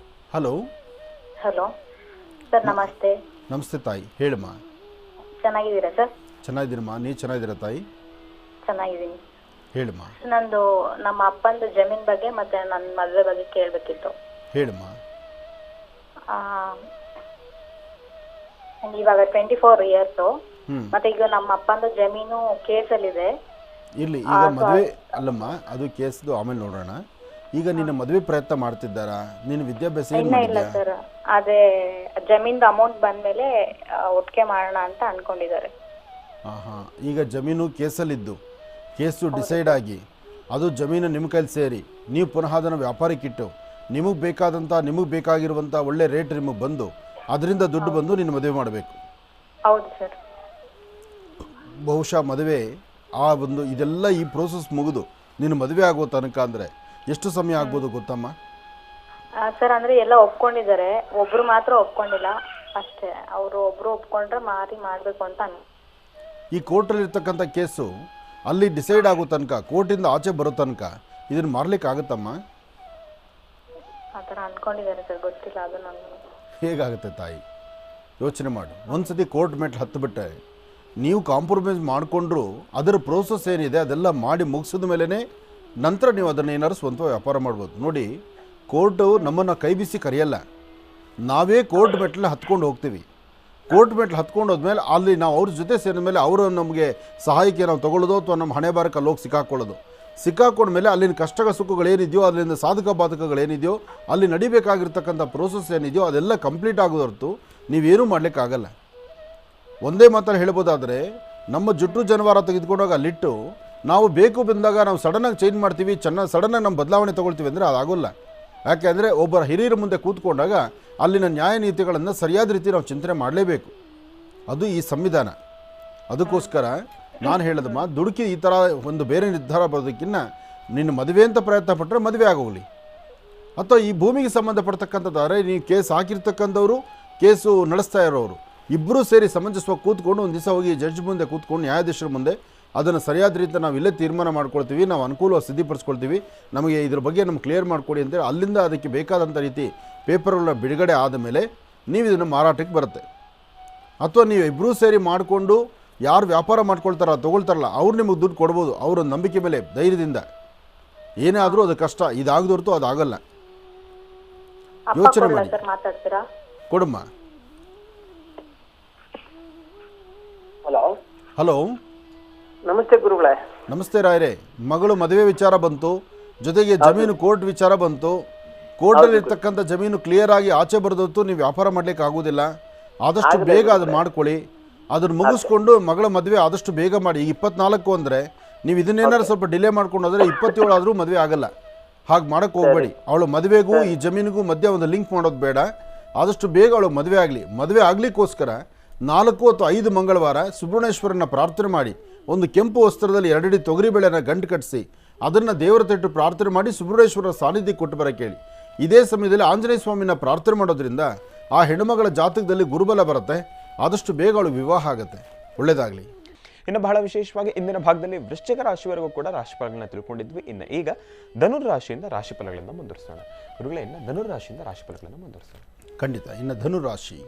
ಹಲೋ. ಹಲೋ ಸರ್, ನಮಸ್ತೆ. ನಮಸ್ತೆ ತಾಯಿ, ಹೇಳಮ್ಮ. ಚೆನ್ನಾಗಿದ್ದೀರಾ ಸರ್? ಚೆನ್ನಾಗಿದ್ದೀನಮ್ಮ, ನೀವು ಚೆನ್ನಾಗಿದ್ದೀರಾ ತಾಯಿ? ಚೆನ್ನಾಗಿದ್ದೀನಿ. ಹೇಳಮ್ಮ. ನಂದು ನಮ್ಮ ಅಪ್ಪಂದು ಜಮೀನ್ ಬಗ್ಗೆ ಮತ್ತೆ ನನ್ನ ಮದುವೆ ಬಗ್ಗೆ ಕೇಳಬೇಕಿತ್ತು. ಹೇಳಮ್ಮ. ಇವಾಗ 24 ಇಯರ್ಸು. ಮತ್ತೆ ಈಗ ನಮ್ಮ ಅಪ್ಪಂದು ಜಮೀನು ಕೇಸಲ್ಲಿದೆ. ಇರಲಿ, ಈಗ ಮದುವೆ ಅಲ್ಲಮ್ಮ, ಅದು ಕೇಸ್ದು ಆಮೇಲೆ ನೋಡೋಣ. ಈಗ ನಿನ್ನ ಮದುವೆ ಪ್ರಯತ್ನ ಮಾಡ್ತಿದ್ದಾರಾ? ನಿನ್ನ ವಿದ್ಯಾಭ್ಯಾಸ ಏನು ಮಾಡಿದ್ಯಾ? ಇಲ್ಲ ಸರ್, ಅದೇ ಜಮೀನ್ದು ಅಮೌಂಟ್ ಬಂದ್ಮೇಲೆ ಒಟ್ಟಿಗೆ ಮಾಡೋಣ ಅಂತ ಅನ್ಕೊಂಡಿದ್ದಾರೆ. ಹಾಂ, ಈಗ ಜಮೀನು ಕೇಸಲ್ಲಿದ್ದು ಕೇಸು ಡಿಸೈಡ್ ಆಗಿ ಅದು ಜಮೀನು ನಿಮ್ಮ ಕೈಲಿ ಸೇರಿ ನೀವು ಪುನಃ ಅದನ್ನು ವ್ಯಾಪಾರಕ್ಕಿಟ್ಟು ನಿಮಗೆ ಬೇಕಾಗಿರುವಂಥ ಒಳ್ಳೆ ರೇಟ್ ನಿಮಗೆ ಬಂದು ಅದರಿಂದ ದುಡ್ಡು ಬಂದು ನಿನ್ನ ಮದುವೆ ಮಾಡಬೇಕು. ಹೌದು ಸರ್. ಬಹುಶಃ ಮದುವೆ ಆ ಒಂದು ಇದೆಲ್ಲ ಈ ಪ್ರೋಸೆಸ್ ಮುಗಿದು ನೀನು ಮದುವೆ ಆಗೋ ತನಕ ಅಂದರೆ ಎಷ್ಟು ಸಮಯ ಆಗ್ಬೋದು ಗೊತ್ತಮ್ಮ? ಸರ್ ಅಂದ್ರೆ ಎಲ್ಲ ಒಪ್ಕೊಂಡಿದ್ದಾರೆ, ಒಬ್ರು ಮಾತ್ರ ಒಪ್ಕೊಂಡಿಲ್ಲ ಅಷ್ಟೇ. ಅವರು ಒಬ್ರು ಒಪ್ಕೊಂಡ್ರೆ ಮಾಡ್ಬೇಕು ಅಂತ ಈ ಕೋರ್ಟಲ್ಲಿರ್ತಕ್ಕಂಥ ಕೇಸು ಅಲ್ಲಿ ಡಿಸೈಡ್ ಆಗೋ ತನಕ, ಕೋರ್ಟಿಂದ ಆಚೆ ಬರೋ ತನಕ ಇದನ್ನು ಮಾರ್ಲಿಕ್ಕೆ ಆಗುತ್ತಮ್ಮ? ಆ ಥರ ಅನ್ಕೊಂಡಿದ್ದಾರೆ ಸರ್, ಗೊತ್ತಿಲ್ಲ ಅದು ನನಗೆ. ಹೇಗಾಗುತ್ತೆ ತಾಯಿ, ಯೋಚನೆ ಮಾಡು. ಒಂದು ಸತಿ ಕೋರ್ಟ್ ಮೆಟ್ಲು ಹತ್ತಿಬಿಟ್ಟೆ ನೀವು ಕಾಂಪ್ರಮೈಸ್ ಮಾಡಿಕೊಂಡ್ರು ಅದರ ಪ್ರೋಸೆಸ್ ಏನಿದೆ ಅದೆಲ್ಲ ಮಾಡಿ ಮುಗಿಸಿದ ಮೇಲೇ ನಂತರ ನೀವು ಅದನ್ನು ಏನಾದ್ರು ಸ್ವಂತ ವ್ಯಾಪಾರ ಮಾಡ್ಬೋದು. ನೋಡಿ, ಕೋರ್ಟು ನಮ್ಮನ್ನು ಕೈ ಬಿಸಿ ಕರೆಯಲ್ಲ, ನಾವೇ ಕೋರ್ಟ್ ಮೆಟ್ಲನ್ನ ಹತ್ಕೊಂಡು ಹೋಗ್ತೀವಿ. ಕೋರ್ಟ್ ಮೆಟ್ಲು ಹತ್ಕೊಂಡು ಹೋದ್ಮೇಲೆ ಅಲ್ಲಿ ನಾವು ಅವ್ರ ಜೊತೆ ಸೇರಿದ ಮೇಲೆ ಅವರು ನಮಗೆ ಸಹಾಯಕ್ಕೆ ನಾವು ತೊಗೊಳ್ಳೋದು ಅಥವಾ ನಮ್ಮ ಹಣೆ ಬಾರಕ್ಕೆ ಅಲ್ಲಿ ಹೋಗಿ ಸಿಕ್ಕಾಕೊಂಡ್ಮೇಲೆ ಅಲ್ಲಿನ ಕಷ್ಟ ಸುಖಗಳೇನಿದೆಯೋ, ಅಲ್ಲಿಂದ ಸಾಧಕ ಬಾಧಕಗಳೇನಿದೆಯೋ, ಅಲ್ಲಿ ನಡಿಬೇಕಾಗಿರ್ತಕ್ಕಂಥ ಪ್ರೋಸೆಸ್ ಏನಿದೆಯೋ ಅದೆಲ್ಲ ಕಂಪ್ಲೀಟ್ ಆಗೋದು ಹೊರತು ನೀವೇನೂ ಮಾಡಲಿಕ್ಕಾಗಲ್ಲ. ಒಂದೇ ಮಾತಲ್ಲಿ ಹೇಳ್ಬೋದಾದರೆ, ನಮ್ಮ ಜುಟ್ಟು ಜನವಾರ ತೆಗೆದುಕೊಂಡಾಗ ಅಲ್ಲಿಟ್ಟು ನಾವು ಬೇಕು ಬಂದಾಗ ನಾವು ಸಡನ್ನಾಗಿ ಚೇಂಜ್ ಮಾಡ್ತೀವಿ, ಸಡನ್ನಾಗಿ ನಮ್ಮ ಬದಲಾವಣೆ ತೊಗೊಳ್ತೀವಿ ಅಂದರೆ ಅದಾಗೋಲ್ಲ. ಯಾಕೆ ಅಂದರೆ ಒಬ್ಬರ ಹಿರಿಯರ ಮುಂದೆ ಕೂತ್ಕೊಂಡಾಗ ಅಲ್ಲಿನ ನ್ಯಾಯ ನೀತಿಗಳನ್ನು ಸರಿಯಾದ ರೀತಿ ನಾವು ಚಿಂತನೆ ಮಾಡಲೇಬೇಕು. ಅದು ಈ ಸಂವಿಧಾನ. ಅದಕ್ಕೋಸ್ಕರ ನಾನು ಹೇಳೋದಮ್ಮ, ದುಡುಕಿ ಈ ಥರ ಒಂದು ಬೇರೆ ನಿರ್ಧಾರ ಬರೋದಕ್ಕಿಂತ ನಿನ್ನ ಮದುವೆ ಅಂತ ಪ್ರಯತ್ನ ಪಟ್ಟರೆ ಮದುವೆ ಆಗೋಗಲಿ. ಅಥವಾ ಈ ಭೂಮಿಗೆ ಸಂಬಂಧಪಡ್ತಕ್ಕಂಥದ್ದಾದರೆ ನೀವು ಕೇಸ್ ಹಾಕಿರ್ತಕ್ಕಂಥವ್ರು, ಕೇಸು ನಡೆಸ್ತಾ ಇರೋರು ಇಬ್ಬರೂ ಸೇರಿ ಸಮಂಜಸವಾಗಿ ಕೂತ್ಕೊಂಡು ಒಂದು ದಿವಸ ಹೋಗಿ ಜಡ್ಜ್ ಮುಂದೆ ಕೂತ್ಕೊಂಡು ನ್ಯಾಯಾಧೀಶರ ಮುಂದೆ ಅದನ್ನು ಸರಿಯಾದ ರೀತಿ ನಾವು ಇಲ್ಲೇ ತೀರ್ಮಾನ ಮಾಡ್ಕೊಳ್ತೀವಿ, ನಾವು ಅನುಕೂಲವಾಗಿ ಸಿದ್ಧಪಡಿಸ್ಕೊಳ್ತೀವಿ, ನಮಗೆ ಇದ್ರ ಬಗ್ಗೆ ನಮ್ಗೆ ಕ್ಲಿಯರ್ ಮಾಡಿಕೊಡಿ ಅಂತೇಳಿ ಅಲ್ಲಿಂದ ಅದಕ್ಕೆ ಬೇಕಾದಂಥ ರೀತಿ ಪೇಪರ್ಗಳನ್ನ ಬಿಡುಗಡೆ ಆದ ಮೇಲೆ ನೀವು ಇದನ್ನು ಮಾರಾಟಕ್ಕೆ ಬರುತ್ತೆ. ಅಥವಾ ನೀವು ಇಬ್ಬರೂ ಸೇರಿ ಮಾಡಿಕೊಂಡು ಯಾರು ವ್ಯಾಪಾರ ಮಾಡ್ಕೊಳ್ತಾರೋ ತೊಗೊಳ್ತಾರಲ್ಲ ಅವ್ರು ನಿಮಗೆ ದುಡ್ಡು ಕೊಡ್ಬೋದು, ಅವರ ನಂಬಿಕೆ ಮೇಲೆ ಧೈರ್ಯದಿಂದ. ಏನೇ ಆದರೂ ಅದು ಕಷ್ಟ, ಇದಾಗದ ಹೊರತು ಅದಾಗಲ್ಲ. ಯೋಚನೆ ಮಾಡಿ. ಕೊಡಮ್ಮ. ಹಲೋ, ನಮಸ್ತೆ ಗುರುಗಳೇ. ನಮಸ್ತೆ ರಾಯರೇ. ಮಗಳು ಮದುವೆ ವಿಚಾರ ಬಂತು, ಜೊತೆಗೆ ಜಮೀನು ಕೋರ್ಟ್ ವಿಚಾರ ಬಂತು. ಕೋರ್ಟಲ್ಲಿ ಇರ್ತಕ್ಕಂಥ ಜಮೀನು ಕ್ಲಿಯರ್ ಆಗಿ ಆಚೆ ಬರೆದೊತ್ತು ನೀವು ವ್ಯಾಪಾರ ಮಾಡ್ಲಿಕ್ಕೆ ಆಗೋದಿಲ್ಲ. ಆದಷ್ಟು ಬೇಗ ಅದು ಮಾಡ್ಕೊಳ್ಳಿ. ಅದನ್ನು ಮುಗಿಸ್ಕೊಂಡು ಮಗಳ ಮದುವೆ ಆದಷ್ಟು ಬೇಗ ಮಾಡಿ. ಈಗ 24 ಅಂದರೆ ನೀವು ಇದನ್ನೇನಾದ್ರು ಸ್ವಲ್ಪ ಡಿಲೇ ಮಾಡ್ಕೊಂಡು ಹೋದರೆ 27 ಆದರೂ ಮದುವೆ ಆಗಲ್ಲ. ಹಾಗೆ ಮಾಡೋಕ್ಕೆ ಹೋಗಬೇಡಿ. ಅವಳು ಮದುವೆಗೂ ಈ ಜಮೀನಿಗೂ ಮಧ್ಯೆ ಒಂದು ಲಿಂಕ್ ಮಾಡೋದು ಬೇಡ. ಆದಷ್ಟು ಬೇಗ ಅವಳು ಮದುವೆ ಆಗಲಿ. ಮದುವೆ ಆಗಲಿಕ್ಕೋಸ್ಕರ 4 ಅಥವಾ 5 ಮಂಗಳವಾರ ಸುಬ್ರಹ್ಮಣ್ಯೇಶ್ವರನ ಪ್ರಾರ್ಥನೆ ಮಾಡಿ, ಒಂದು ಕೆಂಪು ವಸ್ತ್ರದಲ್ಲಿ 2 ಅಡಿ ತೊಗರಿಬೇಳೆನ ಗಂಟು ಕಟ್ಟಿಸಿ ಅದನ್ನು ದೇವರ ತಟ್ಟು ಪ್ರಾರ್ಥನೆ ಮಾಡಿ ಸುಬ್ರಹ್ಮಣ್ಯೇಶ್ವರ ಸಾನ್ನಿಧ್ಯ ಕೊಟ್ಟು ಬರೋಕ್ಕೆ ಹೇಳಿ. ಇದೇ ಸಮಯದಲ್ಲಿ ಆಂಜನೇಯ ಸ್ವಾಮಿನ ಪ್ರಾರ್ಥನೆ ಮಾಡೋದ್ರಿಂದ ಆ ಹೆಣ್ಣುಮಗಳ ಜಾತಕದಲ್ಲಿ ಗುರುಬಲ ಬರುತ್ತೆ. ಆದಷ್ಟು ಬೇಗ ಅವಳು ವಿವಾಹ ಆಗುತ್ತೆ. ಒಳ್ಳೆಯದಾಗಲಿ. ಇನ್ನು ಬಹಳ ವಿಶೇಷವಾಗಿ ಇಂದಿನ ಭಾಗದಲ್ಲಿ ವೃಶ್ಚಿಕ ರಾಶಿವರೆಗೂ ಕೂಡ ರಾಶಿಫಲಗಳನ್ನ ತಿಳ್ಕೊಂಡಿದ್ವಿ. ಇನ್ನು ಈಗ ಧನುರ್ ರಾಶಿಯಿಂದ ರಾಶಿಫಲಗಳನ್ನು ಮುಂದುವರಿಸೋಣ. ಗುರುಗಳೇ, ಇನ್ನು ಧನುರ್ ರಾಶಿಯಿಂದ ರಾಶಿಫಲಗಳನ್ನು ಮುಂದುವರಿಸೋಣ. ಖಂಡಿತ. ಇನ್ನು ಧನುರಾಶಿ.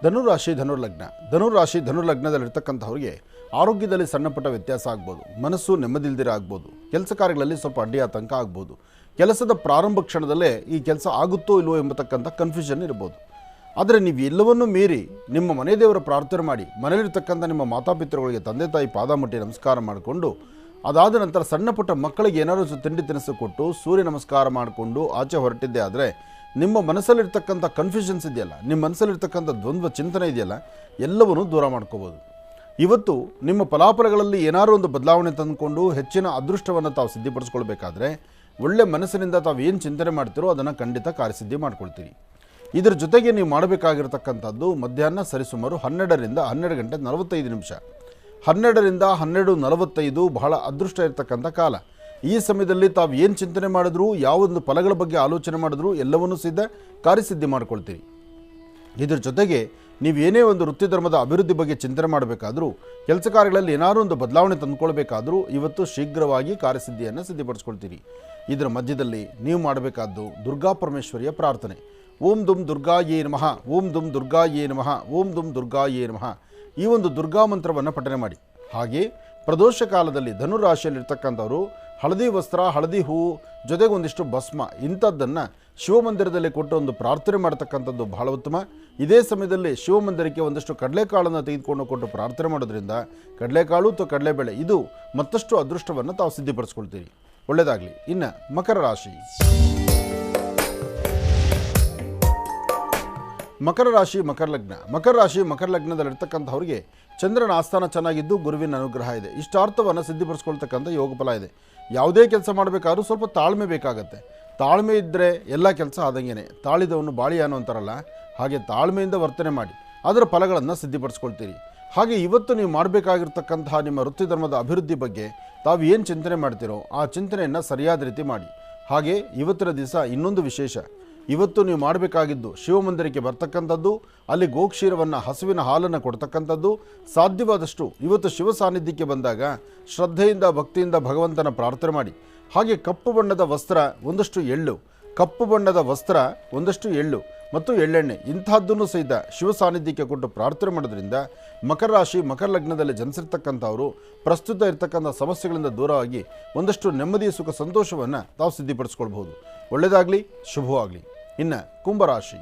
ಧನುರಾಶಿ ಧನುರ್ಲಗ್ನ. ಧನುರಾಶಿ ಧನುರ್ಲಗ್ನದಲ್ಲಿರ್ತಕ್ಕಂಥವ್ರಿಗೆ ಆರೋಗ್ಯದಲ್ಲಿ ಸಣ್ಣ ಪುಟ್ಟ ವ್ಯತ್ಯಾಸ ಆಗ್ಬೋದು, ಮನಸ್ಸು ನೆಮ್ಮದಿಲ್ದಿರ ಆಗ್ಬೋದು, ಕೆಲಸ ಕಾರ್ಯಗಳಲ್ಲಿ ಸ್ವಲ್ಪ ಅಡ್ಡಿ ಆತಂಕ ಆಗ್ಬೋದು, ಕೆಲಸದ ಪ್ರಾರಂಭ ಕ್ಷಣದಲ್ಲೇ ಈ ಕೆಲಸ ಆಗುತ್ತೋ ಇಲ್ವೋ ಎಂಬತಕ್ಕಂಥ ಕನ್ಫ್ಯೂಷನ್ ಇರ್ಬೋದು. ಆದರೆ ನೀವು ಎಲ್ಲವನ್ನೂ ಮೀರಿ ನಿಮ್ಮ ಮನೆ ದೇವರ ಪ್ರಾರ್ಥನೆ ಮಾಡಿ, ಮನೆಯಲ್ಲಿರ್ತಕ್ಕಂಥ ನಿಮ್ಮ ಮಾತಾಪಿತೃಗಳಿಗೆ ತಂದೆ ತಾಯಿ ಪಾದ ಮುಟ್ಟಿ ನಮಸ್ಕಾರ ಮಾಡಿಕೊಂಡು, ಅದಾದ ನಂತರ ಸಣ್ಣ ಪುಟ್ಟ ಮಕ್ಕಳಿಗೆ ಏನಾದರೂ ತಿಂಡಿ ತಿನಿಸು ಕೊಟ್ಟು ಸೂರ್ಯ ನಮಸ್ಕಾರ ಮಾಡಿಕೊಂಡು ಆಚೆ ಹೊರಟಿದ್ದೆ ಆದರೆ ನಿಮ್ಮ ಮನಸ್ಸಲ್ಲಿರ್ತಕ್ಕಂಥ ಕನ್ಫ್ಯೂಷನ್ಸ್ ಇದೆಯಲ್ಲ, ನಿಮ್ಮ ಮನಸ್ಸಲ್ಲಿರ್ತಕ್ಕಂಥ ದ್ವಂದ್ವ ಚಿಂತನೆ ಇದೆಯಲ್ಲ, ಎಲ್ಲವನ್ನೂ ದೂರ ಮಾಡ್ಕೋಬೋದು. ಇವತ್ತು ನಿಮ್ಮ ಫಲಾಫಲಗಳಲ್ಲಿ ಏನಾದರೂ ಒಂದು ಬದಲಾವಣೆ ತಂದುಕೊಂಡು ಹೆಚ್ಚಿನ ಅದೃಷ್ಟವನ್ನು ತಾವು ಸಿದ್ಧಿಪಡಿಸ್ಕೊಳ್ಬೇಕಾದ್ರೆ ಒಳ್ಳೆ ಮನಸ್ಸಿನಿಂದ ತಾವು ಏನು ಚಿಂತನೆ ಮಾಡ್ತೀರೋ ಅದನ್ನು ಖಂಡಿತ ಕಾರ್ಯಸಿದ್ಧಿ ಮಾಡ್ಕೊಳ್ತೀರಿ. ಇದರ ಜೊತೆಗೆ ನೀವು ಮಾಡಬೇಕಾಗಿರ್ತಕ್ಕಂಥದ್ದು ಮಧ್ಯಾಹ್ನ ಸರಿಸುಮಾರು 12ರಿಂದ 12 ಗಂಟೆ 45 ನಿಮಿಷ. 12ರಿಂದ 12:45 ಬಹಳ ಅದೃಷ್ಟ ಇರತಕ್ಕಂಥ ಕಾಲ. ಈ ಸಮಯದಲ್ಲಿ ತಾವು ಏನು ಚಿಂತನೆ ಮಾಡಿದ್ರೂ, ಯಾವೊಂದು ಫಲಗಳ ಬಗ್ಗೆ ಆಲೋಚನೆ ಮಾಡಿದ್ರೂ ಎಲ್ಲವನ್ನೂ ಕಾರ್ಯಸಿದ್ಧಿ ಮಾಡ್ಕೊಳ್ತೀರಿ. ಇದರ ಜೊತೆಗೆ ನೀವು ಏನೇ ಒಂದು ವೃತ್ತಿ ಧರ್ಮದ ಅಭಿವೃದ್ಧಿ ಬಗ್ಗೆ ಚಿಂತನೆ ಮಾಡಬೇಕಾದ್ರೂ, ಕೆಲಸ ಕಾರ್ಯಗಳಲ್ಲಿ ಏನಾದರೂ ಒಂದು ಬದಲಾವಣೆ ತಂದುಕೊಳ್ಬೇಕಾದ್ರೂ ಇವತ್ತು ಶೀಘ್ರವಾಗಿ ಕಾರ್ಯಸಿದ್ಧಿಯನ್ನು ಸಿದ್ಧಪಡಿಸ್ಕೊಳ್ತೀರಿ. ಇದರ ಮಧ್ಯದಲ್ಲಿ ನೀವು ಮಾಡಬೇಕಾದ್ದು ದುರ್ಗಾ ಪರಮೇಶ್ವರಿಯ ಪ್ರಾರ್ಥನೆ. ಓಂ ದುಂ ದುರ್ಗಾಯೇ ನಮಃ, ಓಂ ದುಂ ದುರ್ಗಾಯೇ ನಮಃ, ಓಂ ದುಂ ದುರ್ಗಾಯೇ ನಮಃ. ಈ ಒಂದು ದುರ್ಗಾ ಮಂತ್ರವನ್ನು ಪಠನೆ ಮಾಡಿ. ಹಾಗೆ ಪ್ರದೋಷ ಕಾಲದಲ್ಲಿ ಧನುರಾಶಿಯಲ್ಲಿರ್ತಕ್ಕಂಥವರು ಹಳದಿ ವಸ್ತ್ರ, ಹಳದಿ ಹೂವು, ಜೊತೆಗೆ ಒಂದಿಷ್ಟು ಭಸ್ಮ ಇಂಥದ್ದನ್ನು ಶಿವಮಂದಿರದಲ್ಲಿ ಕೊಟ್ಟು ಒಂದು ಪ್ರಾರ್ಥನೆ ಮಾಡ್ತಕ್ಕಂಥದ್ದು ಬಹಳ ಉತ್ತಮ. ಇದೇ ಸಮಯದಲ್ಲಿ ಶಿವಮಂದಿರಕ್ಕೆ ಒಂದಷ್ಟು ಕಡಲೆಕಾಳನ್ನು ತೆಗೆದುಕೊಂಡು ಕೊಟ್ಟು ಪ್ರಾರ್ಥನೆ ಮಾಡೋದ್ರಿಂದ ಕಡಲೆಕಾಳು ಅಥವಾ ಕಡಲೆಬೇಳೆ ಇದು ಮತ್ತಷ್ಟು ಅದೃಷ್ಟವನ್ನು ತಾವು ಸಿದ್ಧಪಡಿಸ್ಕೊಳ್ತೀರಿ. ಒಳ್ಳೆಯದಾಗಲಿ. ಇನ್ನು ಮಕರ ರಾಶಿ. ಮಕರ ರಾಶಿ ಮಕರ ಲಗ್ನದಲ್ಲಿರ್ತಕ್ಕಂಥವ್ರಿಗೆ ಚಂದ್ರನ ಆಸ್ಥಾನ ಚೆನ್ನಾಗಿದ್ದು ಗುರುವಿನ ಅನುಗ್ರಹ ಇದೆ. ಇಷ್ಟಾರ್ಥವನ್ನು ಸಿದ್ಧಪಡಿಸ್ಕೊಳ್ತಕ್ಕಂಥ ಯೋಗ ಫಲ ಇದೆ. ಯಾವುದೇ ಕೆಲಸ ಮಾಡಬೇಕಾದ್ರೂ ಸ್ವಲ್ಪ ತಾಳ್ಮೆ ಬೇಕಾಗತ್ತೆ. ತಾಳ್ಮೆ ಇದ್ದರೆ ಎಲ್ಲ ಕೆಲಸ ಆದಂಗೆನೆ. ತಾಳಿದವನು ಬಾಳಿ ಅನ್ನೋ ಅಂತಾರಲ್ಲ, ಹಾಗೆ ತಾಳ್ಮೆಯಿಂದ ವರ್ತನೆ ಮಾಡಿ. ಅದರ ಫಲಗಳನ್ನು ಸಿದ್ಧಿಪಡಿಸ್ಕೊಳ್ತೀರಿ. ಹಾಗೆ ಇವತ್ತು ನೀವು ಮಾಡಬೇಕಾಗಿರ್ತಕ್ಕಂತಹ ನಿಮ್ಮ ವೃತ್ತಿ ಧರ್ಮದ ಅಭಿವೃದ್ಧಿ ಬಗ್ಗೆ ತಾವು ಏನು ಚಿಂತನೆ ಮಾಡ್ತೀರೋ ಆ ಚಿಂತನೆಯನ್ನು ಸರಿಯಾದ ರೀತಿ ಮಾಡಿ. ಹಾಗೆ ಇವತ್ತಿನ ದಿವಸ ಇನ್ನೊಂದು ವಿಶೇಷ, ಇವತ್ತು ನೀವು ಮಾಡಬೇಕಾಗಿದ್ದು ಶಿವಮಂದಿರಕ್ಕೆ ಬರ್ತಕ್ಕಂಥದ್ದು, ಅಲ್ಲಿ ಗೋಕ್ಷೀರವನ್ನು ಹಸುವಿನ ಹಾಲನ್ನು ಕೊಡ್ತಕ್ಕಂಥದ್ದು. ಸಾಧ್ಯವಾದಷ್ಟು ಇವತ್ತು ಶಿವ ಸಾನ್ನಿಧ್ಯಕ್ಕೆ ಬಂದಾಗ ಶ್ರದ್ಧೆಯಿಂದ ಭಕ್ತಿಯಿಂದ ಭಗವಂತನ ಪ್ರಾರ್ಥನೆ ಮಾಡಿ. ಹಾಗೆ ಕಪ್ಪು ಬಣ್ಣದ ವಸ್ತ್ರ, ಒಂದಷ್ಟು ಎಳ್ಳು, ಕಪ್ಪು ಬಣ್ಣದ ವಸ್ತ್ರ, ಒಂದಷ್ಟು ಎಳ್ಳು ಮತ್ತು ಎಳ್ಳೆಣ್ಣೆ ಇಂತಹದ್ದನ್ನು ಸಹಿತ ಶಿವ ಸಾನ್ನಿಧ್ಯಕ್ಕೆ ಕೊಟ್ಟು ಪ್ರಾರ್ಥನೆ ಮಾಡೋದ್ರಿಂದ ಮಕರ ರಾಶಿ ಮಕರ ಲಗ್ನದಲ್ಲಿ ಜನಿಸಿರ್ತಕ್ಕಂಥವರು ಪ್ರಸ್ತುತ ಇರತಕ್ಕಂಥ ಸಮಸ್ಯೆಗಳಿಂದ ದೂರವಾಗಿ ಒಂದಷ್ಟು ನೆಮ್ಮದಿ ಸುಖ ಸಂತೋಷವನ್ನು ತಾವು ಸಿದ್ಧಿಪಡಿಸ್ಕೊಳ್ಬಹುದು. ಒಳ್ಳೆಯದಾಗಲಿ, ಶುಭವಾಗಲಿ. ಇನ್ನು ಕುಂಭರಾಶಿ.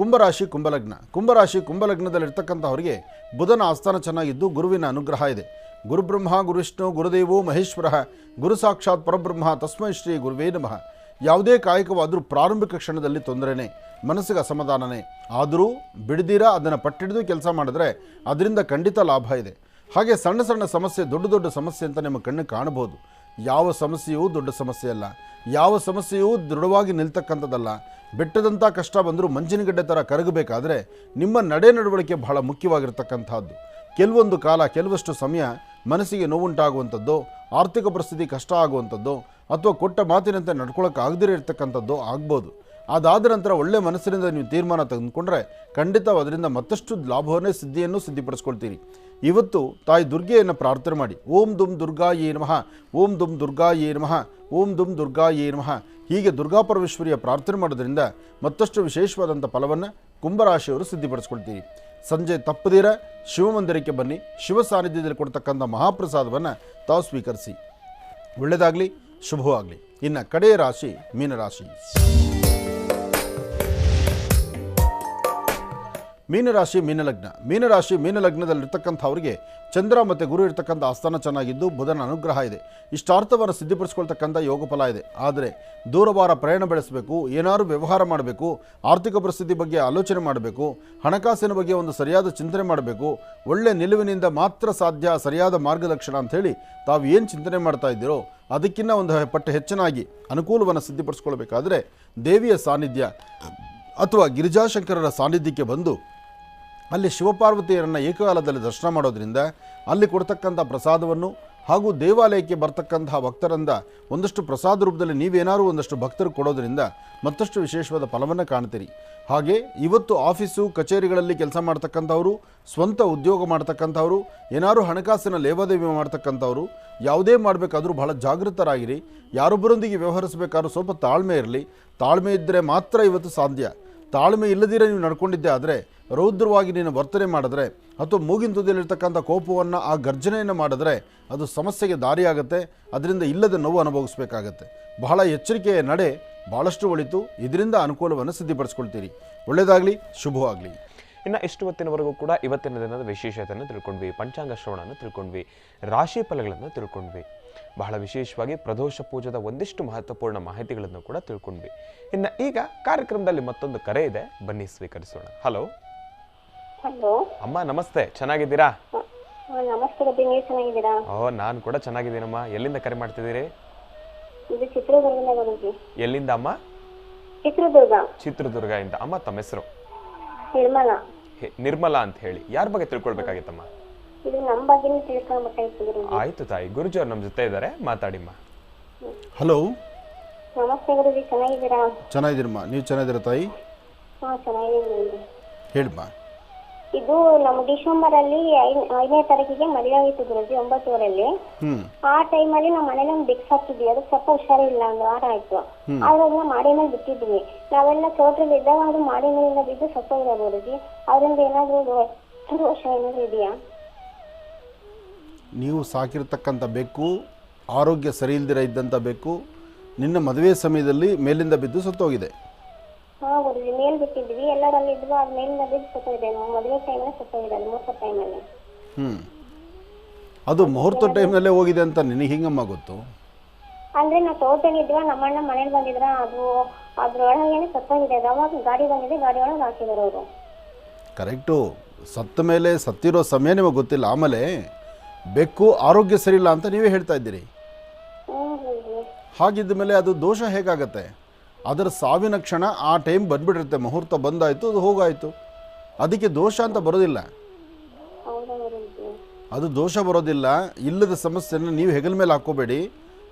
ಕುಂಭರಾಶಿ ಕುಂಭಲಗ್ನ. ಕುಂಭರಾಶಿ ಕುಂಭಲಗ್ನದಲ್ಲಿರ್ತಕ್ಕಂಥವರಿಗೆ ಬುಧನ ಆಸ್ಥಾನ ಚೆನ್ನಾಗಿದ್ದು ಗುರುವಿನ ಅನುಗ್ರಹ ಇದೆ. ಗುರುಬ್ರಹ್ಮ ಗುರುವಿಷ್ಣು ಗುರುದೇವೋ ಮಹೇಶ್ವರ ಗುರು ಸಾಕ್ಷಾತ್ ಪರಬ್ರಹ್ಮ ತಸ್ಮೈ ಶ್ರೀ ಗುರುವೇ ನಮಃ. ಯಾವುದೇ ಕಾಯಕವಾದರೂ ಪ್ರಾರಂಭಿಕ ಕ್ಷಣದಲ್ಲಿ ತೊಂದರೆನೇ, ಮನಸ್ಸಿಗೆ ಅಸಮಾಧಾನನೇ. ಆದರೂ ಬಿಡದಿರ ಅದನ್ನು ಪಟ್ಟಿಡಿದು ಕೆಲಸ ಮಾಡಿದ್ರೆ ಅದರಿಂದ ಖಂಡಿತ ಲಾಭ ಇದೆ. ಹಾಗೆ ಸಣ್ಣ ಸಣ್ಣ ಸಮಸ್ಯೆ ದೊಡ್ಡ ದೊಡ್ಡ ಸಮಸ್ಯೆ ಅಂತ ನಿಮ್ಮ ಕಣ್ಣಿಗೆ ಕಾಣಬಹುದು. ಯಾವ ಸಮಸ್ಯೆಯೂ ದೊಡ್ಡ ಸಮಸ್ಯೆ ಅಲ್ಲ, ಯಾವ ಸಮಸ್ಯೆಯೂ ದೃಢವಾಗಿ ನಿಲ್ತಕ್ಕಂಥದ್ದಲ್ಲ. ಬೆಟ್ಟದಂಥ ಕಷ್ಟ ಬಂದರೂ ಮಂಜಿನಗಡ್ಡೆ ಥರ ಕರಗಬೇಕಾದ್ರೆ ನಿಮ್ಮ ನಡೆ ನಡವಳಿಕೆ ಬಹಳ ಮುಖ್ಯವಾಗಿರ್ತಕ್ಕಂಥದ್ದು. ಕೆಲವೊಂದು ಕಾಲ ಕೆಲವಷ್ಟು ಸಮಯ ಮನಸ್ಸಿಗೆ ನೋವುಂಟಾಗುವಂಥದ್ದು, ಆರ್ಥಿಕ ಪರಿಸ್ಥಿತಿ ಕಷ್ಟ ಆಗುವಂಥದ್ದು, ಅಥವಾ ಕೊಟ್ಟ ಮಾತಿನಂತೆ ನಡ್ಕೊಳ್ಳೋಕ್ಕಾಗದಿರೇ ಇರ್ತಕ್ಕಂಥದ್ದು ಆಗ್ಬೋದು. ಅದಾದ ನಂತರ ಒಳ್ಳೆ ಮನಸ್ಸಿನಿಂದ ನೀವು ತೀರ್ಮಾನ ತೆಗೆದುಕೊಂಡ್ರೆ ಖಂಡಿತ ಅದರಿಂದ ಮತ್ತಷ್ಟು ಲಾಭವನ್ನೇ ಸಿದ್ಧಿಯನ್ನು ಸಿದ್ಧಿಪಡಿಸ್ಕೊಳ್ತೀರಿ. ಇವತ್ತು ತಾಯಿ ದುರ್ಗೆಯನ್ನು ಪ್ರಾರ್ಥನೆ ಮಾಡಿ. ಓಂ ದುಂ ದುರ್ಗಾಯೇ ನಮಃ, ಓಂ ದುಂ ದುರ್ಗಾಯೇ ನಮಃ, ಓಂ ದುಂ ದುರ್ಗಾಯೇ ನಮಃ. ಹೀಗೆ ದುರ್ಗಾಪರಮೇಶ್ವರಿಯ ಪ್ರಾರ್ಥನೆ ಮಾಡೋದ್ರಿಂದ ಮತ್ತಷ್ಟು ವಿಶೇಷವಾದಂಥ ಫಲವನ್ನು ಕುಂಭರಾಶಿಯವರು ಸಿದ್ಧಿಪಡಿಸ್ಕೊಳ್ತೀರಿ. ಸಂಜೆ ತಪ್ಪದಿರ ಶಿವಮಂದಿರಕ್ಕೆ ಬನ್ನಿ. ಶಿವ ಸಾನ್ನಿಧ್ಯದಲ್ಲಿ ಕೊಡ್ತಕ್ಕಂಥ ಮಹಾಪ್ರಸಾದವನ್ನು ತಾವು ಸ್ವೀಕರಿಸಿ. ಒಳ್ಳೆಯದಾಗಲಿ, ಶುಭವಾಗಲಿ. ಇನ್ನು ಕಡೆಯ ರಾಶಿ ಮೀನರಾಶಿ. ಮೀನರಾಶಿ ಮೀನಲಗ್ನ. ಮೀನಲಗ್ನದಲ್ಲಿರ್ತಕ್ಕಂಥವ್ರಿಗೆ ಚಂದ್ರ ಮತ್ತು ಗುರು ಇರ್ತಕ್ಕಂಥ ಆಸ್ಥಾನ ಚೆನ್ನಾಗಿದ್ದು ಬುಧನ ಅನುಗ್ರಹ ಇದೆ. ಇಷ್ಟಾರ್ಥವನ್ನು ಸಿದ್ಧಿಪಡಿಸ್ಕೊಳ್ತಕ್ಕಂಥ ಯೋಗ ಫಲ ಇದೆ. ಆದರೆ ದೂರವಾರ ಪ್ರಯಾಣ ಬೆಳೆಸಬೇಕು, ಏನಾದರೂ ವ್ಯವಹಾರ ಮಾಡಬೇಕು, ಆರ್ಥಿಕ ಪರಿಸ್ಥಿತಿ ಬಗ್ಗೆ ಆಲೋಚನೆ ಮಾಡಬೇಕು, ಹಣಕಾಸಿನ ಬಗ್ಗೆ ಒಂದು ಸರಿಯಾದ ಚಿಂತನೆ ಮಾಡಬೇಕು. ಒಳ್ಳೆ ನಿಲುವಿನಿಂದ ಮಾತ್ರ ಸಾಧ್ಯ ಸರಿಯಾದ ಮಾರ್ಗದರ್ಶನ ಅಂಥೇಳಿ ತಾವು ಏನು ಚಿಂತನೆ ಮಾಡ್ತಾ ಇದ್ದೀರೋ ಅದಕ್ಕಿಂತ ಒಂದು ಪಟ್ಟು ಹೆಚ್ಚಿನಾಗಿ ಅನುಕೂಲವನ್ನು ಸಿದ್ಧಿಪಡಿಸ್ಕೊಳ್ಬೇಕಾದ್ರೆ ದೇವಿಯ ಸಾನ್ನಿಧ್ಯ ಅಥವಾ ಗಿರಿಜಾಶಂಕರರ ಸಾನ್ನಿಧ್ಯಕ್ಕೆ ಬಂದು ಅಲ್ಲಿ ಶಿವಪಾರ್ವತಿಯರನ್ನು ಏಕಕಾಲದಲ್ಲಿ ದರ್ಶನ ಮಾಡೋದ್ರಿಂದ ಅಲ್ಲಿ ಕೊಡ್ತಕ್ಕಂಥ ಪ್ರಸಾದವನ್ನು ಹಾಗೂ ದೇವಾಲಯಕ್ಕೆ ಬರ್ತಕ್ಕಂತಹ ಭಕ್ತರಿಂದ ಒಂದಷ್ಟು ಪ್ರಸಾದ ರೂಪದಲ್ಲಿ ನೀವೇನಾದರೂ ಒಂದಷ್ಟು ಭಕ್ತರು ಕೊಡೋದ್ರಿಂದ ಮತ್ತಷ್ಟು ವಿಶೇಷವಾದ ಫಲವನ್ನು ಕಾಣ್ತೀರಿ. ಹಾಗೆ ಇವತ್ತು ಆಫೀಸು ಕಚೇರಿಗಳಲ್ಲಿ ಕೆಲಸ ಮಾಡ್ತಕ್ಕಂಥವರು, ಸ್ವಂತ ಉದ್ಯೋಗ ಮಾಡ್ತಕ್ಕಂಥವರು, ಏನಾದರೂ ಹಣಕಾಸಿನ ಲೇವಾದೇವಿ ಮಾಡ್ತಕ್ಕಂಥವರು, ಯಾವುದೇ ಮಾಡಬೇಕಾದ್ರೂ ಬಹಳ ಜಾಗೃತರಾಗಿರಿ. ಯಾರೊಬ್ಬರೊಂದಿಗೆ ವ್ಯವಹರಿಸಬೇಕಾದ್ರೂ ಸ್ವಲ್ಪ ತಾಳ್ಮೆ ಇರಲಿ. ತಾಳ್ಮೆ ಇದ್ದರೆ ಮಾತ್ರ ಇವತ್ತು ಸಾಧ್ಯ. ತಾಳ್ಮೆ ಇಲ್ಲದಿರ ನೀವು ನಡ್ಕೊಂಡಿದ್ದೆ ಆದರೆ ರೌದ್ರವಾಗಿ ನೀನು ವರ್ತನೆ ಮಾಡಿದ್ರೆ ಅಥವಾ ಮೂಗಿನ ತುದಿಯಲ್ಲಿರ್ತಕ್ಕಂಥ ಕೋಪವನ್ನು ಆ ಗರ್ಜನೆಯನ್ನು ಮಾಡಿದ್ರೆ ಅದು ಸಮಸ್ಯೆಗೆ ದಾರಿಯಾಗುತ್ತೆ. ಅದರಿಂದ ಇಲ್ಲದ ನೋವು ಅನುಭವಿಸಬೇಕಾಗತ್ತೆ. ಬಹಳ ಎಚ್ಚರಿಕೆಯ ನಡೆ ಭಾಳಷ್ಟು ಒಳಿತು. ಇದರಿಂದ ಅನುಕೂಲವನ್ನು ಸಿದ್ಧಿಪಡಿಸ್ಕೊಳ್ತೀರಿ. ಒಳ್ಳೆಯದಾಗಲಿ, ಶುಭವಾಗಲಿ. ಇನ್ನು ಇಷ್ಟು ಹೊತ್ತಿನವರೆಗೂ ಕೂಡ ಇವತ್ತಿನ ದಿನದ ವಿಶೇಷತೆಯನ್ನು ತಿಳ್ಕೊಂಡ್ವಿ, ಪಂಚಾಂಗ ಶ್ರವಣವನ್ನು ತಿಳ್ಕೊಂಡ್ವಿ, ರಾಶಿ ಫಲಗಳನ್ನು ತಿಳ್ಕೊಂಡ್ವಿ. ಬಹಳ ವಿಶೇಷವಾಗಿ ಪ್ರದೋಷ ಪೂಜದ ಒಂದಿಷ್ಟು ಮಹತ್ವಪೂರ್ಣ ಮಾಹಿತಿಗಳನ್ನು ಕೂಡ ತಿಳ್ಕೊಂಡ್ವಿ. ಇನ್ನು ಈಗ ಕಾರ್ಯಕ್ರಮದಲ್ಲಿ ಮತ್ತೊಂದು ಕರೆ ಇದೆ, ಬನ್ನಿ ಸ್ವೀಕರಿಸೋಣ. ಹಲೋ ಹಲೋ ಅಮ್ಮ, ನಮಸ್ತೆ. ಚೆನ್ನಾಗಿದ್ದೀರಾ? ನಮಸ್ತೆ ಗದ್ದೆ, ನೀವು ಚೆನ್ನಾಗಿದ್ದೀರಾ? ನಾನು ಕೂಡ ಚೆನ್ನಾಗಿದ್ದೀನಮ್ಮ. ಎಲ್ಲಿಂದ ಕರೆ ಮಾಡ್ತಿದ್ದೀರಿ? ಇದು ಚಿತ್ರದುರ್ಗದಿಂದ ಬರೋದು. ಎಲ್ಲಿಂದ ಅಮ್ಮ? ಚಿತ್ರದುರ್ಗ ಇಂದ. ಅಮ್ಮ, ತಮ್ಮ ಹೆಸರು? ನಿರ್ಮಲಾ ಅಂತ ಹೇಳಿ. ಯಾರ ಬಗ್ಗೆ ತಿಳ್ಕೊಳ್ಬೇಕಾಗಿತ್ತಮ್ಮ? ಇದು ನಮ್ಮ ಬಗ್ಗೆ ತಿಳ್ಕೊಳ್ಬೇಕಾಗಿತ್ತು. ಆಯ್ತು ತಾಯಿ, ಗುರುಜಿ ಅವ್ರು ನಮ್ಮ ಜೊತೆ ಇದ್ದಾರೆ, ಮಾತಾಡಿಮ್ಮ. ಹಲೋ, ನಮಸ್ತೆ ಗುರುಜಿ, ಚೆನ್ನಾಗಿದ್ದೀರಾ? ಚೆನ್ನಾಗಿದ್ದೀರಮ್ಮ, ನೀವು ಚೆನ್ನಾಗಿದ್ದೀರಾ ತಾಯಿ? ಹಾ, ಚೆನ್ನಾಗಿದ್ದೀನಿ. ಹೇಳಿಮ್ಮ. ಇದು ನಮ್ಮ ಡಿಸೆಂಬರ್ ಅಲ್ಲಿ 5ನೇ ತಾರೀಕಿಗೆ ಮದುವೆ ಆಗಿತ್ತು ಗುರುಜಿ, 9 ಆ ಟೈಮಲ್ಲಿ ನಮ್ಮ ಮನೇಲಿ ಒಂದು ಬಿಕ್ಸ್ ಹಾಕಿದ್ವಿ. ಅದಕ್ಕೆ ಸ್ವಲ್ಪ ಹುಷಾರಿಲ್ಲ, 1 ವಾರ ಆಯ್ತು. ಆದ್ರೆ ಅದನ್ನ ಮಾಡಿ ಮೇಲೆ ಬಿಟ್ಟಿದ್ವಿ. ನಾವೆಲ್ಲ ತೋಟದಲ್ಲಿ ಇದ್ದಾಗ ಅದು ಮಾಡಿ ಮೇಲಿಂದ ಬಿದ್ದು ಸತ್ತ ಇದೆ ಗುರುಜಿ. ಅದರಿಂದ ಏನಾದ್ರು ದೋಷ ಏನಾದ್ರು ಇದೆಯಾ? ನೀವು ಸಾಕಿರ್ತಕ್ಕಂಥ ಬೆಕ್ಕು ಆರೋಗ್ಯ ಸರಿ ಇಲ್ದಿರ ಇದ್ದಂಥ ಬೆಕ್ಕು ನಿನ್ನ ಮದುವೆ ಸಮಯದಲ್ಲಿ ಮೇಲಿಂದ ಬಿದ್ದು ಸತ್ತೋಗಿದೆ. ಹಾ ಗುರುಜಿ, ಮೇಲ್ ಬಿಟ್ಟಿದ್ವಿ, ಎಲ್ಲರಲ್ಲಿ ಇದ್ವು. ಅದ್ ಮೇಲಿಂದ ಬಿದ್ದು ಸತ್ತೋಗಿದೆ. ಮದುವೆ ಟೈಮಲ್ಲಿ ಸತ್ತೋಗಿದೆ, ಮುಹೂರ್ತ ಟೈಮಲ್ಲಿ. ಅದು ಮುಹೂರ್ತ ಟೈಮ್ನಲ್ಲೇ ಹೋಗಿದೆ ಅಂತ ನಿನಗೆ ಹಿಂಗಮ್ಮ ಗೊತ್ತು? ಅಂದ್ರೆ ನಾವು ತೋಟದಲ್ಲಿ ಇದ್ವ, ನಮ್ಮಣ್ಣ ಮನೇಲಿ ಬಂದಿದ್ರ, ಅದು ಅದ್ರೊಳಗೇನೆ ಸತ್ತೋಗಿದೆ. ಅವಾಗ ಗಾಡಿ ಬಂದಿದೆ, ಗಾಡಿ ಒಳಗೆ ಹಾಕಿದ್ರು ಅವರು. ಕರೆಕ್ಟು. ಸತ್ತ ಮೇಲೆ ಸತ್ತಿರೋ ಸಮಯ ನಿಮಗೆ ಗೊತ್ತಿಲ್ಲ. ಆಮೇಲೆ ಬೆಕ್ಕು ಆರೋಗ್ಯ ಸರಿಯಿಲ್ಲ ಅಂತ ನೀವೇ ಹೇಳ್ತಾ ಇದ್ದೀರಿ. ಹಾಗಿದ್ದ ಮೇಲೆ ಅದು ದೋಷ ಹೇಗಾಗತ್ತೆ? ಅದರ ಸಾವಿನ ಕ್ಷಣ ಆ ಟೈಮ್ ಬಂದುಬಿಟ್ಟಿರುತ್ತೆ, ಮುಹೂರ್ತ ಬಂದಾಯಿತು, ಅದು ಹೋಗಾಯಿತು. ಅದಕ್ಕೆ ದೋಷ ಅಂತ ಬರೋದಿಲ್ಲ, ಹೌದಾ ಗುರೂಜಿ? ಅದು ದೋಷ ಬರೋದಿಲ್ಲ. ಇಲ್ಲದ ಸಮಸ್ಯೆಯನ್ನು ನೀವು ಹೆಗಲ ಮೇಲೆ ಹಾಕ್ಕೋಬೇಡಿ.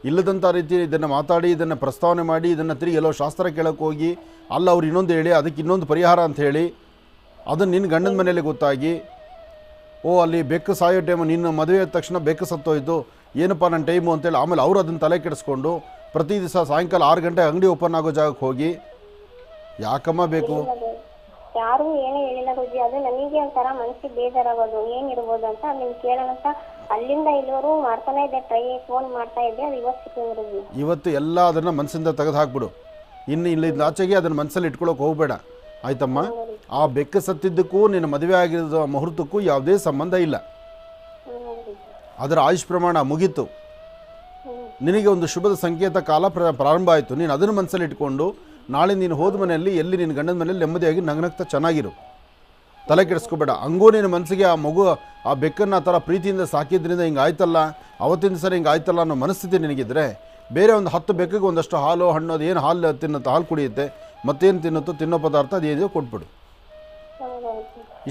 ಇಲ್ಲದಂಥ ರೀತಿ ಇದನ್ನು ಮಾತಾಡಿ, ಇದನ್ನು ಪ್ರಸ್ತಾವನೆ ಮಾಡಿ, ಇದನ್ನು ತಿರುಗಿ ಎಲ್ಲೋ ಶಾಸ್ತ್ರ ಕೇಳೋಕ್ಕೆ ಹೋಗಿ ಅಲ್ಲ ಅವ್ರು ಇನ್ನೊಂದು ಹೇಳಿ ಅದಕ್ಕೆ ಇನ್ನೊಂದು ಪರಿಹಾರ ಅಂತ ಹೇಳಿ ಅದನ್ನು ನಿನ್ನ ಗಂಡನ ಮನೆಯಲ್ಲಿ ಗೊತ್ತಾಗಿ, ಓ ಅಲ್ಲಿ ಬೆಕ್ಕು ಸಾಯೋ ಟೈಮು ನಿನ್ನ ಮದುವೆ ಆದ ತಕ್ಷಣ ಬೆಕ್ಕು ಸತ್ತೋಯ್ತು, ಏನಪ್ಪ ನನ್ನ ಟೈಮು ಅಂತೇಳಿ ಆಮೇಲೆ ಅವರು ಅದನ್ನು ತಲೆ ಕೆಡಿಸ್ಕೊಂಡು ಪ್ರತಿ ದಿವಸ ಸಾಯಂಕಾಲ 6 ಗಂಟೆ ಅಂಗಡಿ ಓಪನ್ ಆಗೋ ಜಾಗಕ್ಕೆ ಹೋಗಿ ಯಾಕಮ್ಮ ಬೇಕು? ಯಾರು ಏನೂ ಹೇಳಿಲ್ಲ ಗುರೂಜಿ. ಅದು ನನಗೆ ಒಂಥರ ಮನಸ್ಸಿಗೆ ಬೇಜಾರಾಗೋದು, ಏನಿರ್ಬೋದು ಅಂತ ನಿಮ್ಗೆ ಕೇಳೋಣ ಅಂತ ಅಲ್ಲಿಂದ ಇಲ್ಲಿವರು ಮಾಡ್ತಾನೆ ಇದ್ದೆ, ಫೋನ್ ಮಾಡ್ತಾ ಇದ್ದೆ. ಅದು ಇವತ್ತು ಸಿಕ್ಕಿದೆ ಗುರೂಜಿ. ಇವತ್ತು ಎಲ್ಲ ಅದನ್ನು ಮನಸ್ಸಿಂದ ತೆಗೆದು ಹಾಕ್ಬಿಡು. ಇನ್ನು ಇಲ್ಲಿಂದ ಆಚೆಗೆ ಅದನ್ನು ಮನಸ್ಸಲ್ಲಿ ಇಟ್ಕೊಳ್ಳೋಕೆ ಹೋಗಬೇಡ, ಆಯ್ತಮ್ಮ? ಆ ಬೆಕ್ಕು ಸತ್ತಿದ್ದಕ್ಕೂ ನಿನ್ನ ಮದುವೆ ಆಗಿರೋ ಮುಹೂರ್ತಕ್ಕೂ ಯಾವುದೇ ಸಂಬಂಧ ಇಲ್ಲ. ಅದರ ಆಯುಷ್ ಪ್ರಮಾಣ ಮುಗೀತು. ನಿನಗೆ ಒಂದು ಶುಭದ ಸಂಕೇತ ಕಾಲ ಪ್ರಾರಂಭ ಆಯಿತು. ನೀನು ಅದನ್ನು ಮನಸ್ಸಲ್ಲಿ ಇಟ್ಕೊಂಡು ನಾಳೆ ನೀನು ಹೋದ ಮನೆಯಲ್ಲಿ ಎಲ್ಲಿ ನಿನ್ನ ಗಂಡನ ಮನೆಯಲ್ಲಿ ನೆಮ್ಮದಿಯಾಗಿ ನಗ್ನಗ್ತಾ ಚೆನ್ನಾಗಿರು, ತಲೆ ಕೆಡಿಸ್ಕೋಬೇಡ. ಹಂಗೂ ನಿನ್ನ ಮನಸ್ಸಿಗೆ ಆ ಮಗು ಆ ಬೆಕ್ಕನ್ನು ಆ ಥರ ಪ್ರೀತಿಯಿಂದ ಸಾಕಿದ್ರಿಂದ ಹಿಂಗೆ ಆಯ್ತಲ್ಲ, ಅವತ್ತಿನ ಸರಿ ಹಿಂಗೆ ಆಯ್ತಲ್ಲ ಅನ್ನೋ ಮನಸ್ಥಿತಿ ನಿನಗಿದ್ರೆ ಬೇರೆ ಒಂದು 10 ಬೆಕ್ಕಿಗೆ ಒಂದಷ್ಟು ಹಾಲು ಹಣ್ಣು ಅದು ಏನು ಹಾಲು ತಿನ್ನುತ್ತೋ ಹಾಲು ಕುಡಿಯುತ್ತೆ, ಮತ್ತೇನು ತಿನ್ನುತ್ತೋ ತಿನ್ನೋ ಪದಾರ್ಥ ಅದೇನಿದೆಯೋ ಕೊಟ್ಬಿಡು.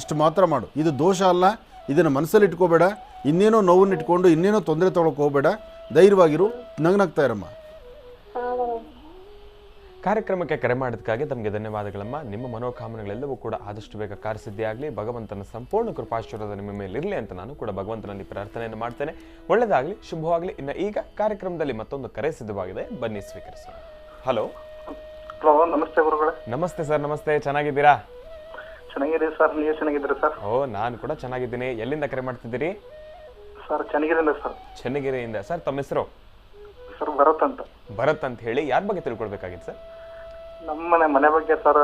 ಇಷ್ಟು ಮಾತ್ರ ಮಾಡು. ಇದು ದೋಷ ಅಲ್ಲ, ಇದನ್ನು ಮನಸ್ಸಲ್ಲಿ ಇಟ್ಕೋಬೇಡ. ಇನ್ನೇನೋ ನೋವನ್ನು ಇಟ್ಕೊಂಡು ಇನ್ನೇನೋ ತೊಂದರೆ ತೊಗೊಳಕ್ಕೆ ಹೋಗಬೇಡ. ಧೈರ್ಯವಾಗಿರು, ನಗ್ನಗ್ತಾ ಇರಮ್ಮ. ಕಾರ್ಯಕ್ರಮಕ್ಕೆ ಕರೆ ಮಾಡೋದಕ್ಕಾಗಿ ತಮಗೆ ಧನ್ಯವಾದಗಳಮ್ಮ. ನಿಮ್ಮ ಮನೋಕಾಮನೆಗಳೆಲ್ಲವೂ ಕೂಡ ಆದಷ್ಟು ಬೇಗ ಕಾರ್ಯಸಿದ್ಧಿಯಾಗಲಿ, ಭಗವಂತನ ಸಂಪೂರ್ಣ ಕೃಪಾಶೀರ್ವಾದ ನಿಮ್ಮ ಮೇಲೆ ಇರಲಿ ಅಂತ ನಾನು ಕೂಡ ಭಗವಂತನಲ್ಲಿ ಪ್ರಾರ್ಥನೆಯನ್ನು ಮಾಡ್ತೇನೆ. ಒಳ್ಳೆಯದಾಗಲಿ, ಶುಭವಾಗಲಿ. ಇನ್ನು ಈಗ ಕಾರ್ಯಕ್ರಮದಲ್ಲಿ ಮತ್ತೊಂದು ಕರೆ ಸಿದ್ಧವಾಗಿದೆ, ಬನ್ನಿ ಸ್ವೀಕರಿಸೋಣ. ಹಲೋ. ಹಲೋ, ನಮಸ್ತೆ ಗುರುಗಳೇ. ನಮಸ್ತೆ ಸರ್, ನಮಸ್ತೆ. ಚೆನ್ನಾಗಿದ್ದೀರಾ? ಚೆನ್ನಾಗಿದೆ ಸರ್, ನೀವು ಚೆನ್ನಾಗಿದ್ದೀರಾ ಸರ್? ಓ, ನಾನು ಕೂಡ ಚೆನ್ನಾಗಿದ್ದೀನಿ. ಎಲ್ಲಿಂದ ಕರೆ ಮಾಡ್ತಿದ್ದೀರಿ? ಸರ್ ಚನ್ನಗಿರಿಯಿಂದ ಸರ್. ಚನ್ನಗಿರಿಯಿಂದ. ಸರ್ ತಮ್ಮ ಹೆಸರು? ಸರ್ ಭರತ್ ಅಂತ. ಭರತ್ ಅಂತ ಹೇಳಿ. ಯಾರ ಬಗ್ಗೆ ತಿಳ್ಕೊಳ್ಬೇಕಾಗಿತ್ತು ಸರ್? ನಮ್ಮ ಮನೆ ಬಗ್ಗೆ ಸರ್.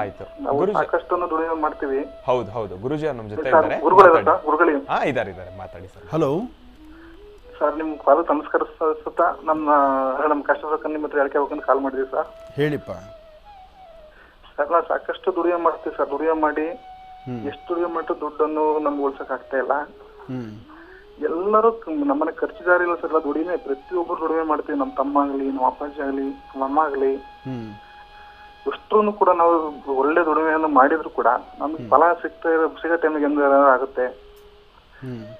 ಆಯ್ತು. ನಾವು ಸಾಕಷ್ಟು ದುಡಿಮೆ ಮಾಡ್ತೀವಿ. ಹೌದು ಹೌದು, ಗುರುಜಿ ನಮ್ಮ ಜೊತೆ ಇದ್ದಾರೆ. ಗುರುಗಳು ಇದ್ದಾರೆ ಮಾತಾಡಿ ಸರ್. ಹಲೋ ಸರ್, ನಿಮ್ ಕಾಲ್ ನಮಸ್ಕರಿಸುತ್ತಾ ನಮ್ಮ ಕಷ್ಟ ನಿಮ್ಮ ಹತ್ರ ಹೇಳ್ಕೋಬೇಕಂತ ಕಾಲ್ ಮಾಡಿದ್ವಿ ಸರ್. ಹೇಳಿಪ್ಪ. ಸರ್, ನಾವು ಸಾಕಷ್ಟು ದುಡಿಮೆ ಮಾಡ್ತೀವಿ ಸರ್. ದುಡಿಮೆ ಮಾಡಿ ಎಷ್ಟು ದುಡಿಮೆ ಮಾಡಿ ದುಡ್ಡನ್ನು ನಮ್ಗೆ ಉಳ್ಸಕ್ ಆಗ್ತಾ ಇಲ್ಲ. ಎಲ್ಲರೂ ನಮ್ಮನೆ ಖರ್ಚುದಾರಿ ಇಲ್ಲ ಸರ್. ಎಲ್ಲ ದುಡಿಮೆ, ಪ್ರತಿಯೊಬ್ಬರು ದುಡಿಮೆ ಮಾಡ್ತೀವಿ. ನಮ್ಮ ತಮ್ಮ ಆಗ್ಲಿ, ನಮ್ಮ ಅಪ್ಪಾಜಿ ಆಗ್ಲಿ, ನಮ್ಮ ಅಮ್ಮ ಆಗ್ಲಿ, ಎಷ್ಟೂ ಕೂಡ ನಾವು ಒಳ್ಳೆ ದುಡಿಮೆಯನ್ನು ಮಾಡಿದ್ರು ಕೂಡ ನಮ್ಗೆ ಫಲ ಸಿಗೋ ಟೈಮಿಗೆ ಏನಾರ ಆಗುತ್ತೆ.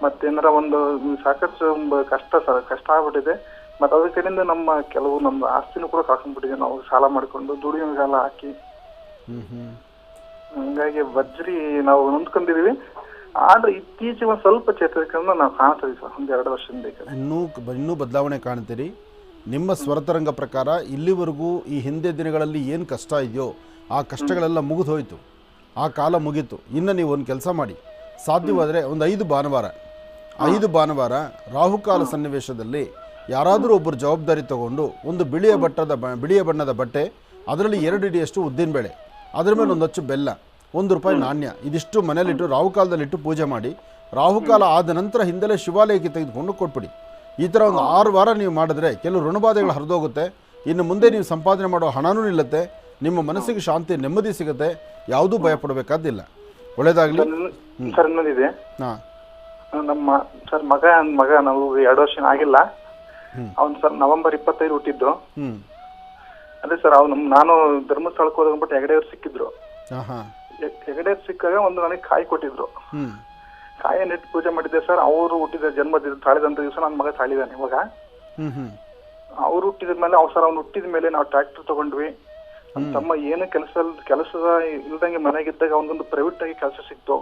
ಮತ್ತೇನಾರ ಒಂದು ಸಾಕಷ್ಟು ಕಷ್ಟ ಸರ್, ಕಷ್ಟ ಆಗ್ಬಿಟ್ಟಿದೆ. ಮತ್ತೆ ಅದ್ರ ಕಡೆಯಿಂದ ನಮ್ಮ ಆಸ್ತಿನೂ ಕೂಡ ಕಳ್ಕೊಂಡ್ಬಿಟ್ಟಿದೆ. ನಾವು ಸಾಲ ಮಾಡ್ಕೊಂಡು ದುಡಿಮೆಗೆಲ್ಲ ಹಾಕಿ ಹಂಗಾಗಿ ವಜ್ರಿ ನಾವು ನೊಂದ್ಕೊಂಡಿದೀವಿ. ಆದ್ರೆ ಇತ್ತೀಚೆಗೆ ಒಂದು ಸ್ವಲ್ಪ ಚೇತರಿಕೆಯನ್ನು ನಾವು ಕಾಣ್ತೀವಿ ಸರ್, ಒಂದು 2 ವರ್ಷದಿಂದ. ಇನ್ನೂ ಬದಲಾವಣೆ ಕಾಣ್ತೀರಿ. ನಿಮ್ಮ ಸ್ವರತರಂಗ ಪ್ರಕಾರ ಇಲ್ಲಿವರೆಗೂ ಈ ಹಿಂದೆ ದಿನಗಳಲ್ಲಿ ಏನು ಕಷ್ಟ ಇದೆಯೋ ಆ ಕಷ್ಟಗಳೆಲ್ಲ ಮುಗಿದು ಹೋಯಿತು, ಆ ಕಾಲ ಮುಗೀತು. ಇನ್ನು ನೀವು ಒಂದು ಕೆಲಸ ಮಾಡಿ, ಸಾಧ್ಯವಾದರೆ ಒಂದು 5 ಭಾನುವಾರ ರಾಹುಕಾಲ ಸನ್ನಿವೇಶದಲ್ಲಿ ಯಾರಾದರೂ ಒಬ್ಬರು ಜವಾಬ್ದಾರಿ ತಗೊಂಡು ಒಂದು ಬಿಳಿಯ ಬಣ್ಣದ ಬಟ್ಟೆ, ಅದರಲ್ಲಿ 2 ಇಡಿಯಷ್ಟು ಉದ್ದಿನಬೇಳೆ, ಅದರ ಮೇಲೆ ಒಂದು ಅಚ್ಚು ಬೆಲ್ಲ, ₹1 ನಾಣ್ಯ, ಇದಿಷ್ಟು ಮನೇಲಿಟ್ಟು ರಾಹುಕಾಲದಲ್ಲಿಟ್ಟು ಪೂಜೆ ಮಾಡಿ, ರಾಹುಕಾಲ ಆದ ನಂತರ ಹಿಂದೆಲೇ ಶಿವಾಲಯಕ್ಕೆ ತೆಗೆದುಕೊಂಡು ಕೊಟ್ಬಿಡಿ. ಈ ಥರ ಒಂದು 6 ವಾರ ನೀವು ಮಾಡಿದ್ರೆ ಕೆಲವು ಋಣಬಾಧೆಗಳು ಹರಿದೋಗುತ್ತೆ. ಇನ್ನು ಮುಂದೆ ನೀವು ಸಂಪಾದನೆ ಮಾಡೋ ಹಣನೂ ನಿಲ್ಲುತ್ತೆ, ನಿಮ್ಮ ಮನಸ್ಸಿಗೆ ಶಾಂತಿ ನೆಮ್ಮದಿ ಸಿಗುತ್ತೆ. ಯಾವುದೂ ಭಯ ಪಡಬೇಕಾದಿಲ್ಲ. ಒಳ್ಳೇದಾಗಲಿ ಸರ್. ಇನ್ನೊಂದಿದೆ, ನಮ್ಮ ಸರ್ ಮಗ ನಾವು 2 ವರ್ಷ ಆಗಿಲ್ಲ. ಅವ್ನು ಸರ್ ನವೆಂಬರ್ 25 ಹುಟ್ಟಿದ್ದು. ಅದೇ ಸರ್, ನಾನು ಧರ್ಮಸ್ಥಳಕ್ಕೆ ಹೋದ್ಬಿಟ್ಟು ಹೆಗಡೆಯವ್ರು ಸಿಕ್ಕಿದ್ರು. ಹೆಗಡೆಯವ್ರು ಸಿಕ್ಕಾಗ ಒಂದು ನನಗೆ ಕಾಯಿ ಕೊಟ್ಟಿದ್ರು. ಕಾಯಿಯನ್ನು ಇಟ್ಟು ಪೂಜೆ ಮಾಡಿದ್ದೆ ಸರ್. ಅವರು ಹುಟ್ಟಿದ ತಾಳಿದಂತ ದಿವಸ ನನ್ನ ಮಗ ತಾಳಿದಾನೆ ಇವಾಗ. ಅವ್ರು ಹುಟ್ಟಿದ ಮೇಲೆ ಅವ್ನು ಹುಟ್ಟಿದ ಮೇಲೆ ನಾವು ಟ್ರ್ಯಾಕ್ಟರ್ ತಗೊಂಡ್ವಿ. ನಮ್ಮ ತಮ್ಮ ಏನು ಕೆಲಸದ ಇಲ್ದಂಗೆ ಮನೆಗಿದ್ದಾಗ ಅವನಿಗೊಂದು ಪ್ರೈವೇಟ್ ಆಗಿ ಕೆಲಸ ಸಿಕ್ತು.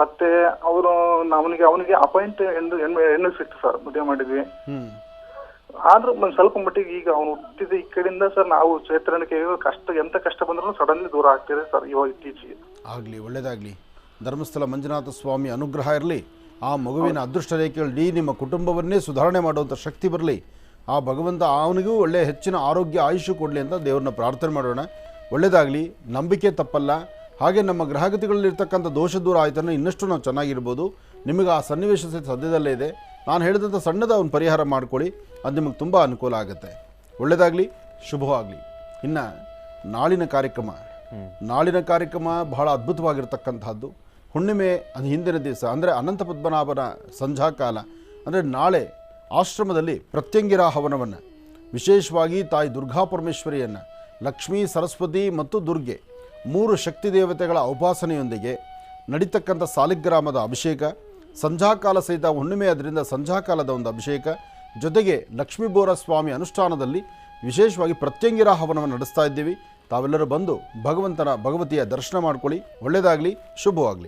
ಮತ್ತೆ ಅವನಿಗೆ ಅಪಾಯಿಂಟ್ ಹೆಣ್ಣು ಸಿಕ್ತು ಸರ್. ಮದುವೆ ಮಾಡಿದ್ವಿ. ಆದ್ರೂ ಒಂದ್ ಸ್ವಲ್ಪ ಮಟ್ಟಿಗೆ ಈಗ ಅವನು ಹುಟ್ಟಿದ ಈ ಕಡೆಯಿಂದ ಸರ್ ನಾವು ಚೇತರಿಕೆ ಎಂತ ಕಷ್ಟ ಬಂದ್ರೂ ಸಡನ್ಲಿ ದೂರ ಆಗ್ತಿದೆ ಸರ್ ಇವಾಗ ಇತ್ತೀಚೆಗೆ. ಆಗ್ಲಿ, ಒಳ್ಳೇದಾಗ್ಲಿ. ಧರ್ಮಸ್ಥಳ ಮಂಜುನಾಥ ಸ್ವಾಮಿ ಅನುಗ್ರಹ ಇರಲಿ. ಆ ಮಗುವಿನ ಅದೃಷ್ಟ ರೇಖೆಯಲ್ಲಿ ನಿಮ್ಮ ಕುಟುಂಬವನ್ನೇ ಸುಧಾರಣೆ ಮಾಡುವಂಥ ಶಕ್ತಿ ಬರಲಿ. ಆ ಭಗವಂತ ಅವನಿಗೂ ಒಳ್ಳೆಯ ಹೆಚ್ಚಿನ ಆರೋಗ್ಯ ಆಯುಷ್ಯ ಕೊಡಲಿ ಅಂತ ದೇವ್ರನ್ನ ಪ್ರಾರ್ಥನೆ ಮಾಡೋಣ. ಒಳ್ಳೆಯದಾಗಲಿ. ನಂಬಿಕೆ ತಪ್ಪಲ್ಲ. ಹಾಗೆ ನಮ್ಮ ಗ್ರಹಗತಿಗಳಲ್ಲಿರ್ತಕ್ಕಂಥ ದೋಷ ದೂರ ಆಯ್ತನ್ನು ಇನ್ನಷ್ಟು ನಾವು ಚೆನ್ನಾಗಿರ್ಬೋದು. ನಿಮಗೆ ಆ ಸನ್ನಿವೇಶ ಸದ್ಯದಲ್ಲೇ ಇದೆ. ನಾನು ಹೇಳಿದಂಥ ಸಣ್ಣದ ಒಂದು ಪರಿಹಾರ ಮಾಡ್ಕೊಳ್ಳಿ, ಅದು ನಿಮಗೆ ತುಂಬ ಅನುಕೂಲ ಆಗುತ್ತೆ. ಒಳ್ಳೆಯದಾಗಲಿ, ಶುಭವಾಗಲಿ. ಇನ್ನು ನಾಳಿನ ಕಾರ್ಯಕ್ರಮ ಬಹಳ ಅದ್ಭುತವಾಗಿರ್ತಕ್ಕಂಥದ್ದು. ಹುಣ್ಣಿಮೆ ಅದು ಹಿಂದಿನ ದಿವಸ ಅಂದರೆ ಅನಂತ ಪದ್ಮನಾಭನ ಸಂಧ್ಯಾಕಾಲ ಅಂದರೆ ನಾಳೆ ಆಶ್ರಮದಲ್ಲಿ ಪ್ರತ್ಯಂಗಿರಾ ಹವನವನ್ನು ವಿಶೇಷವಾಗಿ ತಾಯಿ ದುರ್ಗಾ ಪರಮೇಶ್ವರಿಯನ್ನು ಲಕ್ಷ್ಮೀ, ಸರಸ್ವತಿ ಮತ್ತು ದುರ್ಗೆ 3 ಶಕ್ತಿ ದೇವತೆಗಳ ಉಪಾಸನೆಯೊಂದಿಗೆ ನಡೀತಕ್ಕಂಥ ಸಾಲಿಗ್ರಾಮದ ಅಭಿಷೇಕ, ಸಂಧ್ಯಾಕಾಲ ಸಹಿತ ಹುಣ್ಣಿಮೆ ಅದರಿಂದ ಸಂಧ್ಯಾಕಾಲದ ಒಂದು ಅಭಿಷೇಕ, ಜೊತೆಗೆ ಲಕ್ಷ್ಮೀಬೋರ ಸ್ವಾಮಿ ಅನುಷ್ಠಾನದಲ್ಲಿ ವಿಶೇಷವಾಗಿ ಪ್ರತ್ಯಂಗಿರ ಹವನವನ್ನು ನಡೆಸ್ತಾ ಇದ್ದೀವಿ. ತಾವೆಲ್ಲರೂ ಬಂದು ಭಗವಂತನ ಭಗವತಿಯ ದರ್ಶನ ಮಾಡ್ಕೊಳ್ಳಿ. ಒಳ್ಳೆಯದಾಗಲಿ, ಶುಭವಾಗಲಿ.